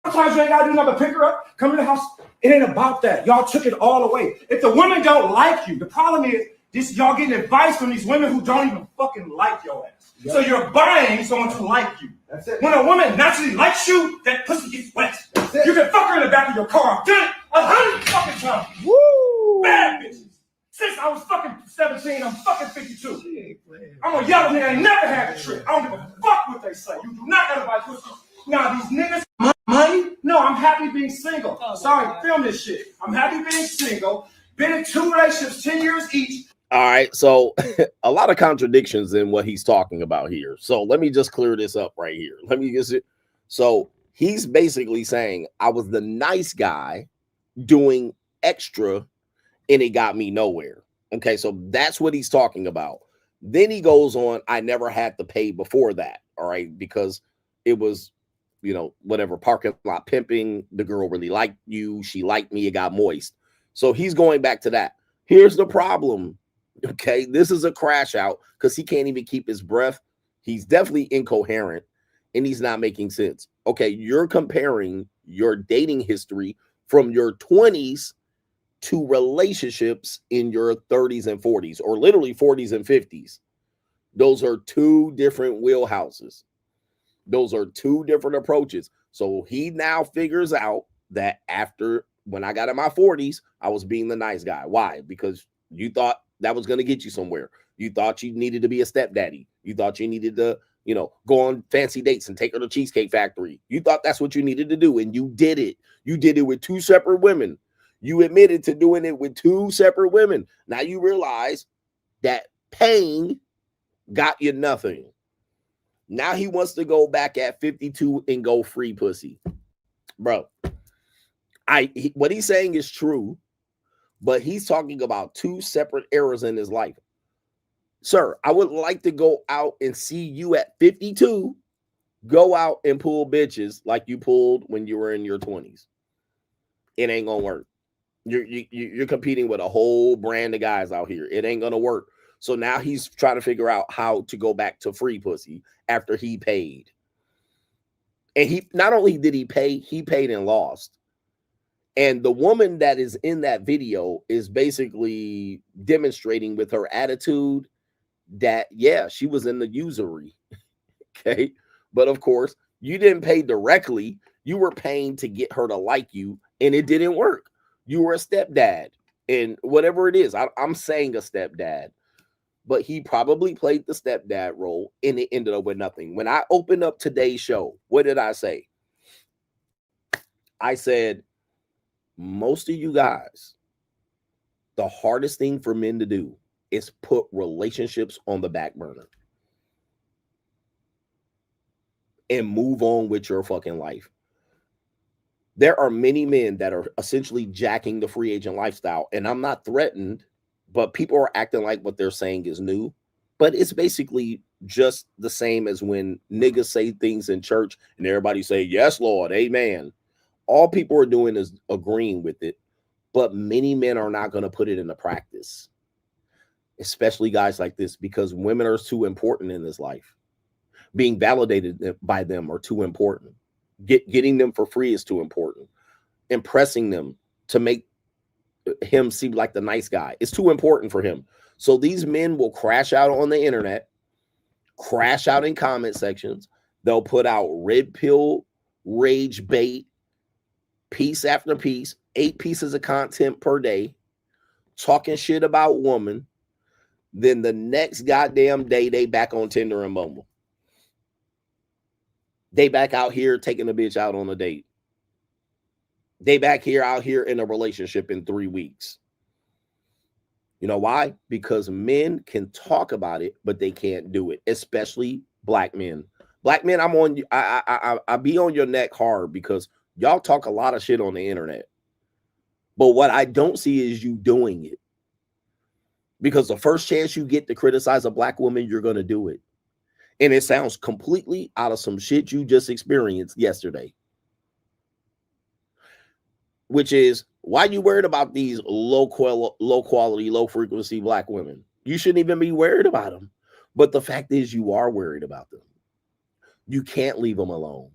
Sometimes you ain't gotta do nothing but pick her up, come to the house. It ain't about that. Y'all took it all away. If the women don't like you, the problem is this: y'all getting advice from these women who don't even fucking like your ass. Yep. So you're buying someone to like you. That's it. When a woman naturally likes you, that pussy gets wet. That's it. You can fuck her in the back of your car. I've done it 100 fucking times. Woo! Bad bitches. Since I was fucking 17, I'm fucking 52. I'm a yellow nigga. I ain't never had a trick. I don't give a fuck what they say. You do not gotta buy pussy. Now these niggas, money? No, I'm happy being single. Sorry, film this shit. I'm happy being single. Been in 2 relationships, 10 years each. All right, so a lot of contradictions in what he's talking about here. So let me just clear this up right here. So he's basically saying I was the nice guy doing extra and it got me nowhere. Okay, so that's what he's talking about. Then he goes on, I never had to pay before that. All right, because it was, whatever, parking lot pimping. The girl really liked you. She liked me. It got moist. So he's going back to that. Here's the problem. Okay, this is a crash out because he can't even keep his breath. He's definitely incoherent and he's not making sense. Okay, you're comparing your dating history from your 20s to relationships in your 30s and 40s, or literally 40s and 50s. Those are 2 different wheelhouses. Those are 2 different approaches. So he now figures out that after, when I got in my 40s, I was being the nice guy. Why? Because you thought that was going to get you somewhere. You thought you needed to be a stepdaddy. You thought you needed to, go on fancy dates and take her to Cheesecake Factory. You thought that's what you needed to do, and you did it. You did it with 2 separate women. You admitted to doing it with 2 separate women. Now you realize that paying got you nothing. Now he wants to go back at 52 and go free pussy. Bro, what he's saying is true, but he's talking about 2 separate eras in his life. Sir, I would like to go out and see you at 52 go out and pull bitches like you pulled when you were in your 20s. It ain't gonna work. You're competing with a whole brand of guys out here. It ain't gonna work. So now he's trying to figure out how to go back to free pussy after he paid. And he not only did he paid and lost. And the woman that is in that video is basically demonstrating with her attitude that, yeah, she was in the usury. Okay. But of course, you didn't pay directly. You were paying to get her to like you, and it didn't work. You were a stepdad, and whatever it is, I'm saying a stepdad, but he probably played the stepdad role, and it ended up with nothing. When I opened up today's show, what did I say? I said, most of you guys, the hardest thing for men to do is put relationships on the back burner and move on with your fucking life. There are many men that are essentially jacking the free agent lifestyle, and I'm not threatened, but people are acting like what they're saying is new. But it's basically just the same as when niggas say things in church and everybody say, yes, Lord, amen. All people are doing is agreeing with it, but many men are not going to put it into practice, especially guys like this, because women are too important in this life. Being validated by them are too important. Getting them for free is too important. Impressing them to make him seem like the nice guy is too important for him. So these men will crash out on the internet, crash out in comment sections. They'll put out red pill, rage bait, piece after piece, 8 pieces of content per day, talking shit about women. Then the next goddamn day, they back on Tinder and Bumble. They back out here taking a bitch out on a date. They back here out here in a relationship in 3 weeks. You know why? Because men can talk about it, but they can't do it, especially black men. Black men, I'm on you. I be on your neck hard because y'all talk a lot of shit on the internet. But what I don't see is you doing it. Because the first chance you get to criticize a black woman, you're going to do it. And it sounds completely out of some shit you just experienced yesterday. Which is, why you worried about these low quality, low frequency black women? You shouldn't even be worried about them. But the fact is, you are worried about them. You can't leave them alone.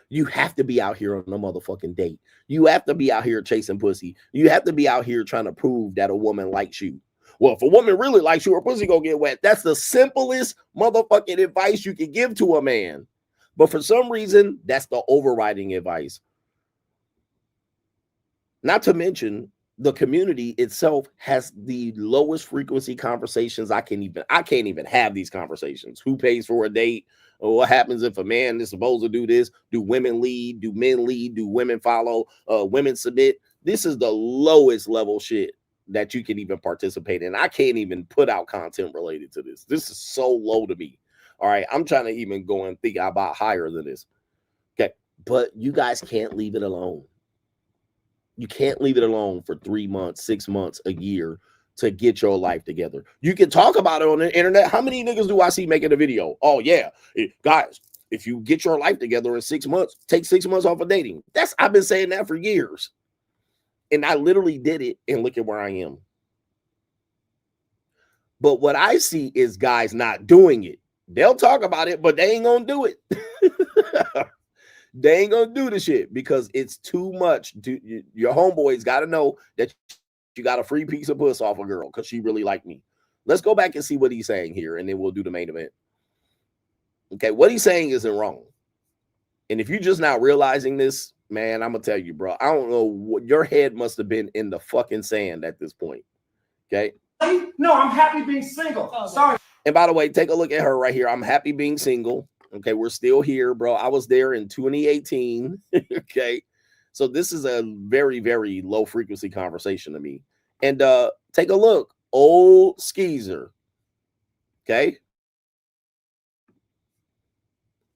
You have to be out here on a motherfucking date. You have to be out here chasing pussy. You have to be out here trying to prove that a woman likes you. Well, if a woman really likes you, her pussy gonna get wet. That's the simplest motherfucking advice you can give to a man. But for some reason, that's the overriding advice. Not to mention, the community itself has the lowest frequency conversations. I can't even have these conversations. Who pays for a date? Or what happens if a man is supposed to do this? Do women lead? Do men lead? Do women follow? Women submit? This is the lowest level shit that you can even participate in. I can't even put out content related to this. This is so low to me. All right. I'm trying to even go and think about higher than this. Okay. But you guys can't leave it alone. You can't leave it alone for 3 months, 6 months, a year to get your life together. You can talk about it on the internet. How many niggas do I see making a video? Oh, yeah. Guys, if you get your life together in 6 months, take 6 months off of dating. I've been saying that for years. And I literally did it, and look at where I am. But what I see is guys not doing it. They'll talk about it, but they ain't gonna do it. They ain't gonna do the shit because it's too much. Your homeboys got to know that you got a free piece of puss off a girl because she really liked me. Let's go back and see what he's saying here, and then we'll do the main event. Okay, what he's saying isn't wrong. And if you're just now realizing this, man, I'm gonna tell you, bro, I don't know what your head must have been in the fucking sand at this point. Okay. No, I'm happy being single. Sorry. And by the way, take a look at her right here. I'm happy being single. Okay, we're still here, bro. I was there in 2018. Okay. So this is a very, very low frequency conversation to me. And take a look. Old skeezer. Okay.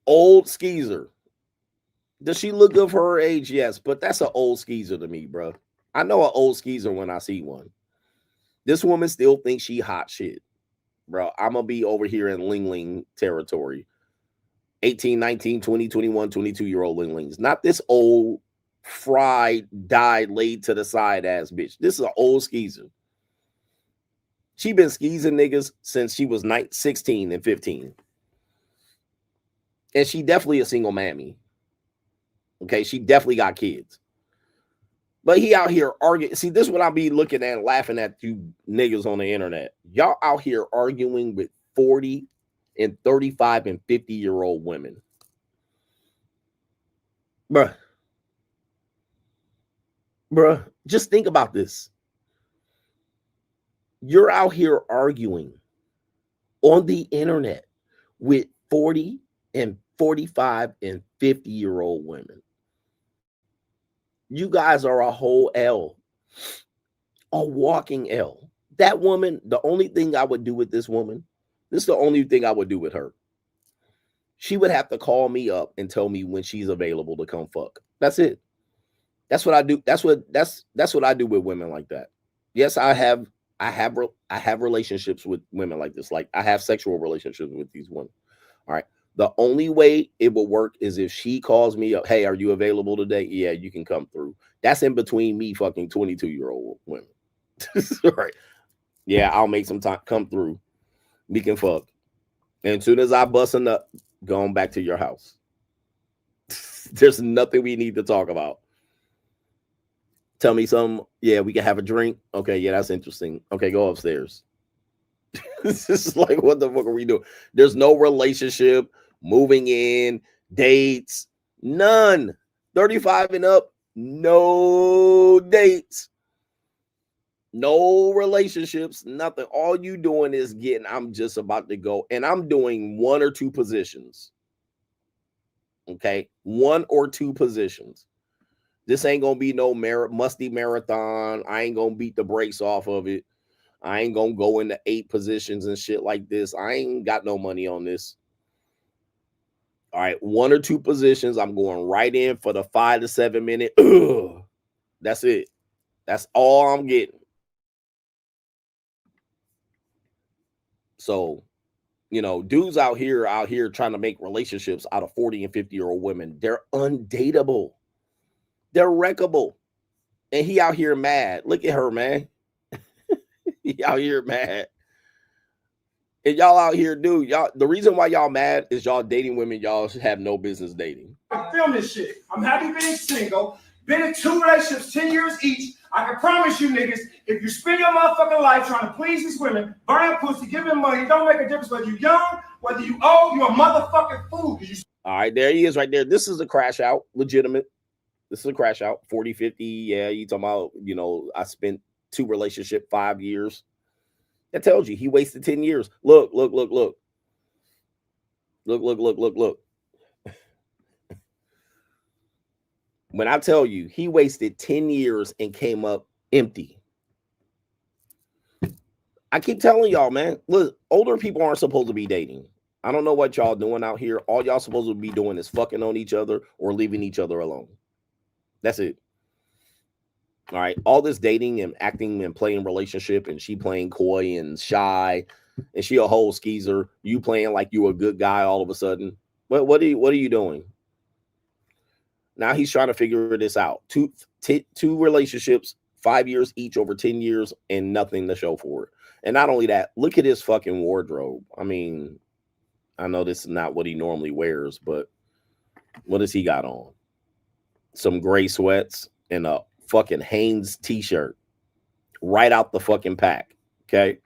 Old skeezer. Does she look good for her age? Yes, but that's an old skeezer to me, bro. I know an old skeezer when I see one. This woman still thinks she hot shit, bro. I'm going to be over here in Ling Ling territory. 18, 19, 20, 21, 22-year-old Ling Lings. Not this old, fried, dyed, laid to the side ass bitch. This is an old skeezer. She been skeezing niggas since she was 16 and 15. And she definitely a single mammy. Okay, she definitely got kids. But he out here arguing. See, this is what I'll be looking at and laughing at you niggas on the internet. Y'all out here arguing with 40 and 35 and 50-year-old women. Bruh, Bruh, just think about this. You're out here arguing on the internet with 40 and 45 and 50-year-old women. You guys are a whole L, a walking L. That woman, the only thing I would do with this woman, this is the only thing I would do with her. She would have to call me up and tell me when she's available to come fuck. That's it. That's what I do. That's what I do with women like that. Yes, I have relationships with women like this. Like I have sexual relationships with these women. All right. The only way it will work is if she calls me up, hey, are you available today? Yeah, you can come through. That's in between me fucking 22-year-old women. Right. Yeah, I'll make some time, come through. We can fuck. And as soon as I busting up, going back to your house. There's nothing we need to talk about. Tell me something. Yeah, we can have a drink. Okay, yeah, that's interesting. Okay, go upstairs. This is like, what the fuck are we doing? There's no relationship, moving in, dates, none. 35 and up, no dates, no relationships, nothing. All you doing is getting, I'm just about to go, and I'm doing 1 or 2 positions. Okay, 1 or 2 positions. This ain't gonna be no musty marathon. I ain't gonna beat the brakes off of it. I ain't gonna go into 8 positions and shit like this. I ain't got no money on this. All right, 1 or 2 positions. I'm going right in for the 5 to 7 minute. That's it. That's all I'm getting. So, you know, dudes out here trying to make relationships out of 40 and 50-year-old women. They're undateable. They're wreckable. And he out here mad. Look at her, man. He out here mad. And y'all out here, dude, y'all, the reason why y'all mad is y'all dating women y'all have no business dating. I film this shit. I'm happy being single. Been in 2 relationships, 10 years each. I can promise you niggas, if you spend your motherfucking life trying to please these women, burn pussy, give them money, it don't make a difference whether you're young, whether you old, you're a motherfucking fool. All right, there he is right there. This is a crash out, legitimate. This is a crash out, 40, 50. Yeah, you talking about, you know, I spent 2 relationship 5 years. That tells you he wasted 10 years. Look. Look. When I tell you he wasted 10 years and came up empty. I keep telling y'all, man, look, older people aren't supposed to be dating. I don't know what y'all doing out here. All y'all supposed to be doing is fucking on each other or leaving each other alone. That's it. All right. All this dating and acting and playing relationship, and she playing coy and shy, and she a whole skeezer. You playing like you a good guy all of a sudden. What are you doing? Now he's trying to figure this out. Two relationships, 5 years each over 10 years, and nothing to show for it. And not only that, look at his fucking wardrobe. I mean, I know this is not what he normally wears, but what does he got on? Some gray sweats and a fucking Hanes t-shirt right out the fucking pack. Okay.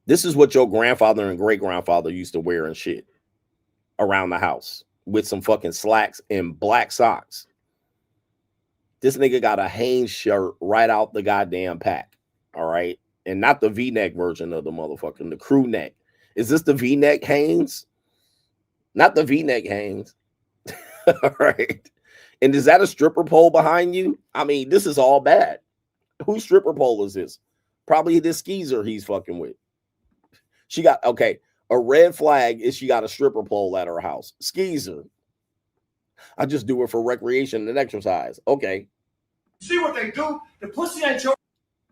This is what your grandfather and great grandfather used to wear and shit around the house with some fucking slacks and black socks. This nigga got a Hanes shirt right out the goddamn pack. All right. And not the V-neck version of the motherfucking, the crew neck. Is this the V-neck Hanes? Not the V-neck Hanes. All right. And is that a stripper pole behind you? I mean, this is all bad. Whose stripper pole is this? Probably this skeezer he's fucking with. She got, okay, a red flag is she got a stripper pole at her house. Skeezer. I just do it for recreation and exercise. Okay. See what they do? The pussy ain't your.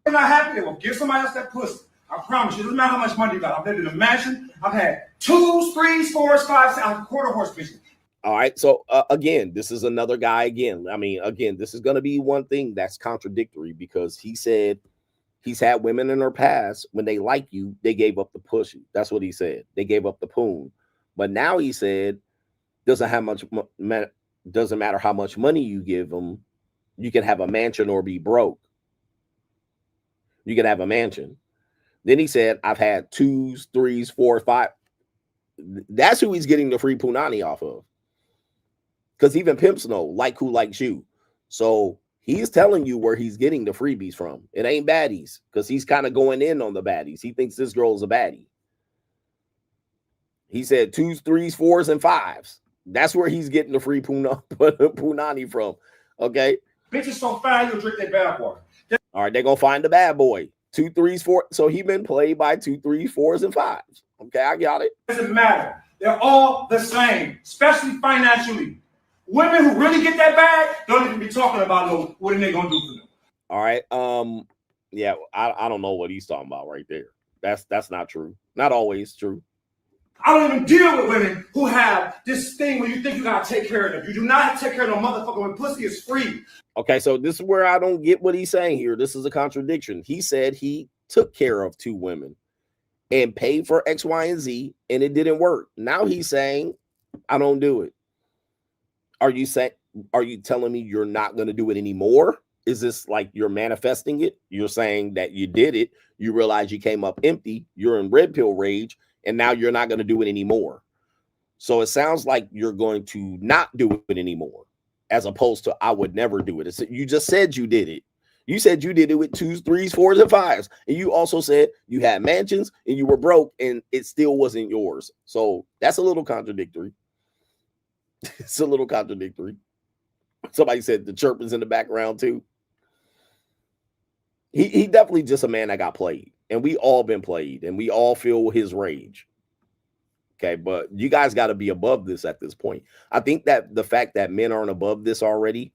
They're not happy. They will give somebody else that pussy. I promise you. It doesn't matter how much money you got. I've lived in a mansion. I've had 2s, 3s, 4s, 5s. I'm a quarter horse business. All right. So again, this is another guy again. I mean, again, this is going to be one thing that's contradictory because he said he's had women in her past when they like you, they gave up the pussy. That's what he said. They gave up the poon. But now he said doesn't matter how much money you give them. You can have a mansion or be broke. You can have a mansion. Then he said, I've had 2s, 3s, 4s, 5. That's who he's getting the free punani off of. Because even pimps know like who likes you. So he's telling you where he's getting the freebies from. It ain't baddies, because he's kind of going in on the baddies. He thinks this girl is a baddie. He said 2s, 3s, 4s, and 5s. That's where he's getting the free punani from. Okay. Bitches so fine, you'll drink their bad water. All right, they're gonna find the bad boy. 2, 3s, 4. So he been played by 2, 3, 4s, and 5s. Okay, I got it. Doesn't matter. They're all the same, especially financially. Women who really get that bag don't even be talking about no what are they gonna do for them. All right. Yeah, I don't know what he's talking about right there. That's not true. Not always true. I don't even deal with women who have this thing where you think you gotta take care of them. You do not take care of no motherfucker when pussy is free. Okay, so this is where I don't get what he's saying here. This is a contradiction. He said he took care of 2 women and paid for X, Y, and Z, and it didn't work. Now he's saying, I don't do it. Are you telling me you're not going to do it anymore? Is this like you're manifesting it? You're saying that you did it. You realize you came up empty. You're in red pill rage, and now you're not going to do it anymore. So it sounds like you're going to not do it anymore, as opposed to I would never do it. You just said you did it. You said you did it with 2s, 3s, 4s, and 5s. And you also said you had mansions and you were broke and it still wasn't yours. So that's a little contradictory. It's a little contradictory. Somebody said the chirp is in the background too. He definitely just a man that got played. And we all been played. And we all feel his rage. Okay, but you guys got to be above this at this point. I think that the fact that men aren't above this already,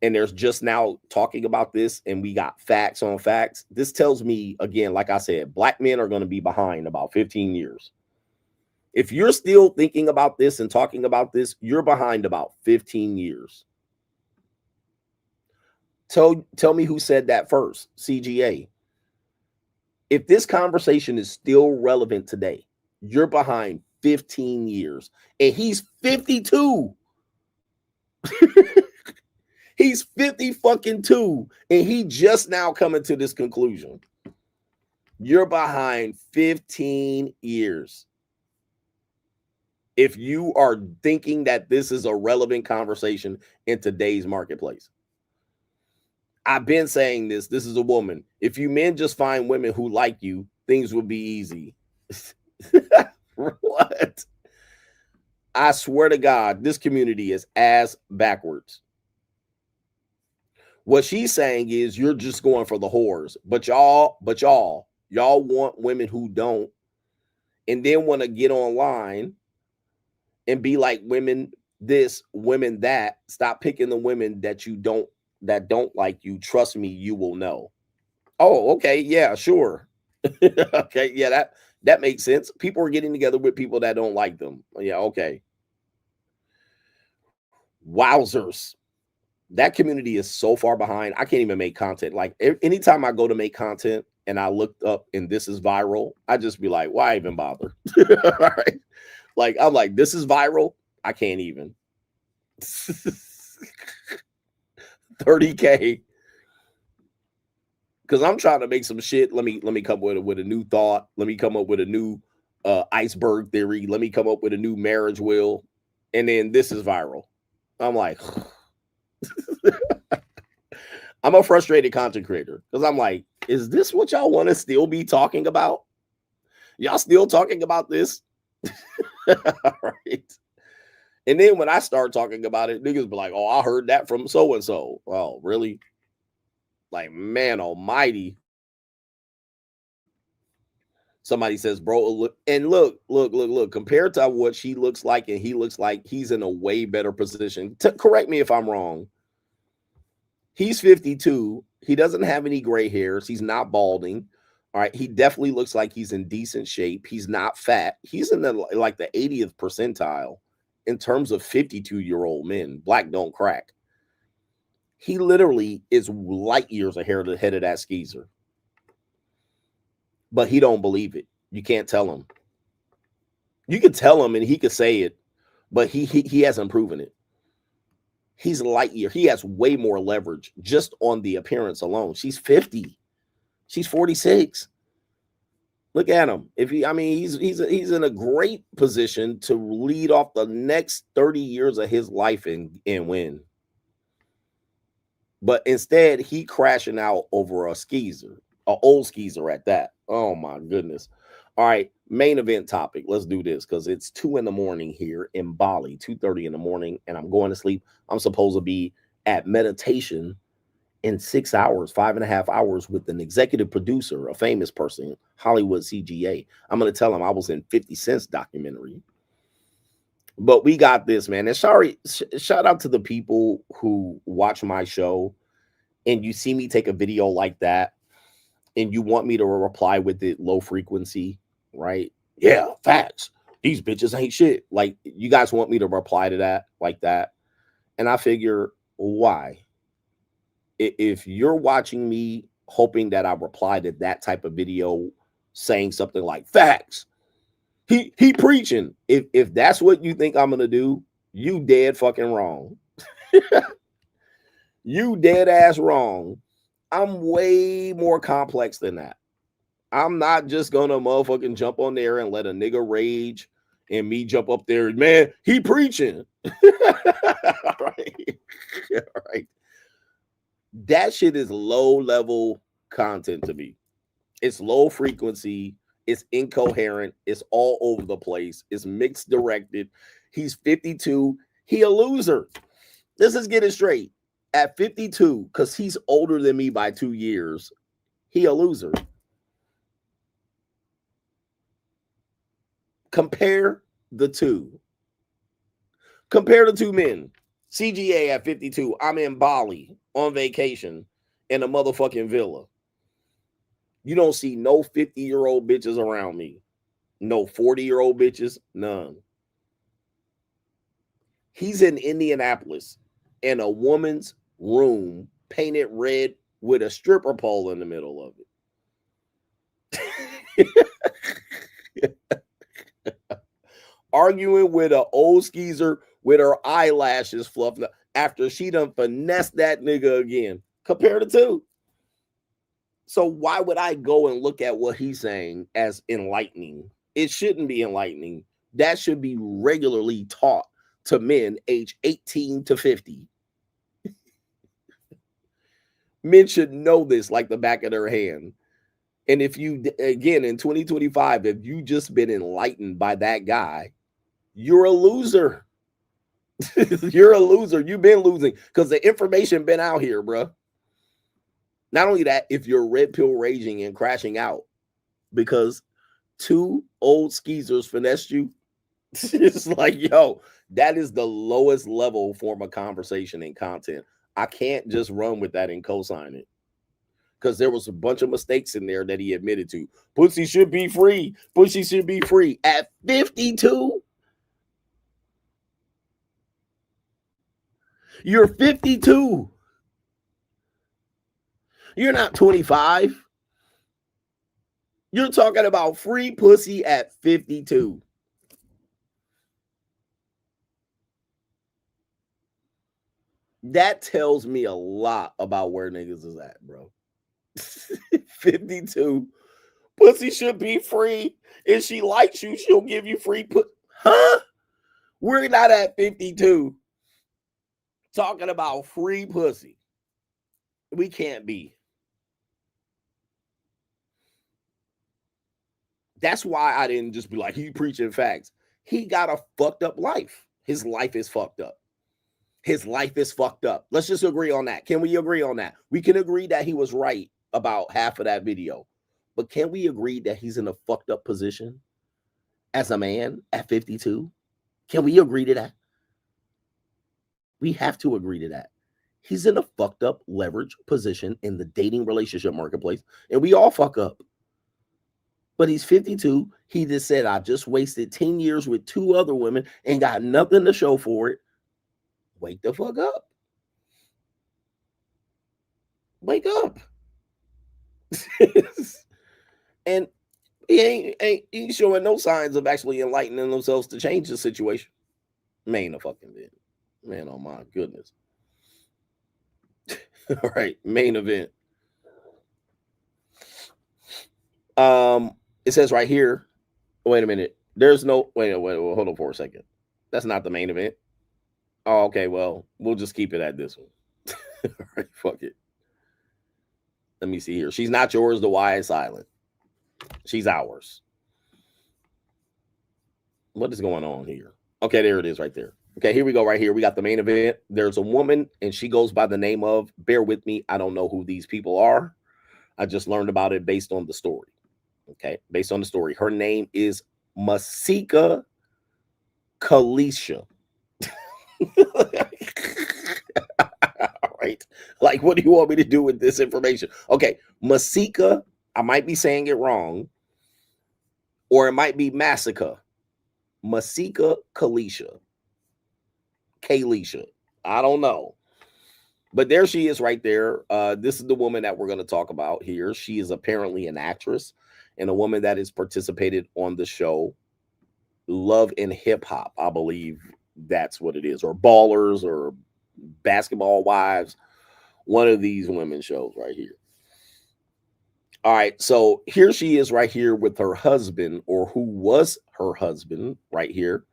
and there's just now talking about this, and we got facts on facts, this tells me, again, like I said, black men are going to be behind about 15 years. If you're still thinking about this and talking about this, you're behind about 15 years. Tell me who said that first, CGA. If this conversation is still relevant today, you're behind 15 years. And he's 52. He's 50 fucking 2. And he just now coming to this conclusion. You're behind 15 years. If you are thinking that this is a relevant conversation in today's marketplace. I've been saying this. This is a woman. If you men just find women who like you, things would be easy. What? I swear to God, this community is ass backwards. What she's saying is you're just going for the whores, but y'all want women who don't, and then want to get online and be like women this, women that. Stop picking the women that don't like you. Trust me, you will know. Oh, okay, yeah, sure. Okay, yeah, that makes sense. People are getting together with people that don't like them. Yeah, okay. Wowzers. That community is so far behind. I can't even make content. Like anytime I go to make content and I looked up and this is viral, I just be like, why even bother? All right. Like, I'm like, this is viral. I can't even. 30K. Because I'm trying to make some shit. Let me come with a new thought. Let me come up with a new iceberg theory. Let me come up with a new marriage will. And then this is viral. I'm like, I'm a frustrated content creator. Because I'm like, is this what y'all want to still be talking about? Y'all still talking about this? All right. And then when I start talking about it, niggas be like, oh, I heard that from so-and-so. Oh, really? Like, man almighty. Somebody says, bro, look, compared to what she looks like and he looks like, he's in a way better position. Correct me if I'm wrong. He's 52. He doesn't have any gray hairs. He's not balding. All right. He definitely looks like he's in decent shape. He's not fat. He's in the 80th percentile in terms of 52-year-old men. Black don't crack. He literally is light years ahead of that skeezer. But he don't believe it. You can't tell him. You could tell him and he could say it, but he hasn't proven it. He's light year. He has way more leverage just on the appearance alone. She's 50. She's 46. Look at him. If he, I mean, he's in a great position to lead off the next 30 years of his life and win. But instead, he crashing out over a skeezer, an old skeezer at that. Oh my goodness. All right, main event topic. Let's do this because it's 2 a.m. here in Bali, 2:30 in the morning, and I'm going to sleep. I'm supposed to be at meditation in 6 hours, 5.5 hours with an executive producer, a famous person, Hollywood CGA. I'm going to tell him I was in 50 Cent's documentary. But we got this, man. And sorry, shout out to the people who watch my show and you see me take a video like that and you want me to reply with it low frequency, right? Yeah, facts. These bitches ain't shit. Like, you guys want me to reply to that like that. And I figure, why? If you're watching me hoping that I reply to that type of video saying something like facts, he preaching. If that's what you think I'm gonna do, you dead fucking wrong. You dead ass wrong. I'm way more complex than that. I'm not just gonna motherfucking jump on there and let a nigga rage and me jump up there. Man, he preaching. All right. All right. That shit is low level content to me. It's low frequency. It's incoherent. It's all over the place. It's mixed directed. He's 52. He a loser. Let's just get it straight. At 52, because he's older than me by 2 years, he a loser. Compare the two. Compare the two men. CGA at 52. I'm in Bali on vacation in a motherfucking villa. You don't see no 50-year-old bitches around me. No 40-year-old bitches. None. He's in Indianapolis in a woman's room painted red with a stripper pole in the middle of it. Arguing with an old skeezer with her eyelashes fluffed after she done finessed that nigga again. Compare the two. So why would I go and look at what he's saying as enlightening? It shouldn't be enlightening. That should be regularly taught to men age 18 to 50. Men should know this like the back of their hand. And if you, again, in 2025, if you just been enlightened by that guy, you're a loser. You're a loser. You've been losing because the information been out here, bro. Not only that, if you're red pill raging and crashing out because two old skeezers finessed you, it's like, yo, that is the lowest level form of conversation and content. I can't just run with that and co-sign it because there was a bunch of mistakes in there that he admitted to. Pussy should be free. Pussy should be free at 52. You're 52. You're not 25. You're talking about free pussy at 52. That tells me a lot about where niggas is at, bro. 52. Pussy should be free. If she likes you, she'll give you free pussy. Huh? We're not at 52. Talking about free pussy. We can't be. That's why I didn't just be like, he preaching facts. He got a fucked up life. His life is fucked up. His life is fucked up. Let's just agree on that. Can we agree on that? We can agree that he was right about half of that video. But can we agree that he's in a fucked up position as a man at 52? Can we agree to that? We have to agree to that. He's in a fucked up leverage position in the dating relationship marketplace. And we all fuck up. But he's 52. He just said, I just wasted 10 years with 2 other women and got nothing to show for it. Wake the fuck up. Wake up. And he ain't showing no signs of actually enlightening themselves to change the situation. Man, a fucking bit. Man, oh my goodness. All right, main event. it says right here, wait a minute. There's no, wait, hold on for a second. That's not the main event. Oh, okay. Well, we'll just keep it at this one. All right, fuck it. Let me see here. She's not yours. The why is silent. She's ours. What is going on here? Okay, there it is right there. Okay, here we go right here. We got the main event. There's a woman, and she goes by the name of, bear with me, I don't know who these people are. I just learned about it based on the story. Okay, based on the story. Her name is Masika Kalysha. All right. Like, what do you want me to do with this information? Okay, Masika, I might be saying it wrong, or it might be Masika. Masika Kalysha. Kalysha. I don't know. But there she is right there. This is the woman that we're going to talk about here. She is apparently an actress and a woman that has participated on the show Love and Hip Hop. I believe that's what it is. Or Ballers or Basketball Wives. One of these women shows right here. All right. So here she is right here with her husband, or who was her husband right here.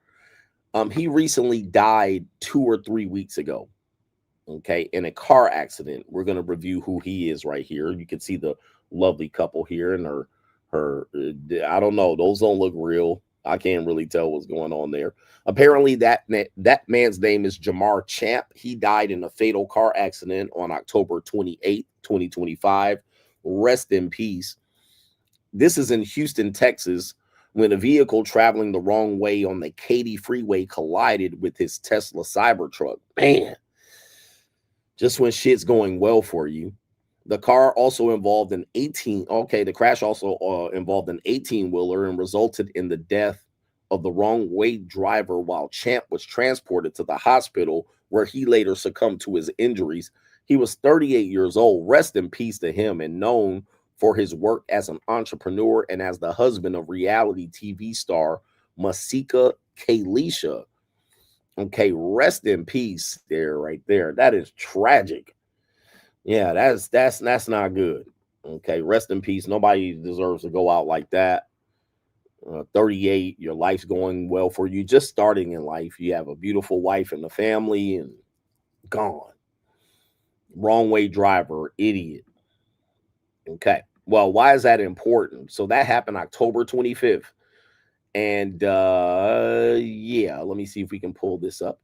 He recently died 2 or 3 weeks ago. Okay, in a car accident. We're going to review who he is right here. You can see the lovely couple here and her I don't know, those don't look real. I can't really tell what's going on there. Apparently that man's name is Jamar Champ. He died in a fatal car accident on October 28th, 2025. Rest in peace. This is in Houston, Texas, when a vehicle traveling the wrong way on the Katy freeway collided with his Tesla Cybertruck. Man, just when shit's going well for you. The car also involved an 18. Okay, the crash also involved an 18-wheeler and resulted in the death of the wrong way driver while Champ was transported to the hospital, where he later succumbed to his injuries. He was 38 years old. Rest in peace to him, and known for his work as an entrepreneur and as the husband of reality TV star Masika Kalysha. Okay, rest in peace there, right there. That is tragic. Yeah, that's not good. Okay, rest in peace. Nobody deserves to go out like that. 38, your life's going well for you. Just starting in life. You have a beautiful wife and a family, and gone. Wrong way driver, idiot. Okay, well, why is that important? So that happened October 25th. And yeah, let me see if we can pull this up.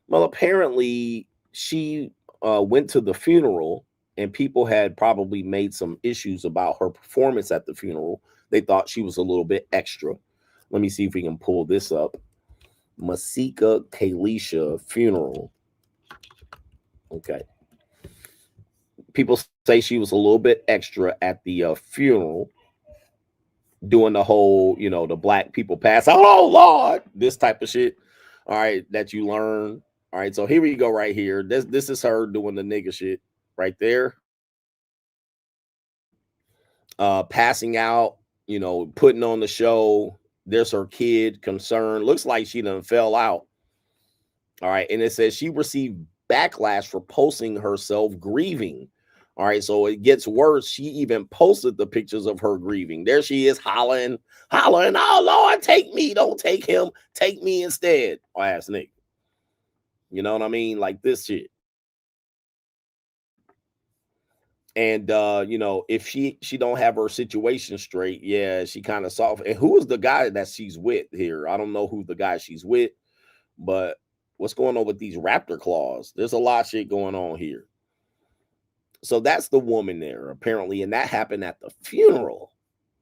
Well, apparently she went to the funeral, and people had probably made some issues about her performance at the funeral. They thought she was a little bit extra. Let me see if we can pull this up. Masika Kalysha funeral. Okay. People say she was a little bit extra at the funeral, doing the whole, you know, the black people pass out, oh Lord, this type of shit. All right, that you learn. All right, so here we go right here. This is her doing the nigga shit right there. Passing out, you know, putting on the show. There's her kid concerned. Looks like she done fell out. All right, and it says she received backlash for posting herself grieving. All right, so it gets worse. She even posted the pictures of her grieving. There she is hollering, oh Lord, take me, don't take him, take me instead. Oh, ass nigga. You know what I mean? Like this shit. And you know, if she don't have her situation straight, yeah, she kind of soft. And who is the guy that she's with here? I don't know who the guy she's with, but what's going on with these raptor claws? There's a lot of shit going on here. So that's the woman there, apparently, and that happened at the funeral.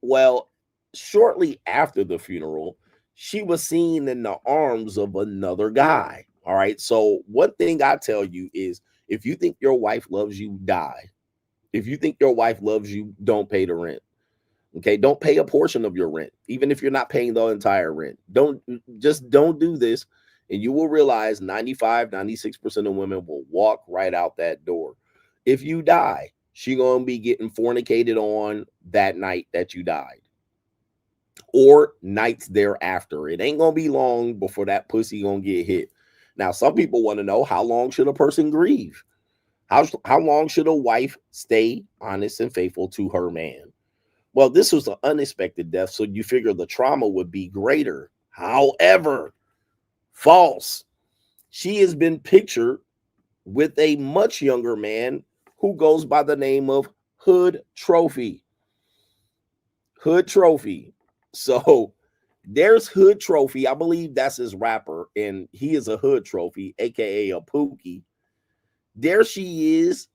Well, shortly after the funeral, she was seen in the arms of another guy. All right. So one thing I tell you is, if you think your wife loves you, die. If you think your wife loves you, don't pay the rent. Okay. Don't pay a portion of your rent, even if you're not paying the entire rent. Don't do this. And you will realize 95-96% of women will walk right out that door. If you die, she gonna be getting fornicated on that night that you died, or nights thereafter. It ain't gonna be long before that pussy gonna get hit. Now, some people want to know, how long should a person grieve? How long should a wife stay honest and faithful to her man? Well, this was an unexpected death, so you figure the trauma would be greater. However, false. She has been pictured with a much younger man who goes by the name of Hood Trophy. Hood Trophy. So there's Hood Trophy. I believe that's his rapper, and he is a Hood Trophy, aka a Pookie. There she is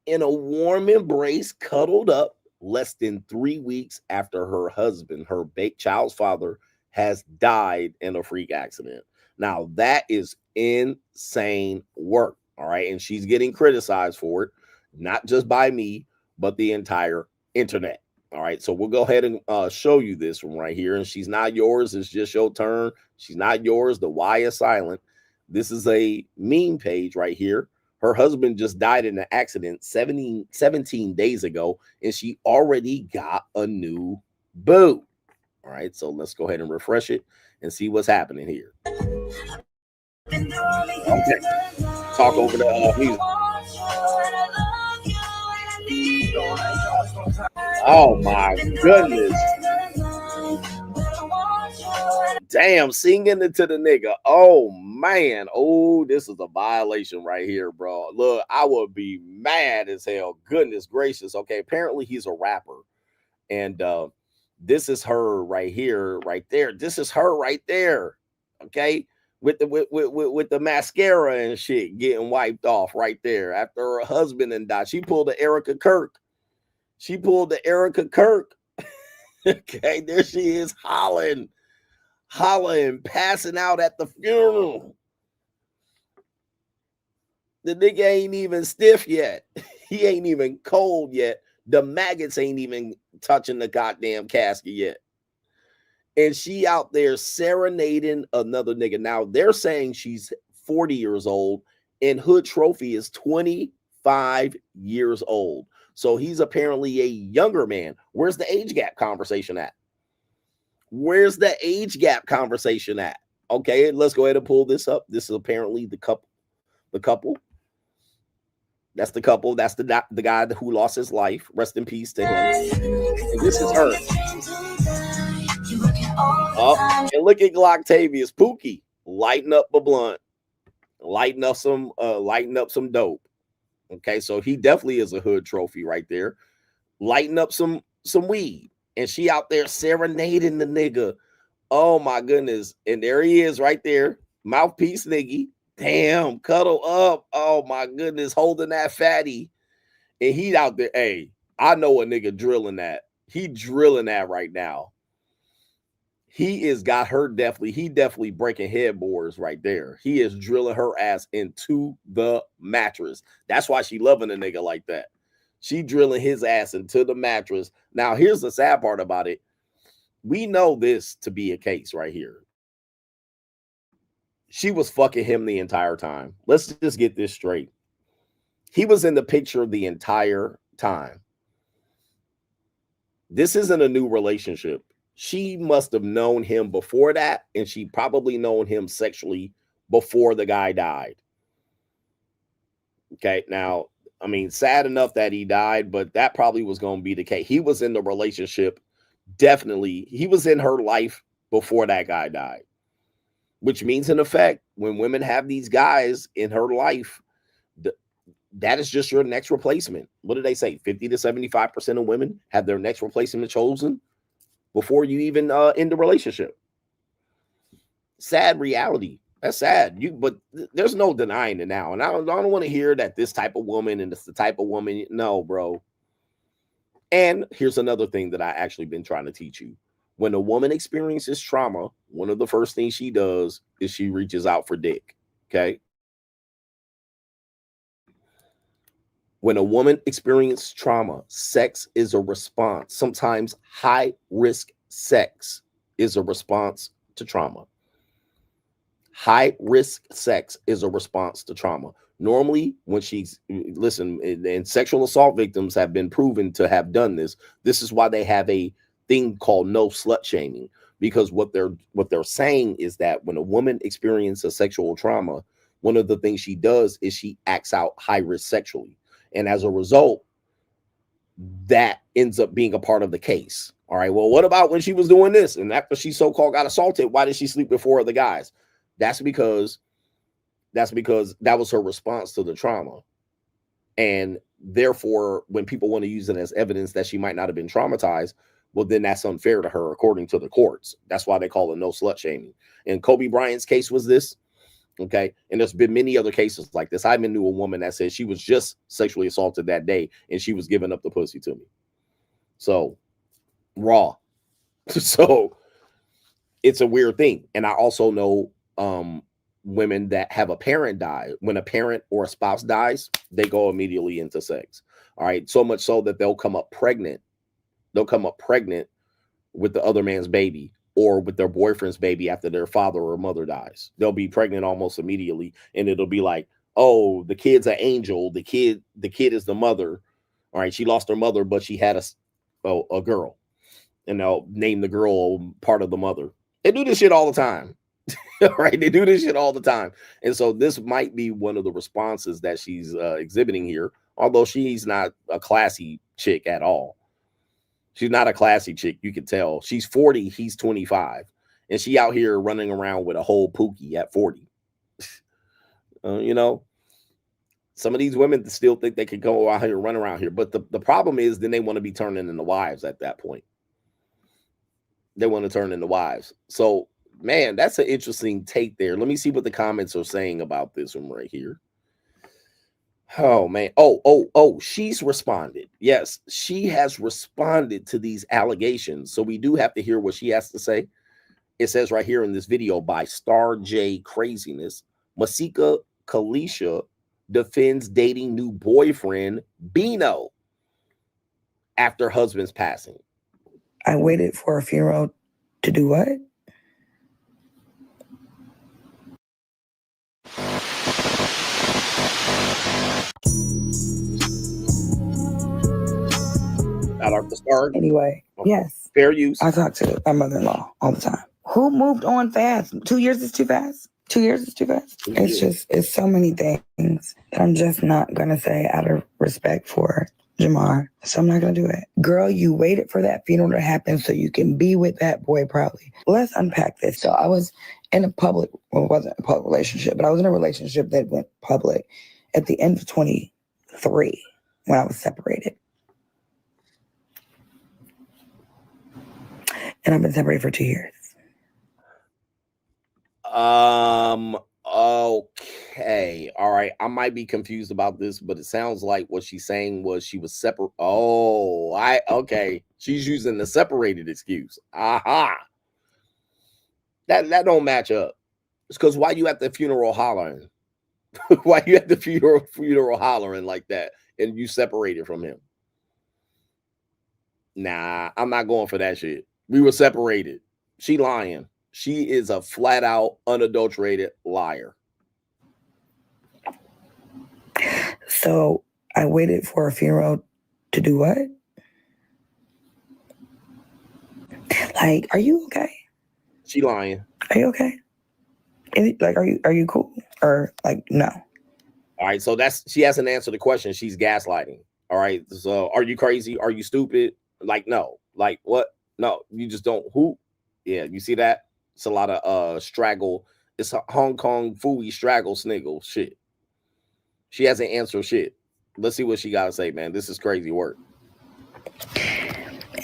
in a warm embrace, cuddled up, less than 3 weeks after her husband, her child's father, has died in a freak accident. Now, that is insane work. All right. And she's getting criticized for it, not just by me, but the entire internet. All right. So we'll go ahead and show you this one right here. And she's not yours. It's just your turn. She's not yours. The Y is silent. This is a meme page right here. Her husband just died in an accident 17 days ago, and she already got a new boo. All right, so let's go ahead and refresh it and see what's happening here. Okay, talk over the music. Oh my goodness. Damn, singing it to the nigga. Oh man. Oh, this is a violation right here, bro. Look, I would be mad as hell. Goodness gracious. Okay, apparently he's a rapper. And this is her right here, right there. This is her right there. Okay. With the mascara and shit getting wiped off right there after her husband and died. She pulled the Erica Kirk. She pulled the Erica Kirk. Okay, there she is hollering, passing out at the funeral. The nigga ain't even stiff yet. He ain't even cold yet. The maggots ain't even touching the goddamn casket yet. And she out there serenading another nigga. Now, they're saying she's 40 years old, and Hood Trophy is 25 years old. So he's apparently a younger man. Where's the age gap conversation at? Where's the age gap conversation at? Okay, let's go ahead and pull this up. This is apparently the couple. The couple. That's the couple. That's the guy who lost his life. Rest in peace to him. And this is her. Oh, and look at Glocktavius Pookie lighting up a blunt, lighting up some dope. Okay, so he definitely is a Hood Trophy right there, lighting up some weed, and she out there serenading the nigga. Oh my goodness, and there he is right there, mouthpiece nigga. Damn, cuddle up. Oh my goodness, holding that fatty, and he out there. Hey, I know a nigga drilling that. He drilling that right now. He is got her definitely. He definitely breaking headboards right there. He is drilling her ass into the mattress. That's why she loving a nigga like that. She drilling his ass into the mattress. Now, here's the sad part about it. We know this to be a case right here. She was fucking him the entire time. Let's just get this straight. He was in the picture the entire time. This isn't a new relationship. She must have known him before that, and she probably known him sexually before the guy died. Okay, now, I mean, sad enough that he died, but that probably was going to be the case. He was in the relationship, definitely. He was in her life before that guy died, which means, in effect, when women have these guys in her life, that is just your next replacement. What did they say? 50 to 75% of women have their next replacement chosen before you even end the relationship. Sad reality. That's sad. But there's no denying it now. And I don't want to hear that this type of woman and it's the type of woman. No, bro. And here's another thing that I actually been trying to teach you. When a woman experiences trauma, one of the first things she does is she reaches out for dick. Okay. When a woman experiences trauma, sex is a response. Sometimes high risk sex is a response to trauma. High risk sex is a response to trauma. Normally, when and sexual assault victims have been proven to have done this. This is why they have a thing called no slut shaming, because what they're saying is that when a woman experiences sexual trauma, one of the things she does is she acts out high risk sexually. And as a result, that ends up being a part of the case. All right, well, what about when she was doing this and after she so-called got assaulted, why did she sleep with 4 other guys? That's because that was her response to the trauma. And therefore, when people want to use it as evidence that she might not have been traumatized, well, then that's unfair to her according to the courts. That's why they call it no slut shaming. And Kobe Bryant's case was this. Okay. And there's been many other cases like this. I even knew a woman that said she was just sexually assaulted that day and she was giving up the pussy to me. So raw. So it's a weird thing. And I also know women that have a parent die. When a parent or a spouse dies, they go immediately into sex. All right. So much so that they'll come up pregnant. They'll come up pregnant with the other man's baby or with their boyfriend's baby after their father or mother dies. They'll be pregnant almost immediately. And it'll be like, oh, the kid's an angel. The kid is the mother. All right. She lost her mother, but she had a girl. And they'll name the girl part of the mother. They do this shit all the time. Right? They do this shit all the time. And so this might be one of the responses that she's exhibiting here, although she's not a classy chick at all. She's not a classy chick. You can tell. She's 40. He's 25. And she out here running around with a whole Pookie at 40. You know, some of these women still think they can go out here and run around here. But the problem is then they want to be turning into wives at that point. They want to turn into wives. So, man, that's an interesting take there. Let me see what the comments are saying about this one right here. Oh, man. Oh, she's responded. Yes, she has responded to these allegations. So we do have to hear what she has to say. It says right here in this video by Star J Craziness, Masika Kalysha defends dating new boyfriend Bino after husband's passing. I waited for a funeral to do what? Shout out to Star. Anyway, yes. Fair use. I talk to my mother-in-law all the time. Who moved on fast? 2 years is too fast? 2 years is too fast? It's so many things that I'm just not going to say out of respect for Jamar. So I'm not going to do it. Girl, you waited for that funeral to happen so you can be with that boy proudly. Let's unpack this. So I was in a public, well, it wasn't a public relationship, but I was in a relationship that went public at the end of 23 when I was separated. And I've been separated for 2 years. Okay. All right. I might be confused about this, but it sounds like what she's saying was she was separate. Oh, okay. She's using the separated excuse. Aha. That don't match up. It's because why you at the funeral hollering? Why you at the funeral hollering like that and you separated from him? Nah, I'm not going for that shit. We were separated. She lying. She is a flat out, unadulterated liar. So I waited for a funeral to do what? Like, are you okay? She lying. Are you okay? Are you cool? Or like, no? All right. So she hasn't answered the question. She's gaslighting. All right. So are you crazy? Are you stupid? Like, no. Like, what? No, you just don't. Who? Yeah, you see that? It's a lot of straggle. It's a Hong Kong Fooey straggle sniggle shit. She hasn't answered shit. Let's see what she got to say, man. This is crazy work.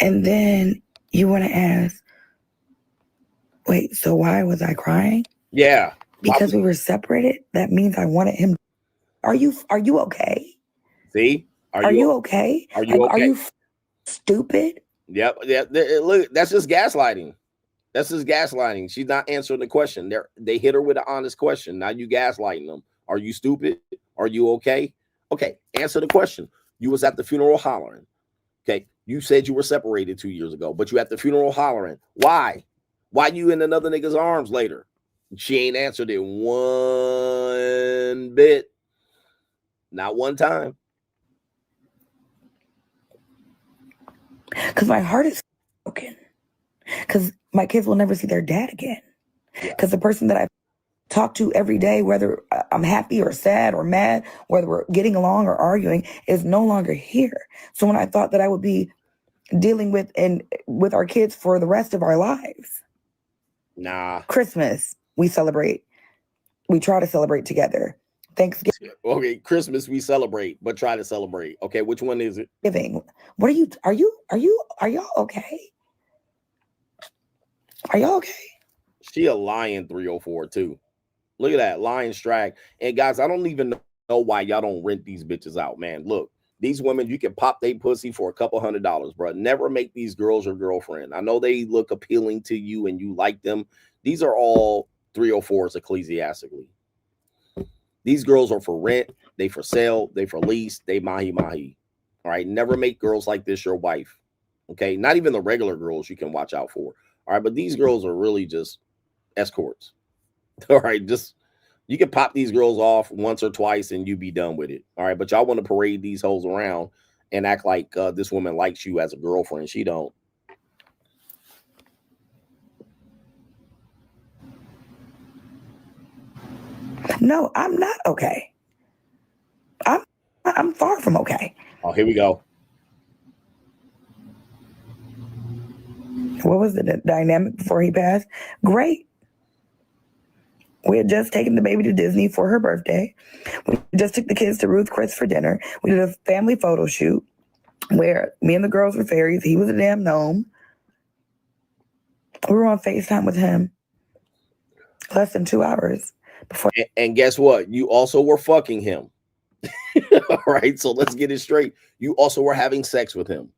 And then you want to ask, wait, so why was I crying? Yeah. Because we were separated? That means I wanted him. Are you okay? See? Are you okay? Are you okay? Are you stupid? Yep. Yeah. Look, that's just gaslighting. That's just gaslighting. She's not answering the question. They hit her with an honest question. Now you gaslighting them. Are you stupid? Are you okay? Okay, answer the question. You was at the funeral hollering. Okay, you said you were separated 2 years ago, but you at the funeral hollering. Why? Why you in another nigga's arms later? She ain't answered it one bit. Not one time. Because my heart is broken. Because my kids will never see their dad again. Because the person that I talk to every day, whether I'm happy or sad or mad, whether we're getting along or arguing, is no longer here. So when I thought that I would be dealing with our kids for the rest of our lives. Nah. Christmas, we celebrate. We try to celebrate together. Thanksgiving. Okay, Christmas we celebrate, but try to celebrate. Okay, which one is it? What are y'all okay? Are y'all okay? She a lion 304 too. Look at that, lion strag. And guys, I don't even know why y'all don't rent these bitches out, man. Look, these women, you can pop they pussy for a couple $100s, bro. Never make these girls your girlfriend. I know they look appealing to you and you like them. These are all 304s ecclesiastically. These girls are for rent, they for sale, they for lease, they mahi. All right, never make girls like this your wife. Okay, not even the regular girls you can watch out for. All right, but these girls are really just escorts. All right, just you can pop these girls off once or twice and you be done with it. All right, but y'all want to parade these hoes around and act like this woman likes you as a girlfriend. She don't. No, I'm not okay. I'm far from okay. Oh, here we go. What was the dynamic before he passed? Great. We had just taken the baby to Disney for her birthday. We just took the kids to Ruth Chris for dinner. We did a family photo shoot where me and the girls were fairies. He was a damn gnome. We were on FaceTime with him less than 2 hours before. And guess what? You also were fucking him. All right, so let's get it straight. You also were having sex with him.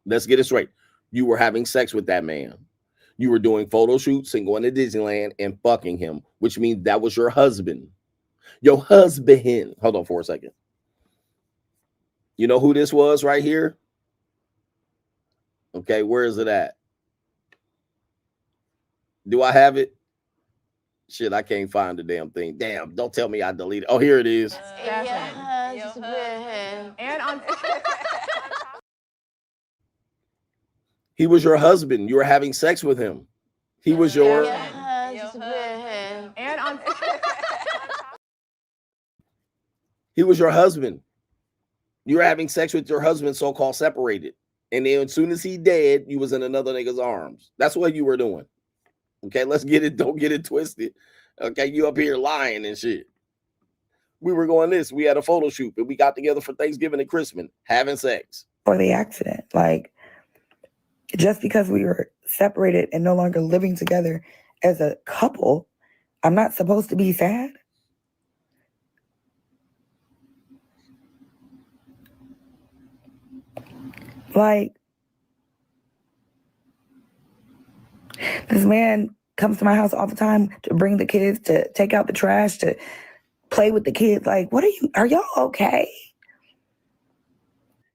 Let's get it straight. You were having sex with that man. You were doing photo shoots and going to Disneyland and fucking him, which means that was your husband. Your husband. Hold on for a second. You know who this was right here? Okay, where is it at? Do I have it? Shit, I can't find the damn thing. Damn, don't tell me I deleted it. Oh, here it is. And on He was your husband. You were having sex with him. He was your and on He was your husband. You were having sex with your husband, so-called separated. And then as soon as he dead, you was in another nigga's arms. That's what you were doing. Okay, let's get it. Don't get it twisted. Okay, you up here lying and shit. We were going this. We had a photo shoot, and we got together for Thanksgiving and Christmas, having sex. For the accident. Like, just because we were separated and no longer living together as a couple, I'm not supposed to be sad. Like, this man comes to my house all the time to bring the kids, to take out the trash, to play with the kids. Like, are y'all okay?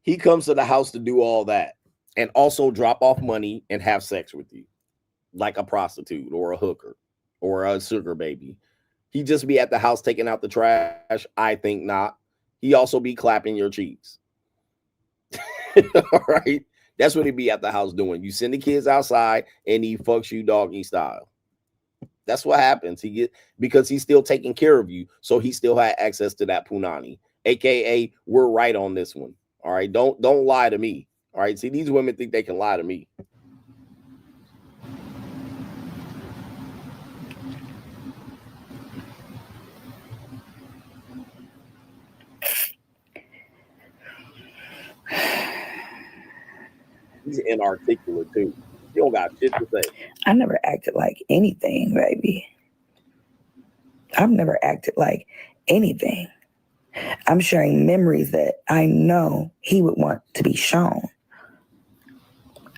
He comes to the house to do all that and also drop off money and have sex with you like a prostitute or a hooker or a sugar baby. He just be at the house taking out the trash. I think not. He also be clapping your cheeks. All right. That's what he be at the house doing. You send the kids outside and he fucks you doggy style. That's what happens. Because he's still taking care of you. So he still had access to that punani, AKA we're right on this one. All right. Don't lie to me. All right. See, these women think they can lie to me. He's inarticulate too. You don't got shit to say. I never acted like anything, baby. I've never acted like anything. I'm sharing memories that I know he would want to be shown.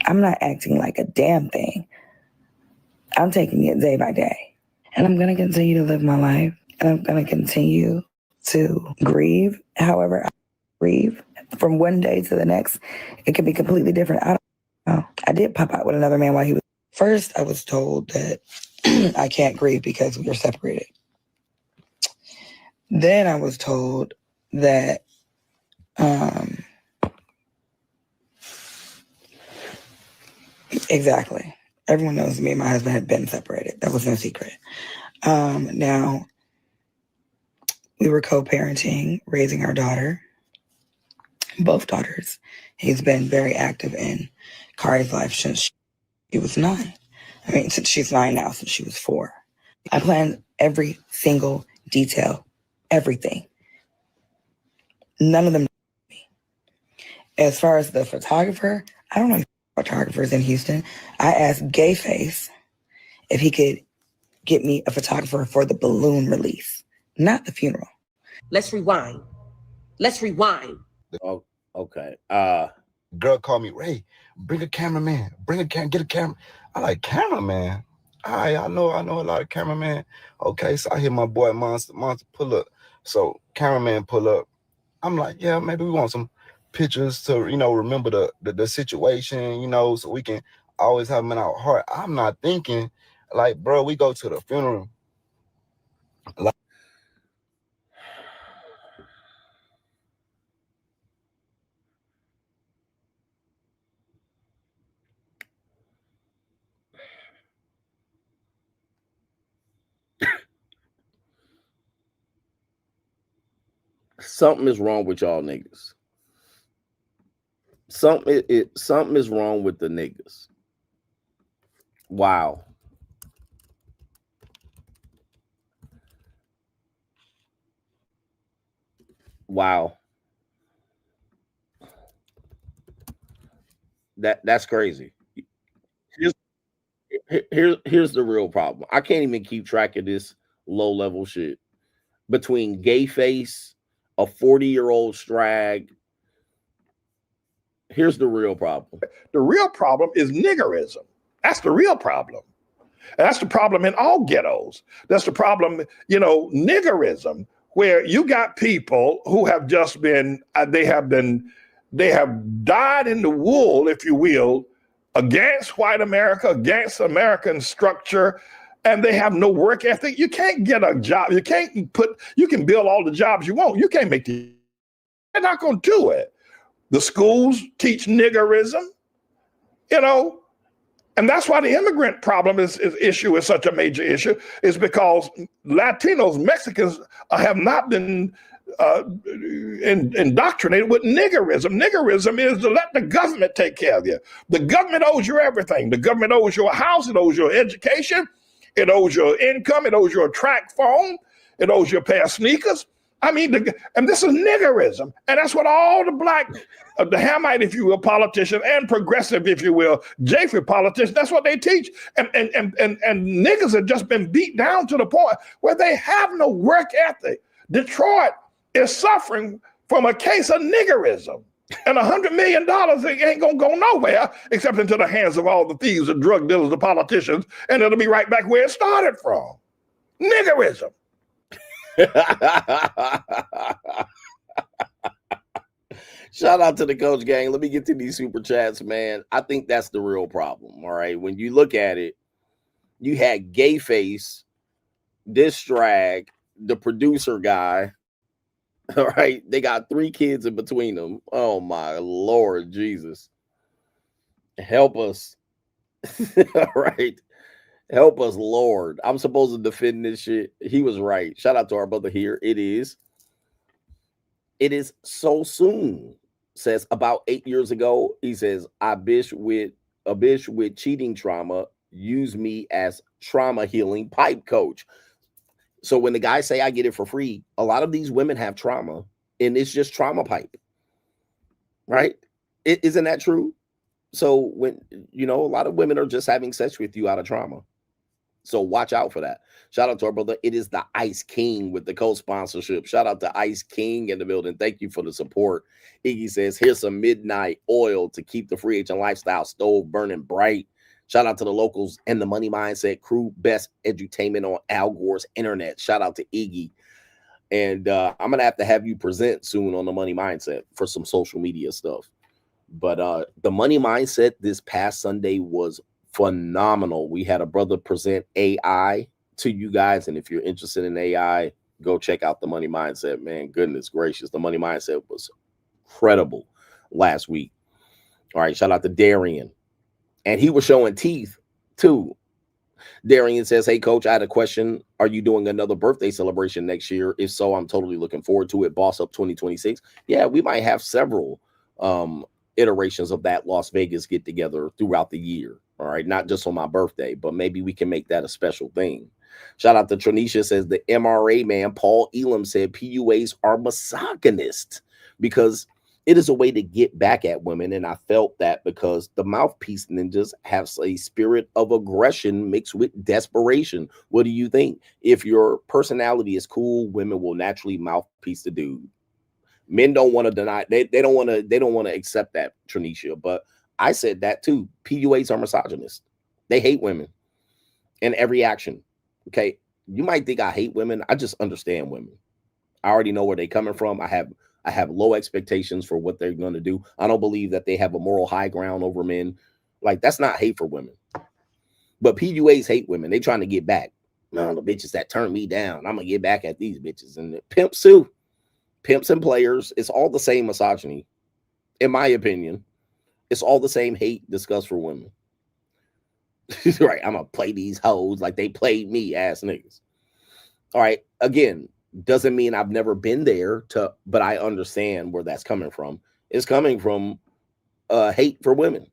I'm not acting like a damn thing. I'm taking it day by day. And I'm going to continue to live my life. And I'm going to continue to grieve. However, I grieve from one day to the next. It can be completely different. I don't know. I did pop out with another man while he was. First, I was told that I can't grieve because we are separated. Then I was told that exactly. Everyone knows me and my husband had been separated. That was no secret. Now, we were co-parenting, raising our daughter, both daughters. He's been very active in Kari's life since she was 9. I mean, since she's 9 now, since she was 4. I planned every single detail, everything. None of them. As far as the photographer, I don't know photographers in Houston. I asked Gayface if he could get me a photographer for the balloon release, not the funeral. Let's rewind. Let's rewind. Oh, okay. Girl called me, Ray, bring a cameraman. Get a camera. I like, cameraman? I know a lot of cameraman. Okay, so I hear my boy Monster pull up. So cameraman pull up. I'm like, yeah, maybe we want some pictures to, remember the situation, so we can always have them in our heart. I'm not thinking, like, bro, we go to the funeral. Like, something is wrong with y'all niggas. Something is wrong with the niggas. Wow. Wow. That's crazy. Here's the real problem. I can't even keep track of this low level shit. Between Gayface, a 40-year-old Strag. Here's the real problem. The real problem is niggerism. That's the real problem. And that's the problem in all ghettos. That's the problem, niggerism, where you got people who have just been, they have died in the wool, if you will, against white America, against American structure, and they have no work ethic. You can't get a job. You can build all the jobs you want. You can't make the, they're not going to do it. The schools teach niggerism, and that's why the immigrant problem issue is such a major issue, is because Latinos, Mexicans have not been indoctrinated with niggerism. Niggerism is to let the government take care of you. The government owes you everything. The government owes you a house. It owes you education. It owes you income. It owes you a track phone. It owes you a pair of sneakers. I mean, and this is niggerism. And that's what all the black, the Hamite, if you will, politicians and progressive, if you will, Japheth politicians, that's what they teach. And niggas have just been beat down to the point where they have no work ethic. Detroit is suffering from a case of niggerism. And $100 million ain't gonna go nowhere except into the hands of all the thieves and drug dealers, the politicians, and it'll be right back where it started from. Niggerism. Shout out to the coach gang. Let me get to these super chats, man. I think that's the real problem. All right. When you look at it, you had Gayface, this Strag, the producer guy. All right. They got 3 kids in between them. Oh my Lord Jesus. Help us. All right. Help us, Lord. I'm supposed to defend this shit. He was right. Shout out to our brother here. It is so soon. Says about 8 years ago, he says, a bitch with cheating trauma use me as trauma healing pipe coach. So when the guys say I get it for free, a lot of these women have trauma and it's just trauma pipe. Right? Isn't that true? So when, a lot of women are just having sex with you out of trauma. So watch out for that. Shout out to our brother. It is the Ice King with the co-sponsorship. Shout out to Ice King in the building. Thank you for the support. Iggy says, here's some midnight oil to keep the free agent lifestyle stove burning bright. Shout out to the locals and the Money Mindset crew. Best edutainment on Al Gore's internet. Shout out to Iggy. And I'm going to have you present soon on the Money Mindset for some social media stuff. But the Money Mindset this past Sunday was phenomenal. We had a brother present AI to you guys, and if you're interested in AI, go check out the Money Mindset, man. Goodness gracious, the Money Mindset was incredible last week. All right, shout out to Darian, and he was showing teeth too. Darian says, hey, coach, I had a question. Are you doing another birthday celebration next year? If so, I'm totally looking forward to it. Boss Up 2026. Yeah, we might have several iterations of that Las Vegas get together throughout the year. All right, not just on my birthday, but maybe we can make that a special thing. Shout out to Tronisha, says the MRA man, Paul Elam, said PUAs are misogynist because it is a way to get back at women. And I felt that because the mouthpiece ninjas have a spirit of aggression mixed with desperation. What do you think? If your personality is cool, women will naturally mouthpiece the dude. Men don't want to deny, they don't want to accept that, Tronisha. But I said that too. PUAs are misogynist. They hate women in every action. Okay, you might think I hate women. I just understand women. I already know where they're coming from. I have low expectations for what they're going to do. I don't believe that they have a moral high ground over men. Like, that's not hate for women. But PUAs hate women. They trying to get back. No, the bitches that turn me down, I'm going to get back at these bitches. And the pimps too. Pimps and players, it's all the same misogyny. In my opinion, it's all the same hate discussed for women. Right, I'm going to play these hoes like they played me, ass niggas. All right, again, doesn't mean I've never been there, but I understand where that's coming from. It's coming from hate for women.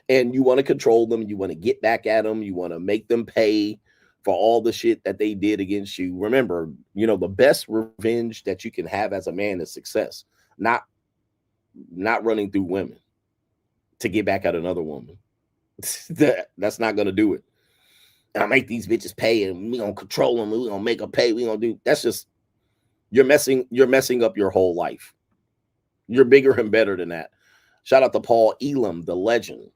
And you want to control them. You want to get back at them. You want to make them pay for all the shit that they did against you. Remember, you know, the best revenge that you can have as a man is success, not running through women to get back at another woman. That's not going to do it. And I make these bitches pay, and we gonna control them. We gonna make them pay. We gonna do. That's just you're messing up your whole life. You're bigger and better than that. Shout out to Paul Elam, the legend.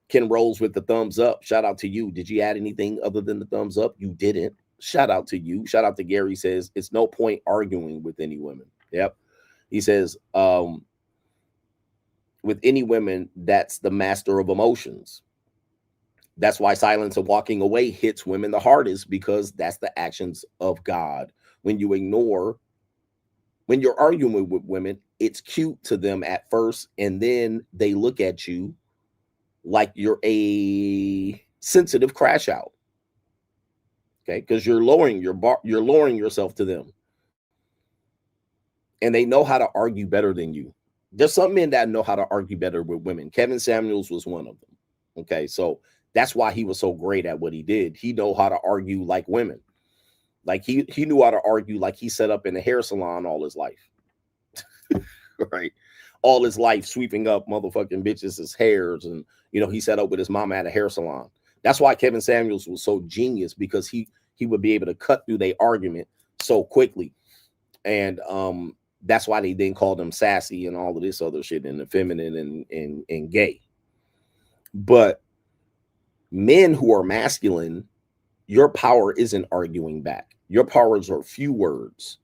Ken Rolls with the thumbs up. Shout out to you. Did you add anything other than the thumbs up? You didn't. Shout out to you. Shout out to Gary. Says it's no point arguing with any women. Yep. He says with any women, that's the master of emotions. That's why silence and walking away hits women the hardest, because that's the actions of God. When you're arguing with women, it's cute to them at first, and then they look at you like you're a sensitive crash out. Okay, because you're lowering yourself to them, and they know how to argue better than you. There's some men that know how to argue better with women. Kevin Samuels was one of them. Okay, so that's why he was so great at what he did. He know how to argue like women. Like he knew how to argue like he set up in a hair salon all his life. Right? All his life sweeping up motherfucking bitches' hairs, and he set up with his mama at a hair salon. That's why Kevin Samuels was so genius, because he would be able to cut through their argument so quickly. And that's why they then called him sassy and all of this other shit, and effeminate and gay. But men who are masculine, your power isn't arguing back. Your powers are few words.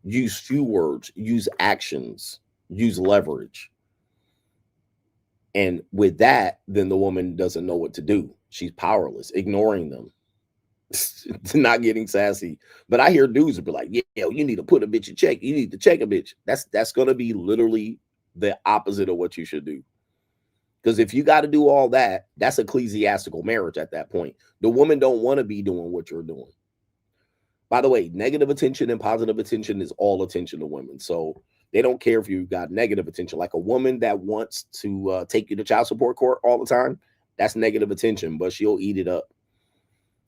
Use few words, use actions, use leverage. And with that, then the woman doesn't know what to do. She's powerless, ignoring them, not getting sassy. But I hear dudes be like, yeah, you need to put a bitch in check. You need to check a bitch. That's going to be literally the opposite of what you should do. Because if you got to do all that, that's ecclesiastical marriage at that point. The woman don't want to be doing what you're doing. By the way, negative attention and positive attention is all attention to women. So they don't care if you got negative attention. Like a woman that wants to take you to child support court all the time, that's negative attention, but she'll eat it up.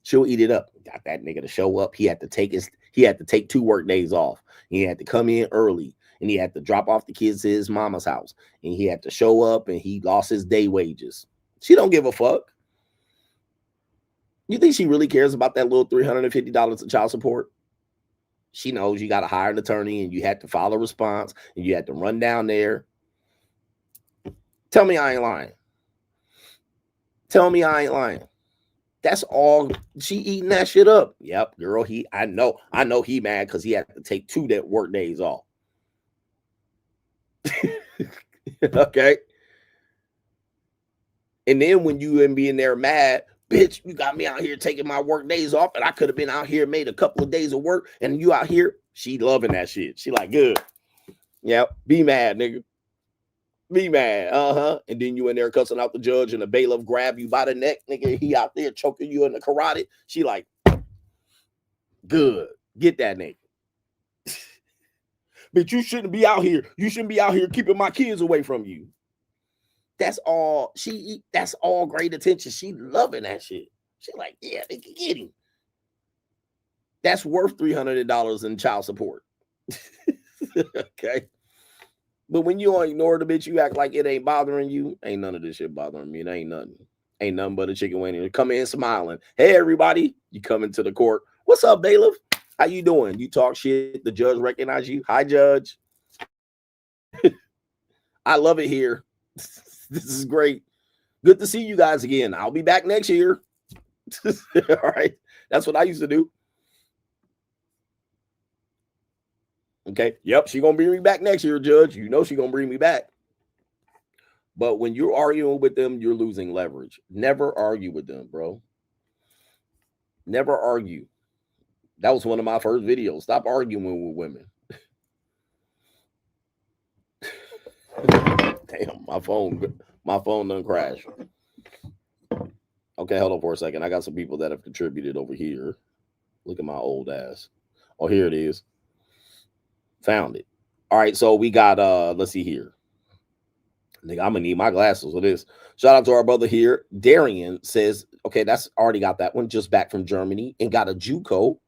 She'll eat it up. Got that nigga to show up. He had to take 2 work days off. He had to come in early, and he had to drop off the kids to his mama's house, and he had to show up, and he lost his day wages. She don't give a fuck. You think she really cares about that little $350 of child support? She knows you got to hire an attorney, and you had to file a response, and you had to run down there. Tell me I ain't lying. Tell me I ain't lying. That's all. She eating that shit up. Yep, girl. I know he mad because he had to take 2 work days off. Okay. And then when you and being there mad, bitch, you got me out here taking my work days off, and I could have been out here, made a couple of days of work, and you out here, she loving that shit. She like, good. Yep, be mad, nigga. Be mad, and then you in there cussing out the judge, and the bailiff grab you by the neck, nigga. He out there choking you in the carotid. She like, good, get that nigga. But you shouldn't be out here. You shouldn't be out here keeping my kids away from you. That's all she. That's all great attention. She loving that shit. She like, yeah, they can get him. That's worth $300 in child support. Okay. But when you don't ignore the bitch, you act like it ain't bothering you. Ain't none of this shit bothering me. It ain't nothing. Ain't nothing but a chicken wing. Come in smiling. Hey, everybody. You come into the court. What's up, bailiff? How you doing? You talk shit. The judge recognize you. Hi, judge. I love it here. This is great. Good to see you guys again. I'll be back next year. All right. That's what I used to do. Okay. Yep. She gonna bring me back next year, judge. You know she gonna bring me back. But when you're arguing with them, you're losing leverage. Never argue with them, bro. Never argue. That was one of my first videos. Stop arguing with women. Damn, my phone done crashed. Okay, hold on for a second. I got some people that have contributed over here. Look at my old ass. Oh, here it is. Found it. All right, so we got let's see here. Nigga, I'm gonna need my glasses for this. Shout out to our brother here. Darian says, okay, that's already got that one, just back from Germany, and got a JUCO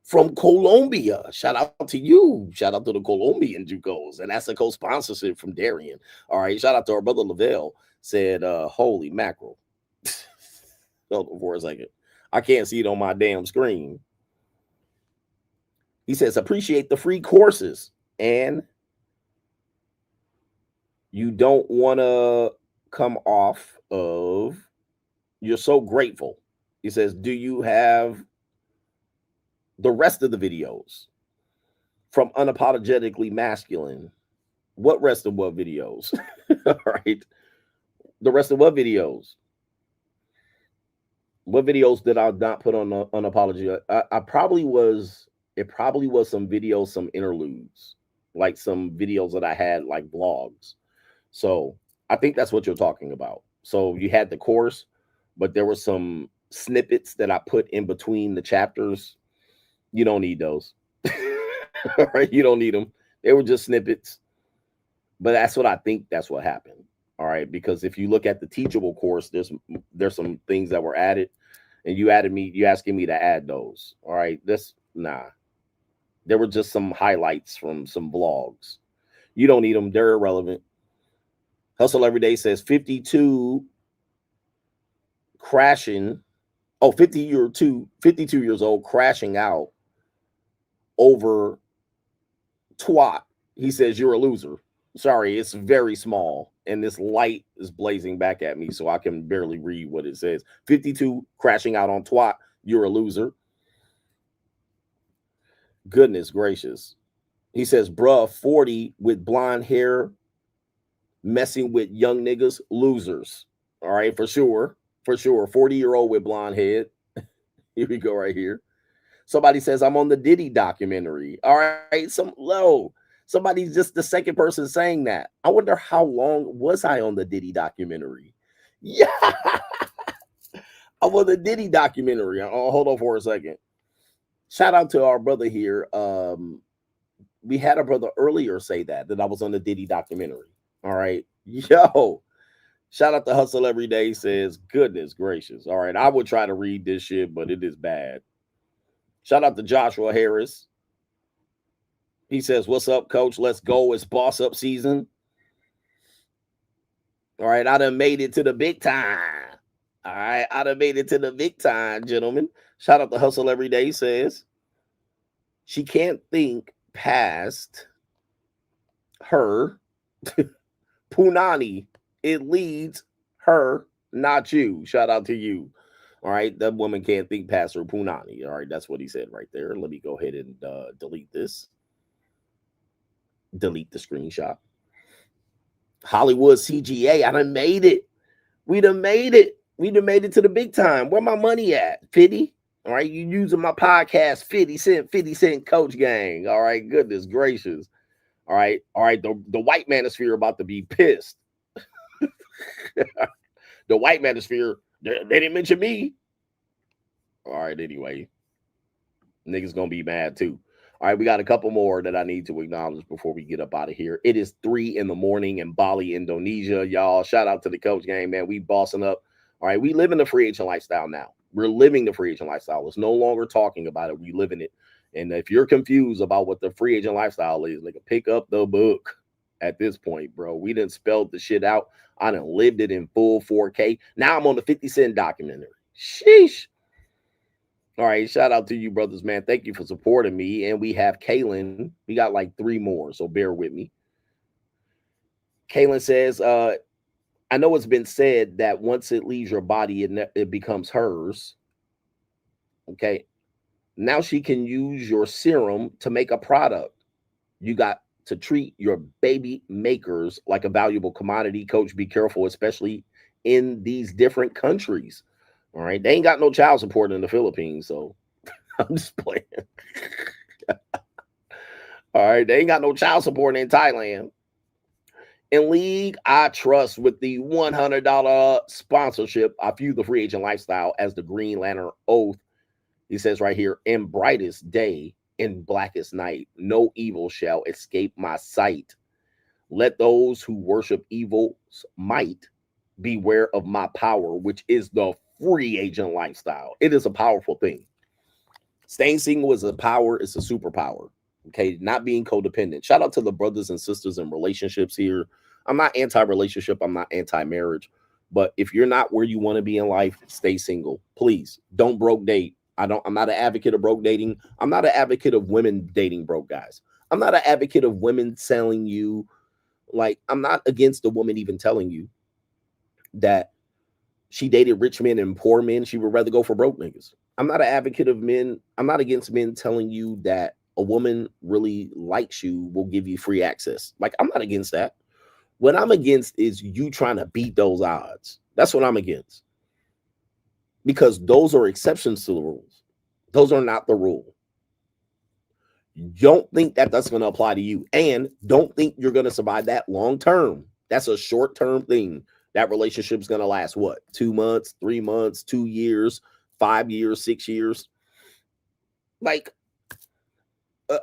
from Colombia. Shout out to you. Shout out to the Colombian JUCOs. And that's a co-sponsorship from Darian. All right, shout out to our brother Lavelle. Said, holy mackerel. Hold on for a second. I can't see it on my damn screen. He says, appreciate the free courses. And you don't want to come off of, you're so grateful. He says, do you have the rest of the videos from Unapologetically Masculine? What rest of what videos? All right. The rest of what videos? What videos did I not put on Unapology? I probably was, it probably was some videos, some interludes, like some videos that I had like vlogs. So I think that's what you're talking about. So you had the course, but there were some snippets that I put in between the chapters. You don't need those. All right, you don't need them. They were just snippets. But that's what I think that's what happened. All right, because if you look at the teachable course, there's some things that were added, and you asking me to add those. All right, nah. There were just some highlights from some vlogs. You don't need them. They're irrelevant. Hustle Every Day says 52 crashing. Oh, 52 years old crashing out over twat. He says you're a loser. Sorry, it's very small, and this light is blazing back at me, so I can barely read what it says. 52 crashing out on twat. You're a loser. Goodness gracious. He says, bruh, 40 with blonde hair messing with young niggas, losers. All right, for sure. For sure. 40-year-old with blonde head. Here we go right here. Somebody says, I'm on the Diddy documentary. All right, somebody's just the second person saying that. I wonder how long was I on the Diddy documentary? Yeah. I'm on the Diddy documentary. Oh, hold on for a second. Shout out to our brother here. We had a brother earlier say that I was on the Diddy documentary. All right. Yo. Shout out to Hustle Every Day says, goodness gracious. All right. I would try to read this shit, but it is bad. Shout out to Joshua Harris. He says, what's up, coach? Let's go. It's boss up season. All right. I done made it to the big time. All right. I done made it to the big time, gentlemen. Shout out to Hustle Every Day says, she can't think past her punani. It leads her, not you. Shout out to you. All right. That woman can't think past her punani. All right. That's what he said right there. Let me go ahead and delete this. Delete the screenshot. Hollywood CGA. I done made it. We done made it. We done made it to the big time. Where my money at? 50? All right. You using my podcast, 50 cent coach gang. All right. Goodness gracious. All right. All right. The white manosphere about to be pissed. The white manosphere, they didn't mention me. All right, anyway. Niggas gonna be mad too. All right, we got a couple more that I need to acknowledge before we get up out of here. It is 3 in the morning in Bali, Indonesia. Y'all, shout out to the coach gang, man. We bossing up. All right, we live in the free agent lifestyle now. We're living the free agent lifestyle. It's no longer talking about it. We live in it. And if you're confused about what the free agent lifestyle is, like, pick up the book at this point, bro. We done spelled the shit out. I done lived it in full 4K. Now I'm on the 50 Cent documentary. Sheesh. All right, shout out to you, brothers, man. Thank you for supporting me. And we have Kaylin. We got like 3 more, so bear with me. Kaylin says, I know it's been said that once it leaves your body, it becomes hers. Okay. Now she can use your serum to make a product. You got to treat your baby makers like a valuable commodity. Coach, be careful, especially in these different countries. All right. They ain't got no child support in the Philippines, so I'm just playing. All right. They ain't got no child support in Thailand. In League I Trust with the $100 sponsorship, I view the free agent lifestyle as the Green Lantern oath. He says right here, in brightest day, in blackest night, no evil shall escape my sight. Let those who worship evil's might beware of my power, which is the free agent lifestyle. It is a powerful thing. Staying single is a power. It's a superpower. Okay, not being codependent. Shout out to the brothers and sisters in relationships here. I'm not anti-relationship. I'm not anti-marriage. But if you're not where you want to be in life, stay single. Please don't broke date. I'm not an advocate of broke dating. I'm not an advocate of women dating broke guys. I'm not an advocate of women selling you. Like, I'm not against the woman even telling you that she dated rich men and poor men. She would rather go for broke niggas. I'm not an advocate of men. I'm not against men telling you that a woman really likes you, will give you free access. Like, I'm not against that. What I'm against is you trying to beat those odds. That's what I'm against. Because those are exceptions to the rules. Those are not the rule. Don't think that that's going to apply to you. And don't think you're going to survive that long term. That's a short term thing. That relationship is going to last what? 2 months, 3 months, 2 years, 5 years, 6 years. Like,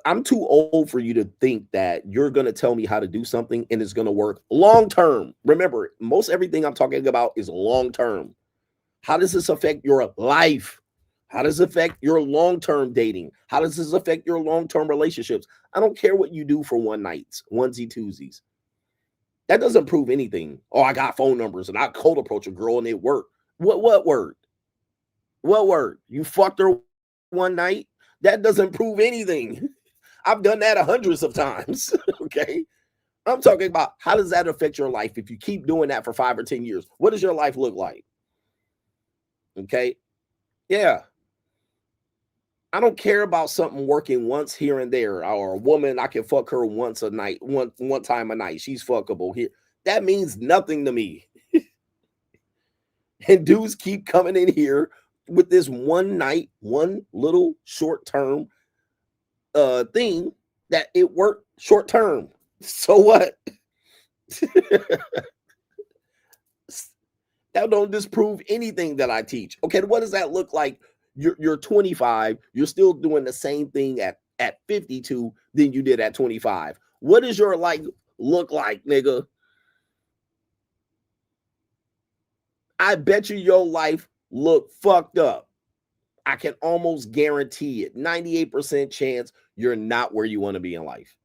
I'm too old for you to think that you're going to tell me how to do something and it's going to work long term. Remember, most everything I'm talking about is long term. How does this affect your life? How does it affect your long-term dating? How does this affect your long-term relationships? I don't care what you do for one nights, onesie twosies. That doesn't prove anything. Oh, I got phone numbers and I cold approach a girl and it worked. What word? What word? You fucked her one night? That doesn't prove anything. I've done that hundreds of times. Okay. I'm talking about how does that affect your life if you keep doing that for 5 or 10 years? What does your life look like? Okay. Yeah. I don't care about something working once here and there, or a woman, I can fuck her once a night, one time a night. She's fuckable here. That means nothing to me. And dudes keep coming in here with this one night, one little short term thing that it worked short term. So what? That don't disprove anything that I teach. Okay, what does that look like? You're 25, you're still doing the same thing at 52 than you did at 25. What does your life look like, nigga? I bet you your life look fucked up. I can almost guarantee it. 98% chance you're not where you want to be in life.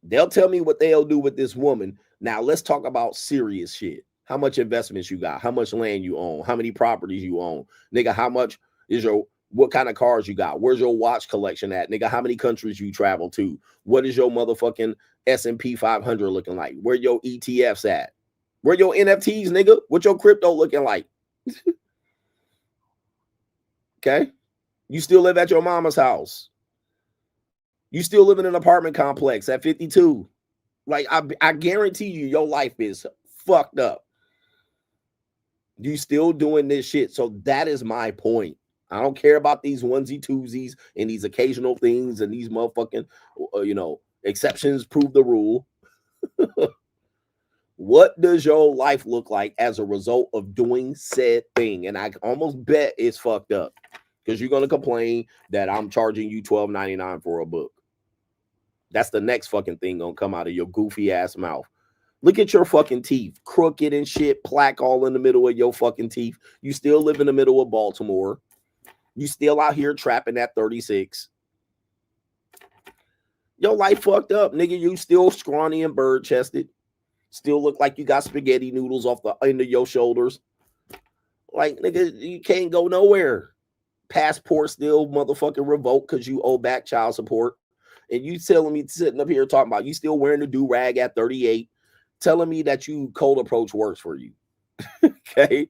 They'll tell me what they'll do with this woman. Now let's talk about serious shit. How much investments you got? How much land you own? How many properties you own? Nigga, how much is what kind of cars you got? Where's your watch collection at? Nigga, how many countries you travel to? What is your motherfucking S&P 500 looking like? Where your ETFs at? Where your NFTs, nigga? What your crypto looking like? Okay? You still live at your mama's house. You still live in an apartment complex at 52. Like, I guarantee you your life is fucked up. You still doing this shit. So that is my point. I don't care about these onesie twosies and these occasional things and these motherfucking, exceptions prove the rule. What does your life look like as a result of doing said thing? And I almost bet it's fucked up because you're going to complain that I'm charging you $12.99 for a book. That's the next fucking thing going to come out of your goofy ass mouth. Look at your fucking teeth, crooked and shit, plaque all in the middle of your fucking teeth. You still live in the middle of Baltimore. You still out here trapping at 36. Your life fucked up, nigga. You still scrawny and bird-chested. Still look like you got spaghetti noodles off the end of your shoulders. Like, nigga, you can't go nowhere. Passport still motherfucking revoked because you owe back child support. And you telling me, sitting up here talking about you still wearing the do-rag at 38, telling me that you cold approach works for you. Okay?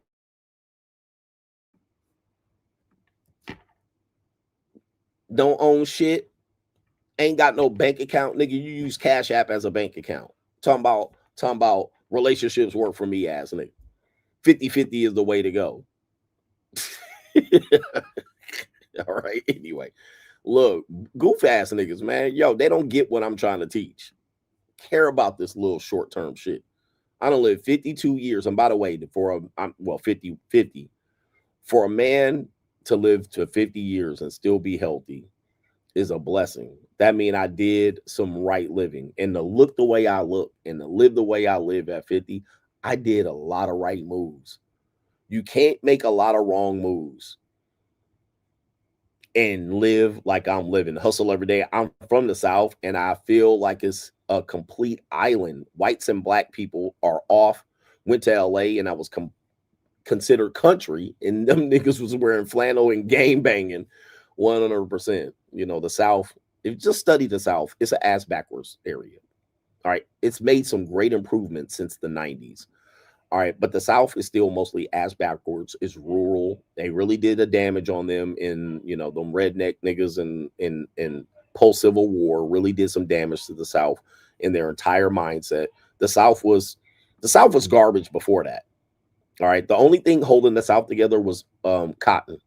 Don't own shit. Ain't got no bank account. Nigga, you use Cash App as a bank account. Talking about relationships work for me ass nigga. 50-50 is the way to go. All right. Anyway, look, goof ass niggas, man. Yo, they don't get what I'm trying to teach. Care about this little short-term shit. I done lived 52 years. And by the way, 50. For a man to live to 50 years and still be healthy is a blessing. That means I did some right living. And to look the way I look and to live the way I live at 50, I did a lot of right moves. You can't make a lot of wrong moves and live like I'm living. Hustle every day. I'm from the South, and I feel like it's a complete island. Whites and black people are off. Went to LA, and I was considered country, and them niggas was wearing flannel and game banging 100%. You know, the South, if you just study the South, it's an ass backwards area. All right. It's made some great improvements since the 90s. All right, but the South is still mostly ass backwards. It's rural. They really did a damage on them in, you know, them redneck niggas in post-Civil War really did some damage to the South in their entire mindset. The South was garbage before that. All right, the only thing holding the South together was cotton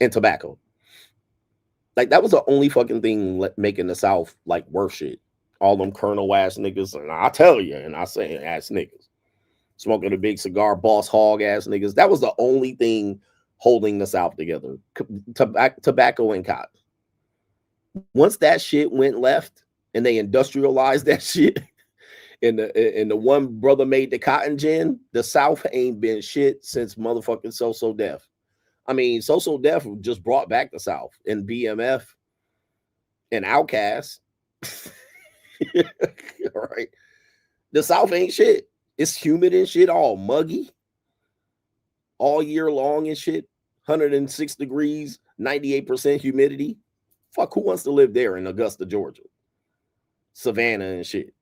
and tobacco. Like, that was the only fucking thing making the South like worth shit. All them colonel ass niggas, and I tell you, and I say ass niggas. Smoking a big cigar, boss hog ass niggas. That was the only thing holding the South together. Tobacco and cotton. Once that shit went left and they industrialized that shit, and the one brother made the cotton gin, the South ain't been shit since motherfucking So Def. I mean, So Def just brought back the South and BMF and Outkast. All right. The South ain't shit. It's humid and shit, all muggy, all year long and shit. 106 degrees, 98% humidity. Fuck, who wants to live there in Augusta, Georgia? Savannah and shit.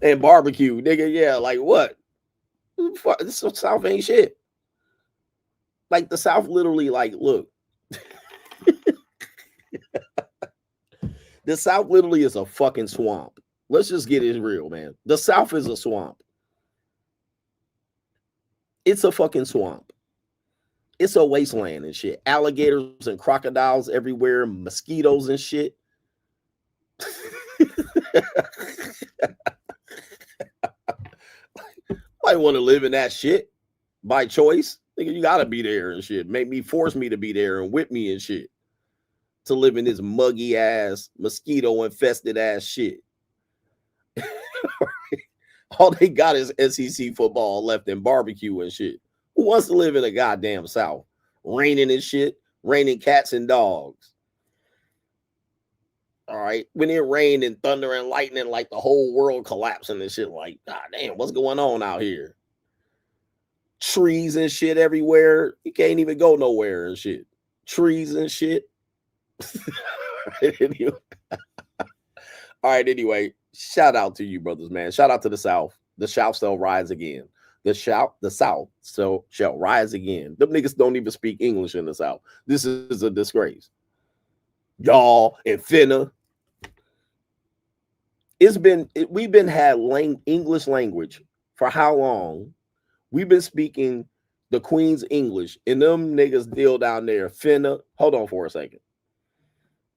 And barbecue, nigga, yeah, like what? Fuck, this South ain't shit. Like the South literally, like, look. The South literally is a fucking swamp. Let's just get it real, man. The South is a swamp. It's a fucking swamp. It's a wasteland and shit. Alligators and crocodiles everywhere, mosquitoes and shit. Might want to live in that shit by choice. Nigga, you gotta be there and shit. Force me to be there and whip me and shit. To live in this muggy ass, mosquito infested ass shit. All they got is SEC football left and barbecue and shit. Who wants to live in a goddamn South? Raining and shit, raining cats and dogs. All right. When it rained and thunder and lightning, like the whole world collapsing and shit, like, god damn, what's going on out here? Trees and shit everywhere. You can't even go nowhere and shit. Trees and shit. All right, anyway, shout out to you, brothers, man. Shout out to the South. The South shall rise again. The South shall rise again. Them niggas don't even speak English in the South. This is a disgrace. Y'all and finna. We've been had English language for how long? We've been speaking the Queen's English, and them niggas deal down there finna. Hold on for a second.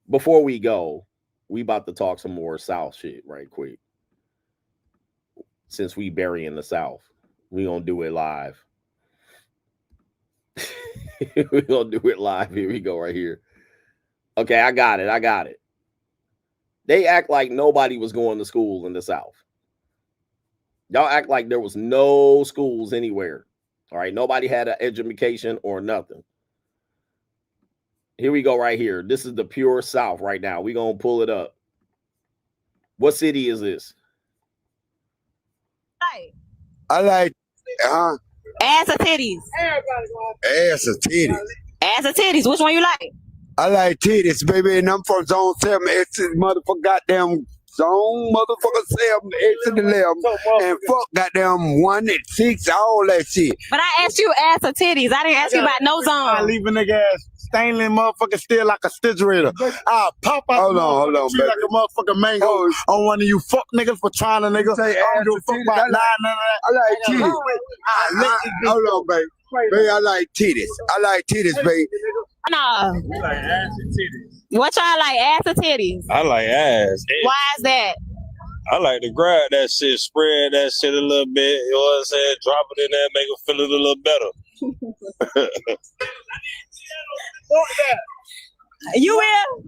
Before we go, We about to talk some more South shit right quick. Since we burying the South, we gonna do it live. We gonna do it live. Here we go, right here. Okay, I got it. They act like nobody was going to school in the South. Y'all act like there was no schools anywhere. All right, nobody had an education or nothing. Here we go, right here. This is the pure South right now. We gonna pull it up. What city is this? I like Ass or titties? ass or titties. Ass or titties? Which one you like? I like titties, baby, and I'm from Zone 7. It's this motherfucker goddamn Zone motherfucker 7, X to the left, and fuck goddamn 1 and 6, all that shit. But I asked you ass or titties. I didn't ask you about no I zone. leave a nigga ass stainless motherfucker still like a refrigerator. I'll pop out hold on, tree baby. like a motherfucking mango on one of you fuck niggas for trying to nigga. Say I don't give a ass fuck or about titties. lying, none of that. I like titties. Hold on, baby. Baby, I like titties. I like titties, baby. No. You like ass and titties. What y'all like, ass or titties? I like ass. Why is that? I like to grab that shit, spread that shit a little bit, you know what I'm saying? Drop it in there, make it feel it a little better. You will?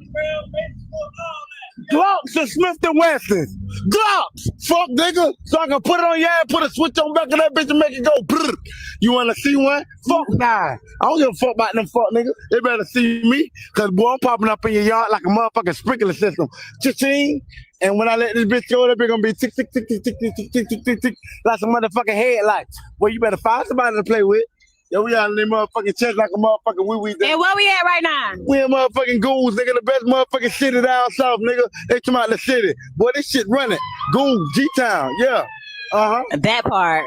Glocks and Smith & Wessons. Glocks! Fuck, nigga. So I can put it on your ass, put a switch on back of that bitch and make it go brrr. You wanna see one? Fuck nah. I don't give a fuck about them fuck niggas. They better see me, cause boy, I'm popping up in your yard like a motherfucking sprinkler system. Cha-ching. And when I let this bitch go, that bitch gonna be tick, tick, tick, tick, tick, tick, tick, tick, tick, tick, tick, like some motherfucking headlights. Well, you better find somebody to play with. Yeah, we out in them motherfucking chest like a motherfucking wee-wee. And where we at right now? We in motherfucking Goons, nigga, the best motherfucking city down south, nigga. They come out the city. Boy, this shit running. Goons, G-Town, yeah. Uh-huh. That part.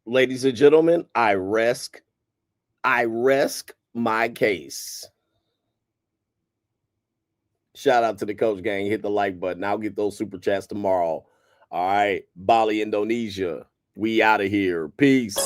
Ladies and gentlemen, I rest my case. Shout out to the Coach Gang. Hit the like button. I'll get those super chats tomorrow. All right. Bali, Indonesia. We out of here. Peace.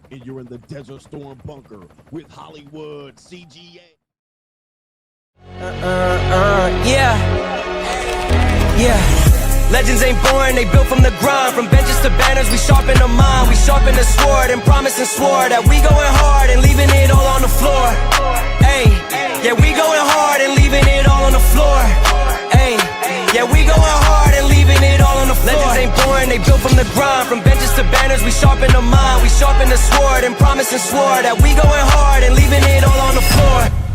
And you're in the Desert Storm bunker with Hollywood CGA. Yeah. Legends ain't born, they built from the grind. From benches to banners, we sharpen the mind. We sharpen the sword and promise and swore that we going hard and leaving it all on the floor. Ayy, yeah, we going hard and leaving it all on the floor. Ayy, yeah, we going hard and leaving it all on the floor. Legends ain't born, they built from the grind. From benches to banners, we sharpen the mind. We sharpen the sword and promise and swore that we going hard and leaving it all on the floor.